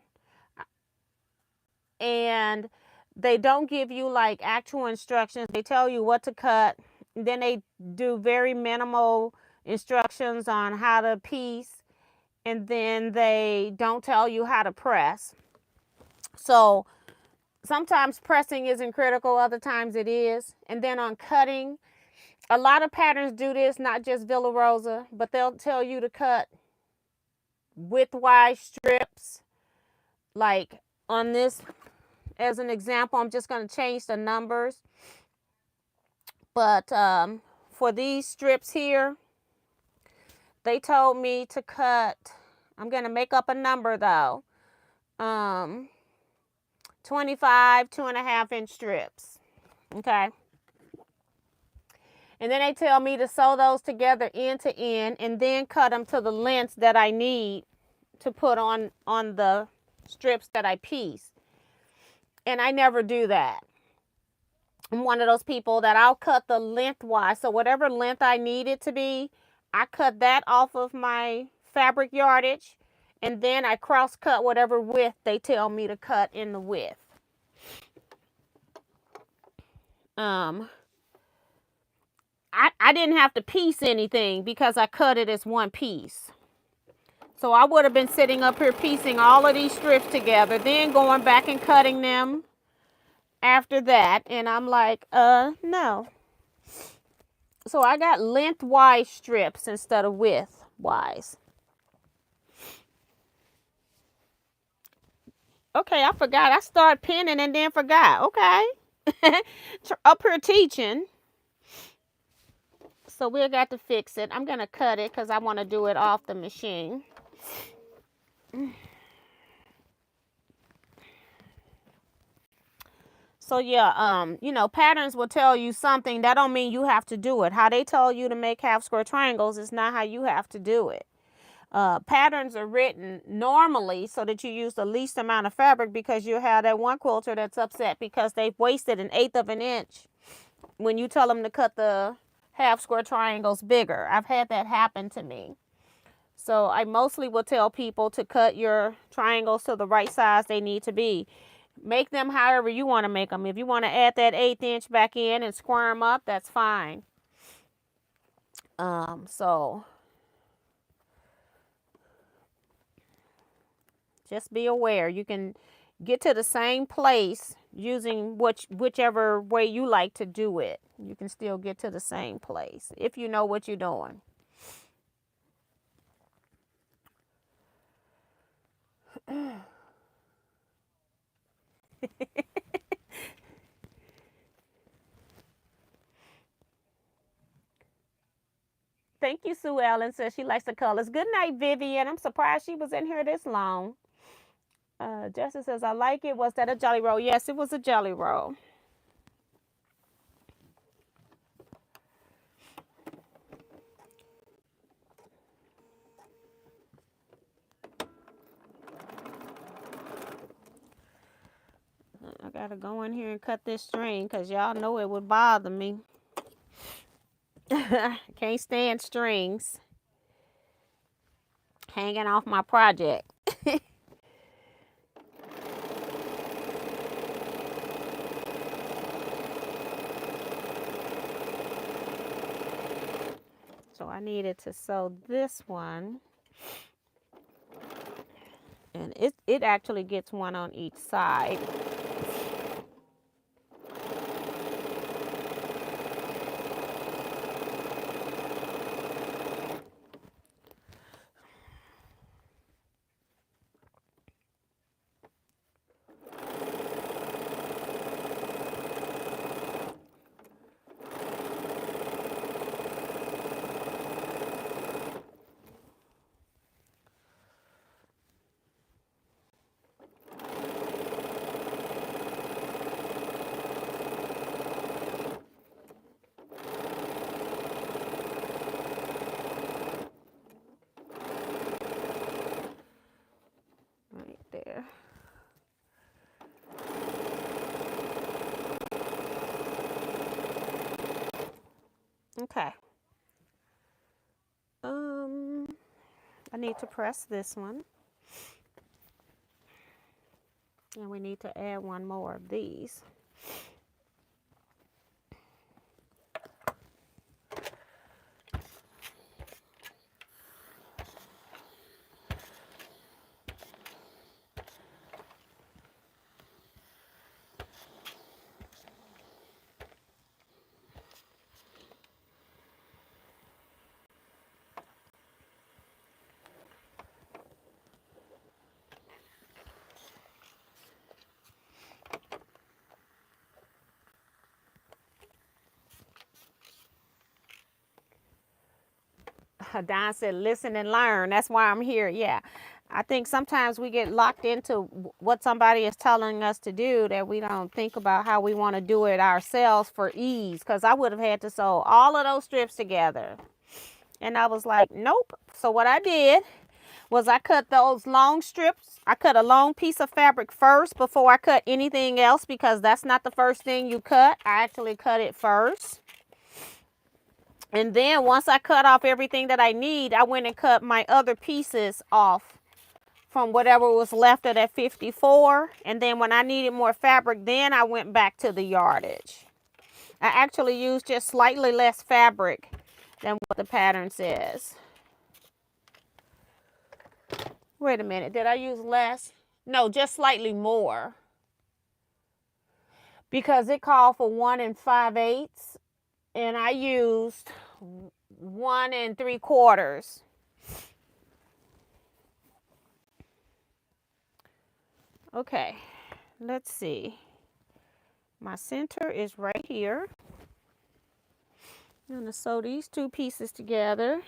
and they don't give you like actual instructions. They tell you what to cut. Then they do very minimal instructions on how to piece, and then they don't tell you how to press. So sometimes pressing isn't critical, other times it is. And then on cutting, a lot of patterns do this, not just Villa Rosa, but they'll tell you to cut widthwise strips. Like on this, as an example, I'm just going to change the numbers. But for these strips here, they told me to cut, I'm going to make up a number though, 25 2.5-inch strips. Okay. And then they tell me to sew those together end to end and then cut them to the lengths that I need to put on the strips that I piece. And I never do that. I'm one of those people that I'll cut the lengthwise. So whatever length I need it to be, I cut that off of my fabric yardage, and then I cross cut whatever width they tell me to cut in the width. I didn't have to piece anything because I cut it as one piece. So I would have been sitting up here piecing all of these strips together, then going back and cutting them after that. And I'm like, no. So I got lengthwise strips instead of widthwise. Okay, I forgot. I started pinning and then forgot. Okay. Up here teaching. So we got to fix it. I'm going to cut it because I want to do it off the machine. So yeah, you know, patterns will tell you something. That don't mean you have to do it. How they tell you to make half square triangles is not how you have to do it. Patterns are written normally so that you use the least amount of fabric, because you have that one quilter that's upset because they've wasted 1/8 of an inch when you tell them to cut the half square triangles bigger. I've had that happen to me. So I mostly will tell people to cut your triangles to the right size they need to be. Make them however you want to make them. If you want to add that 1/8 inch back in and square them up, that's fine. So just be aware. You can get to the same place using whichever way you like to do it. You can still get to the same place if you know what you're doing. Thank you, Sue Ellen says she likes the colors. Good night, Vivian. I'm surprised she was in here this long. Jessica says, I like it. Was that a jelly roll? Yes, it was a jelly roll. I gotta go in here and cut this string because y'all know it would bother me. Can't stand strings hanging off my project. So I needed to sew this one. And it actually gets one on each side. Right there. Okay. I need to press this one. And we need to add one more of these. Don said, listen and learn. That's why I'm here. Yeah. I think sometimes we get locked into what somebody is telling us to do, that we don't think about how we want to do it ourselves for ease. Because I would have had to sew all of those strips together. And I was like, nope. So what I did was I cut those long strips. I cut a long piece of fabric first before I cut anything else, because that's not the first thing you cut. I actually cut it first. And then once I cut off everything that I need, I went and cut my other pieces off from whatever was left of that 54. And then when I needed more fabric, then I went back to the yardage. I actually used just slightly less fabric than what the pattern says. Wait a minute, did I use less? No, just slightly more. Because it called for 1 5/8, and I used 1 3/4. Okay, let's see. My center is right here. I'm going to sew these two pieces together.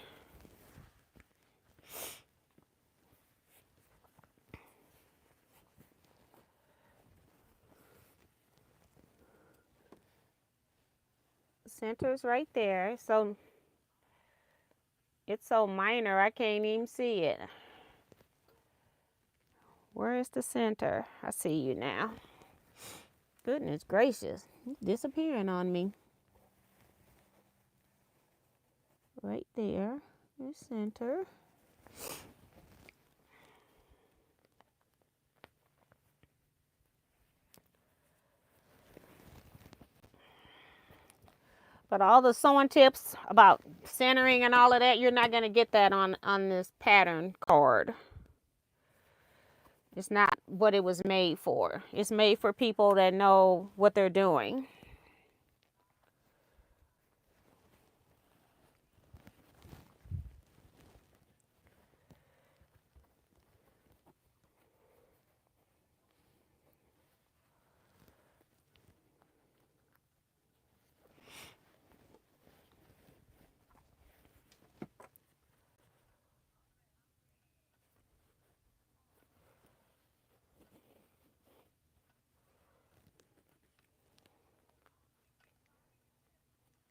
Center's right there. So it's so minor I can't even see it. Where is the center? I see you now. Goodness gracious, it's disappearing on me. Right there, the center. But all the sewing tips about centering and all of that, you're not going to get that on this pattern card. It's not what it was made for. It's made for people that know what they're doing.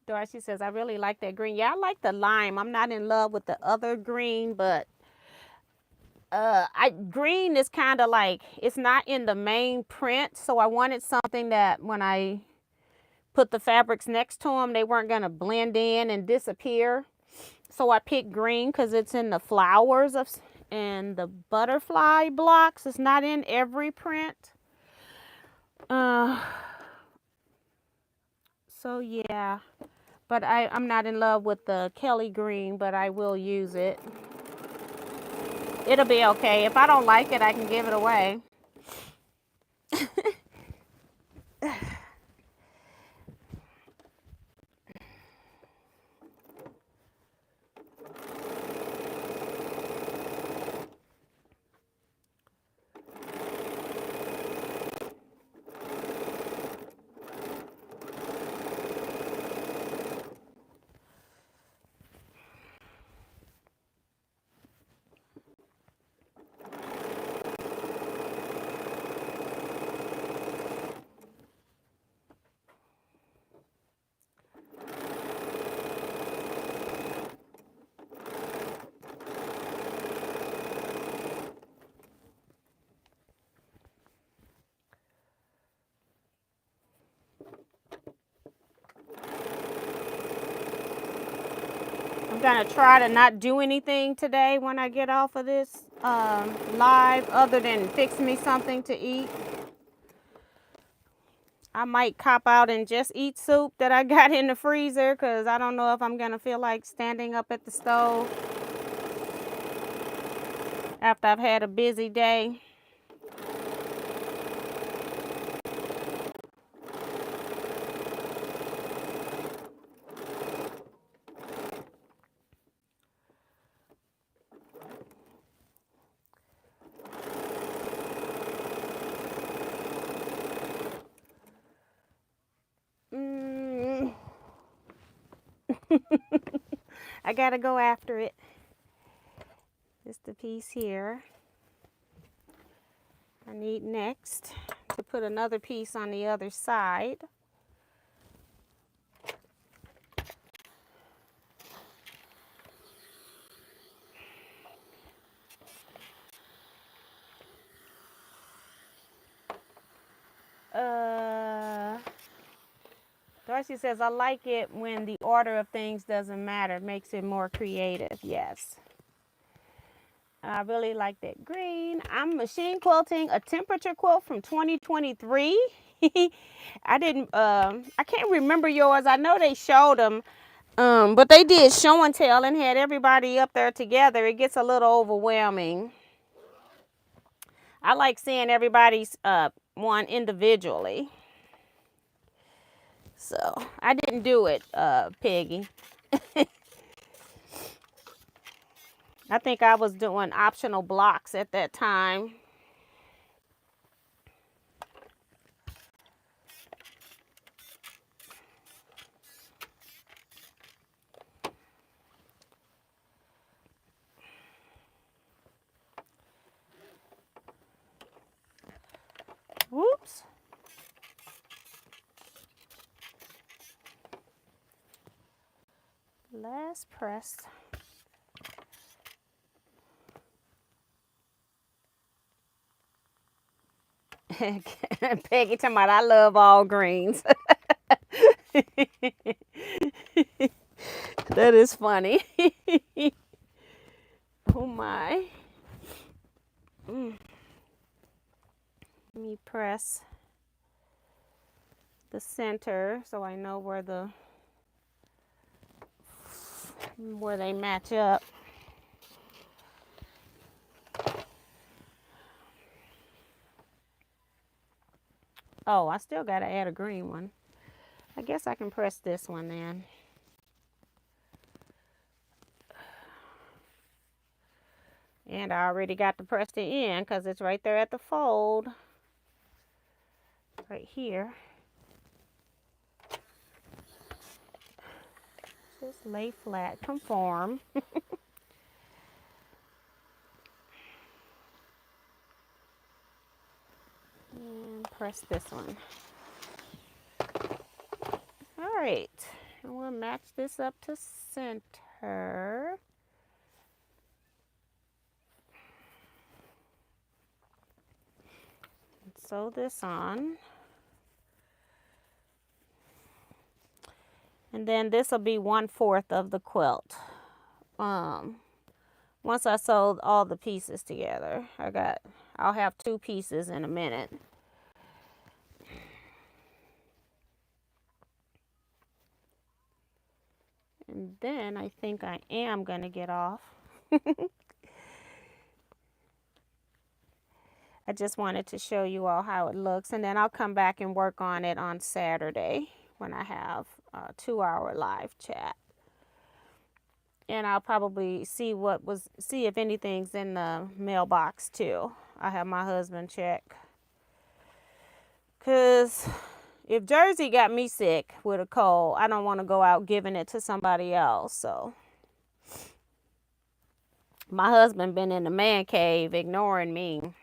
Darcy says, I really like that green. Yeah, I like the lime. I'm not in love with the other green, but green is kind of like, it's not in the main print. So I wanted something that when I put the fabrics next to them, they weren't going to blend in and disappear. So I picked green because it's in the flowers of in the butterfly blocks. It's not in every print. So yeah, but I'm not in love with the Kelly green, but I will use it. It'll be okay. If I don't like it, I can give it away. I'm gonna try to not do anything today when I get off of this live other than fix me something to eat. I might cop out and just eat soup that I got in the freezer because I don't know if I'm gonna feel like standing up at the stove after I've had a busy day. I gotta go after it. Just the piece here. I need next to put another piece on the other side. Darcy says, I like it when the order of things doesn't matter. It makes it more creative. Yes. I really like that green. I'm machine quilting a temperature quilt from 2023. I can't remember yours. I know they showed them, but they did show and tell and had everybody up there together. It gets a little overwhelming. I like seeing everybody's one individually. So I didn't do it, Peggy. I think I was doing optional blocks at that time. Whoops. Last press. Peggy talking about I love all greens. That is funny. Oh my. Let me press the center so I know where they match up. Oh, I still got to add a green one. I guess I can press this one then. And I already got to press the end because it's right there at the fold. Right here. Just lay flat, conform. And press this one. All right, and we'll match this up to center. And sew this on. And then this will be 1/4 of the quilt. 1/4 once I sewed all the pieces together. I'll have 2 pieces in a minute. And then I think I am going to get off. I just wanted to show you all how it looks, and then I'll come back and work on it on Saturday when I have a 2-hour live chat. And I'll probably see if anything's in the mailbox too. I have my husband check. 'Cause if Jersey got me sick with a cold, I don't want to go out giving it to somebody else. So my husband been in the man cave ignoring me.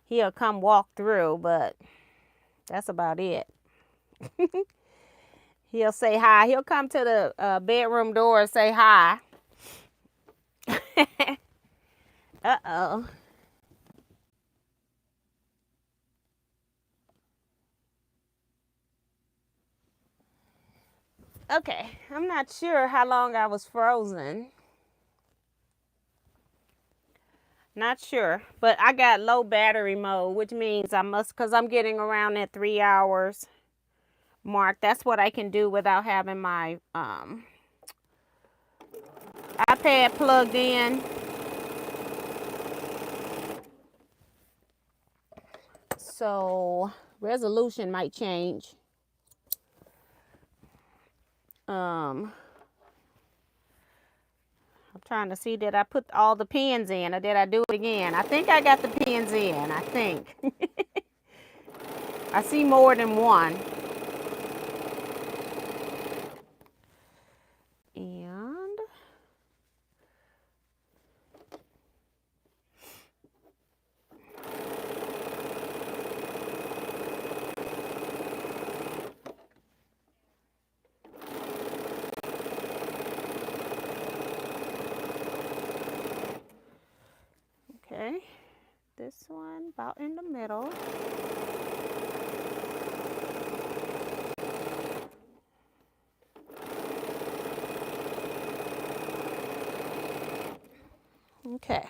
He'll come walk through, but that's about it. He'll say hi. He'll come to the bedroom door and say hi. Uh-oh. Okay, I'm not sure how long I was frozen. Not sure, but I got low battery mode, which means because I'm getting around that 3 hours mark. That's what I can do without having my iPad plugged in. So resolution might change. I'm trying to see, did I put all the pins in or did I do it again? I think I got the pins in, I think. I see more than one. And okay, this one about in the middle. Okay.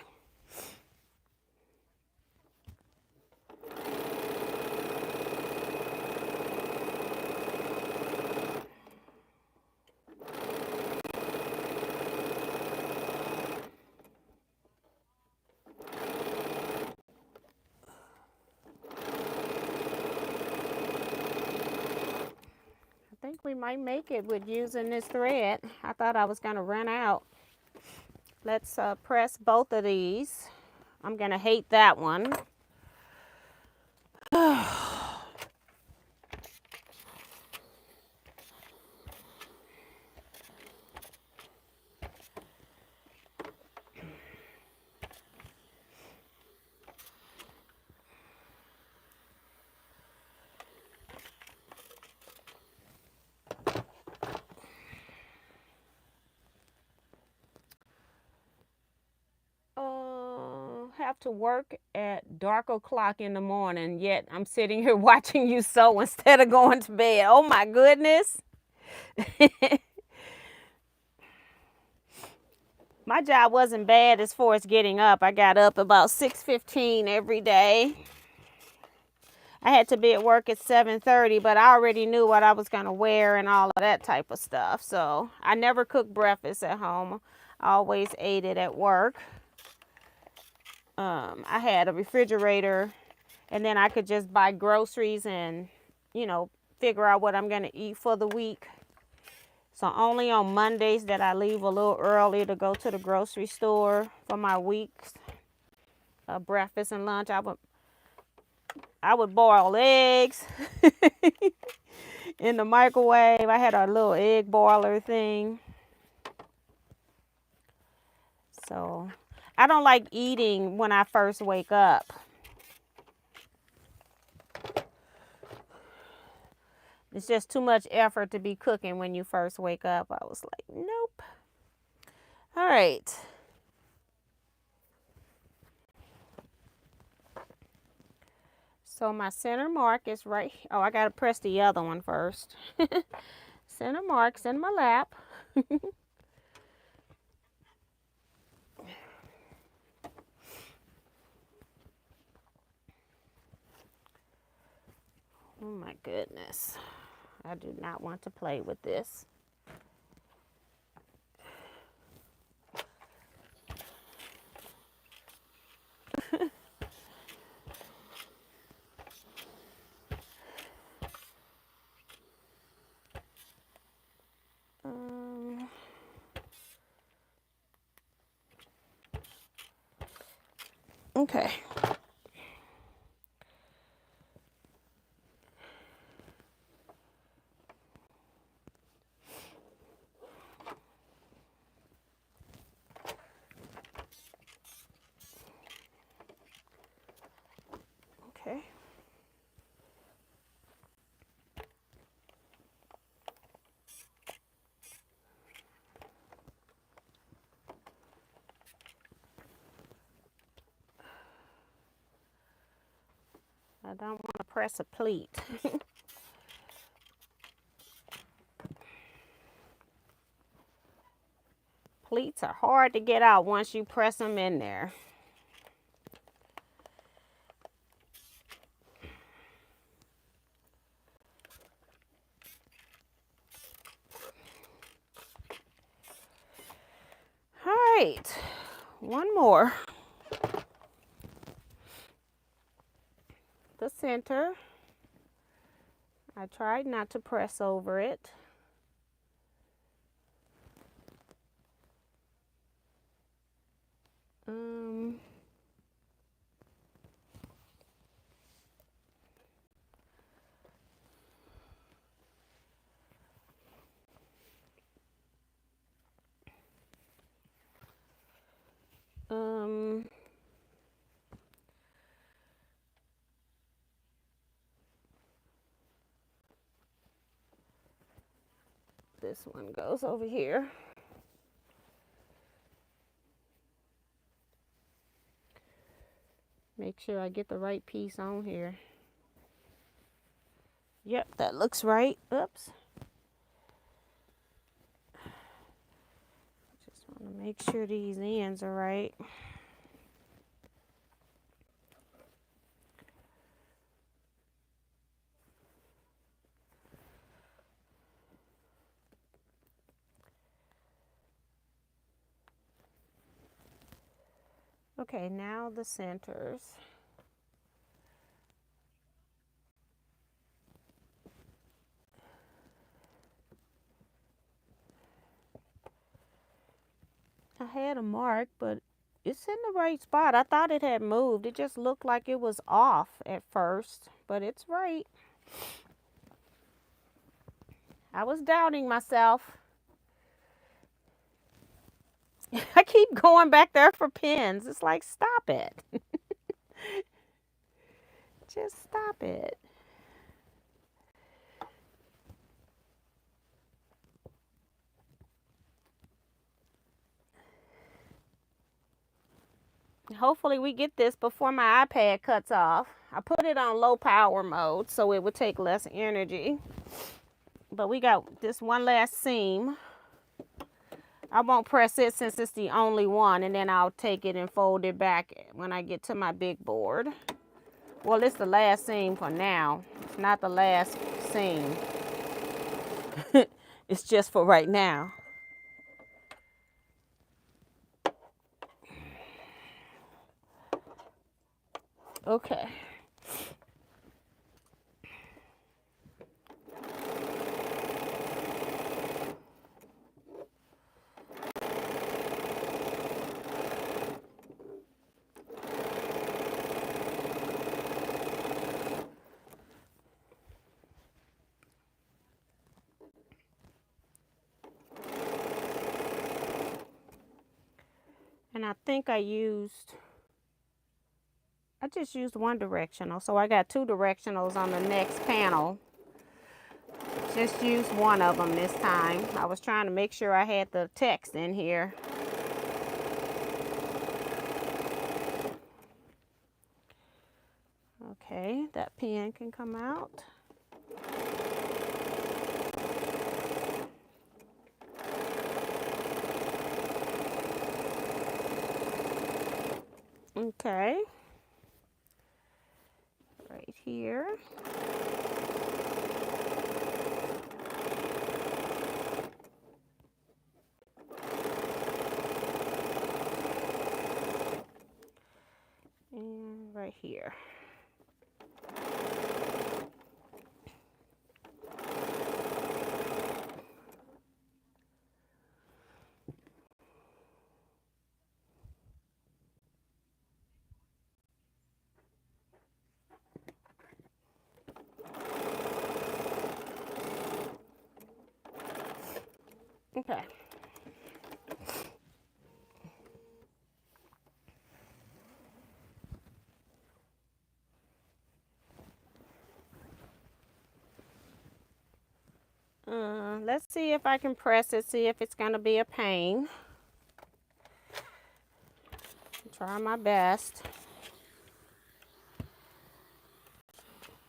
I think we might make it with using this thread. I thought I was going to run out. Let's press both of these. I'm going to hate that one. Have to work at dark o'clock in the morning, yet I'm sitting here watching you sew instead of going to bed. Oh my goodness. My job wasn't bad as far as getting up. I got up about 6:15 every day. I had to be at work at 7:30, but I already knew what I was going to wear and all of that type of stuff. So I never cooked breakfast at home. I always ate it at work. I had a refrigerator, and then I could just buy groceries and, figure out what I'm going to eat for the week. So only on Mondays that I leave a little early to go to the grocery store for my week's breakfast and lunch. I would boil eggs in the microwave. I had a little egg boiler thing. So I don't like eating when I first wake up. It's just too much effort to be cooking when you first wake up. I was like, nope. All right. So my center mark is right. Oh, I got to press the other one first. Center mark's in my lap. Oh my goodness. I do not want to play with this. Okay. Okay. I don't want to press a pleat. Pleats are hard to get out once you press them in there. All right, one more. The center. I tried not to press over it. This one goes over here. Make sure I get the right piece on here. Yep, that looks right. Oops. Just want to make sure these ends are right. Okay, now the centers. I had a mark, but it's in the right spot. I thought it had moved. It just looked like it was off at first, but it's right. I was doubting myself. I keep going back there for pins. It's like, stop it. Just stop it. Hopefully we get this before my iPad cuts off. I put it on low power mode so it would take less energy. But we got this one last seam. I won't press it since it's the only one, and then I'll take it and fold it back when I get to my big board. Well, it's the last seam for now. It's not the last seam. It's just for right now. Okay. And I think I just used one directional. So I got two directionals on the next panel. Just used one of them this time. I was trying to make sure I had the text in here. Okay, that pen can come out. Okay. Right here. right here. Okay. Let's see if I can press it, see if it's going to be a pain. Try my best.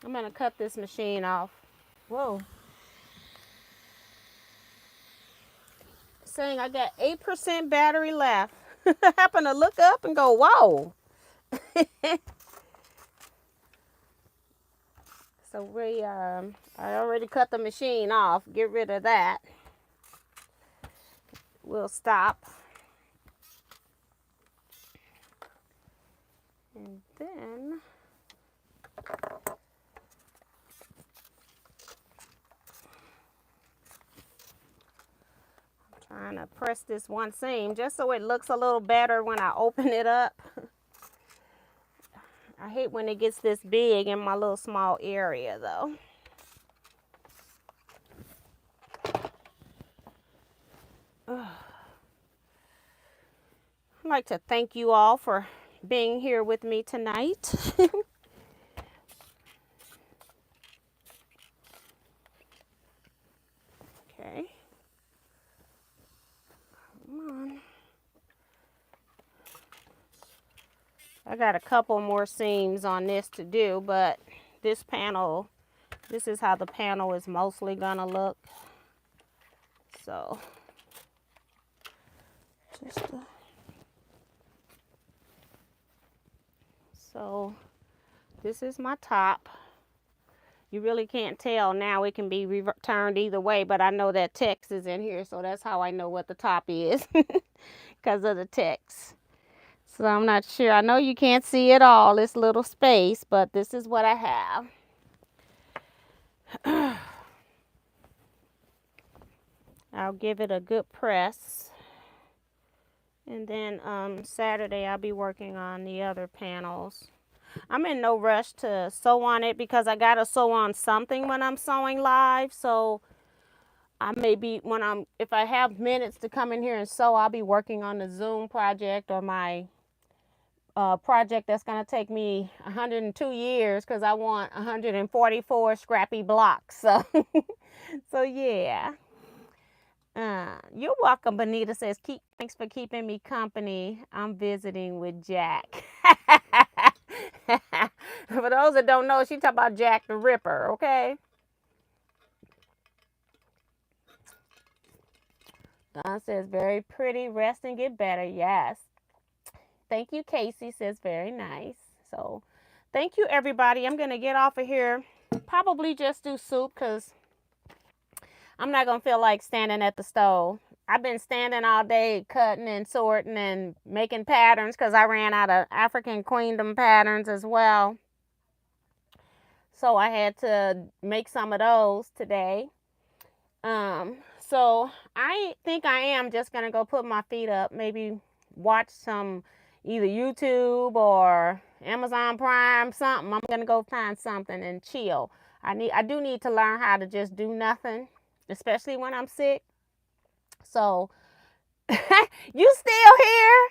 I'm going to cut this machine off. Whoa. Saying I got 8% battery left. I happen to look up and go, whoa. So I already cut the machine off. Get rid of that. We'll stop. And then I'm trying to press this one seam just so it looks a little better when I open it up. I hate when it gets this big in my little small area though. I'd like to thank you all for being here with me tonight. Okay. Come on. I got a couple more seams on this to do, but this is how the panel is mostly gonna look. So, so this is my top. You really can't tell now. It can be turned either way, but I know that text is in here, so that's how I know what the top is because of the text. So I'm not sure. I know you can't see it all, this little space, but this is what I have. I'll give it a good press. And then Saturday I'll be working on the other panels. I'm in no rush to sew on it because I gotta sew on something when I'm sewing live. So I may be, if I have minutes to come in here and sew, I'll be working on the Zoom project or my project that's going to take me 102 years because I want 144 scrappy blocks. So, so yeah. You're welcome, Bonita says, thanks for keeping me company. I'm visiting with Jack. For those that don't know, she talking about Jack the Ripper, okay? Don says, very pretty. Rest and get better. Yes. Thank you, Casey says, very nice. So thank you, everybody. I'm going to get off of here. Probably just do soup because I'm not going to feel like standing at the stove. I've been standing all day cutting and sorting and making patterns because I ran out of African Queendom patterns as well. So I had to make some of those today. So I think I am just going to go put my feet up, maybe watch some either YouTube or Amazon Prime, something. I'm going to go find something and chill. I do need to learn how to just do nothing, especially when I'm sick. So you still here?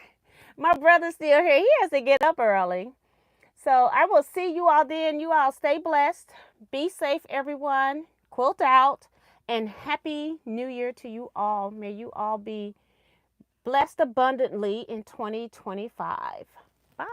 My brother's still here. He has to get up early. So I will see you all then. You all stay blessed. Be safe, everyone. Quilt out. And Happy New Year to you all. May you all be blessed abundantly in 2025. Bye.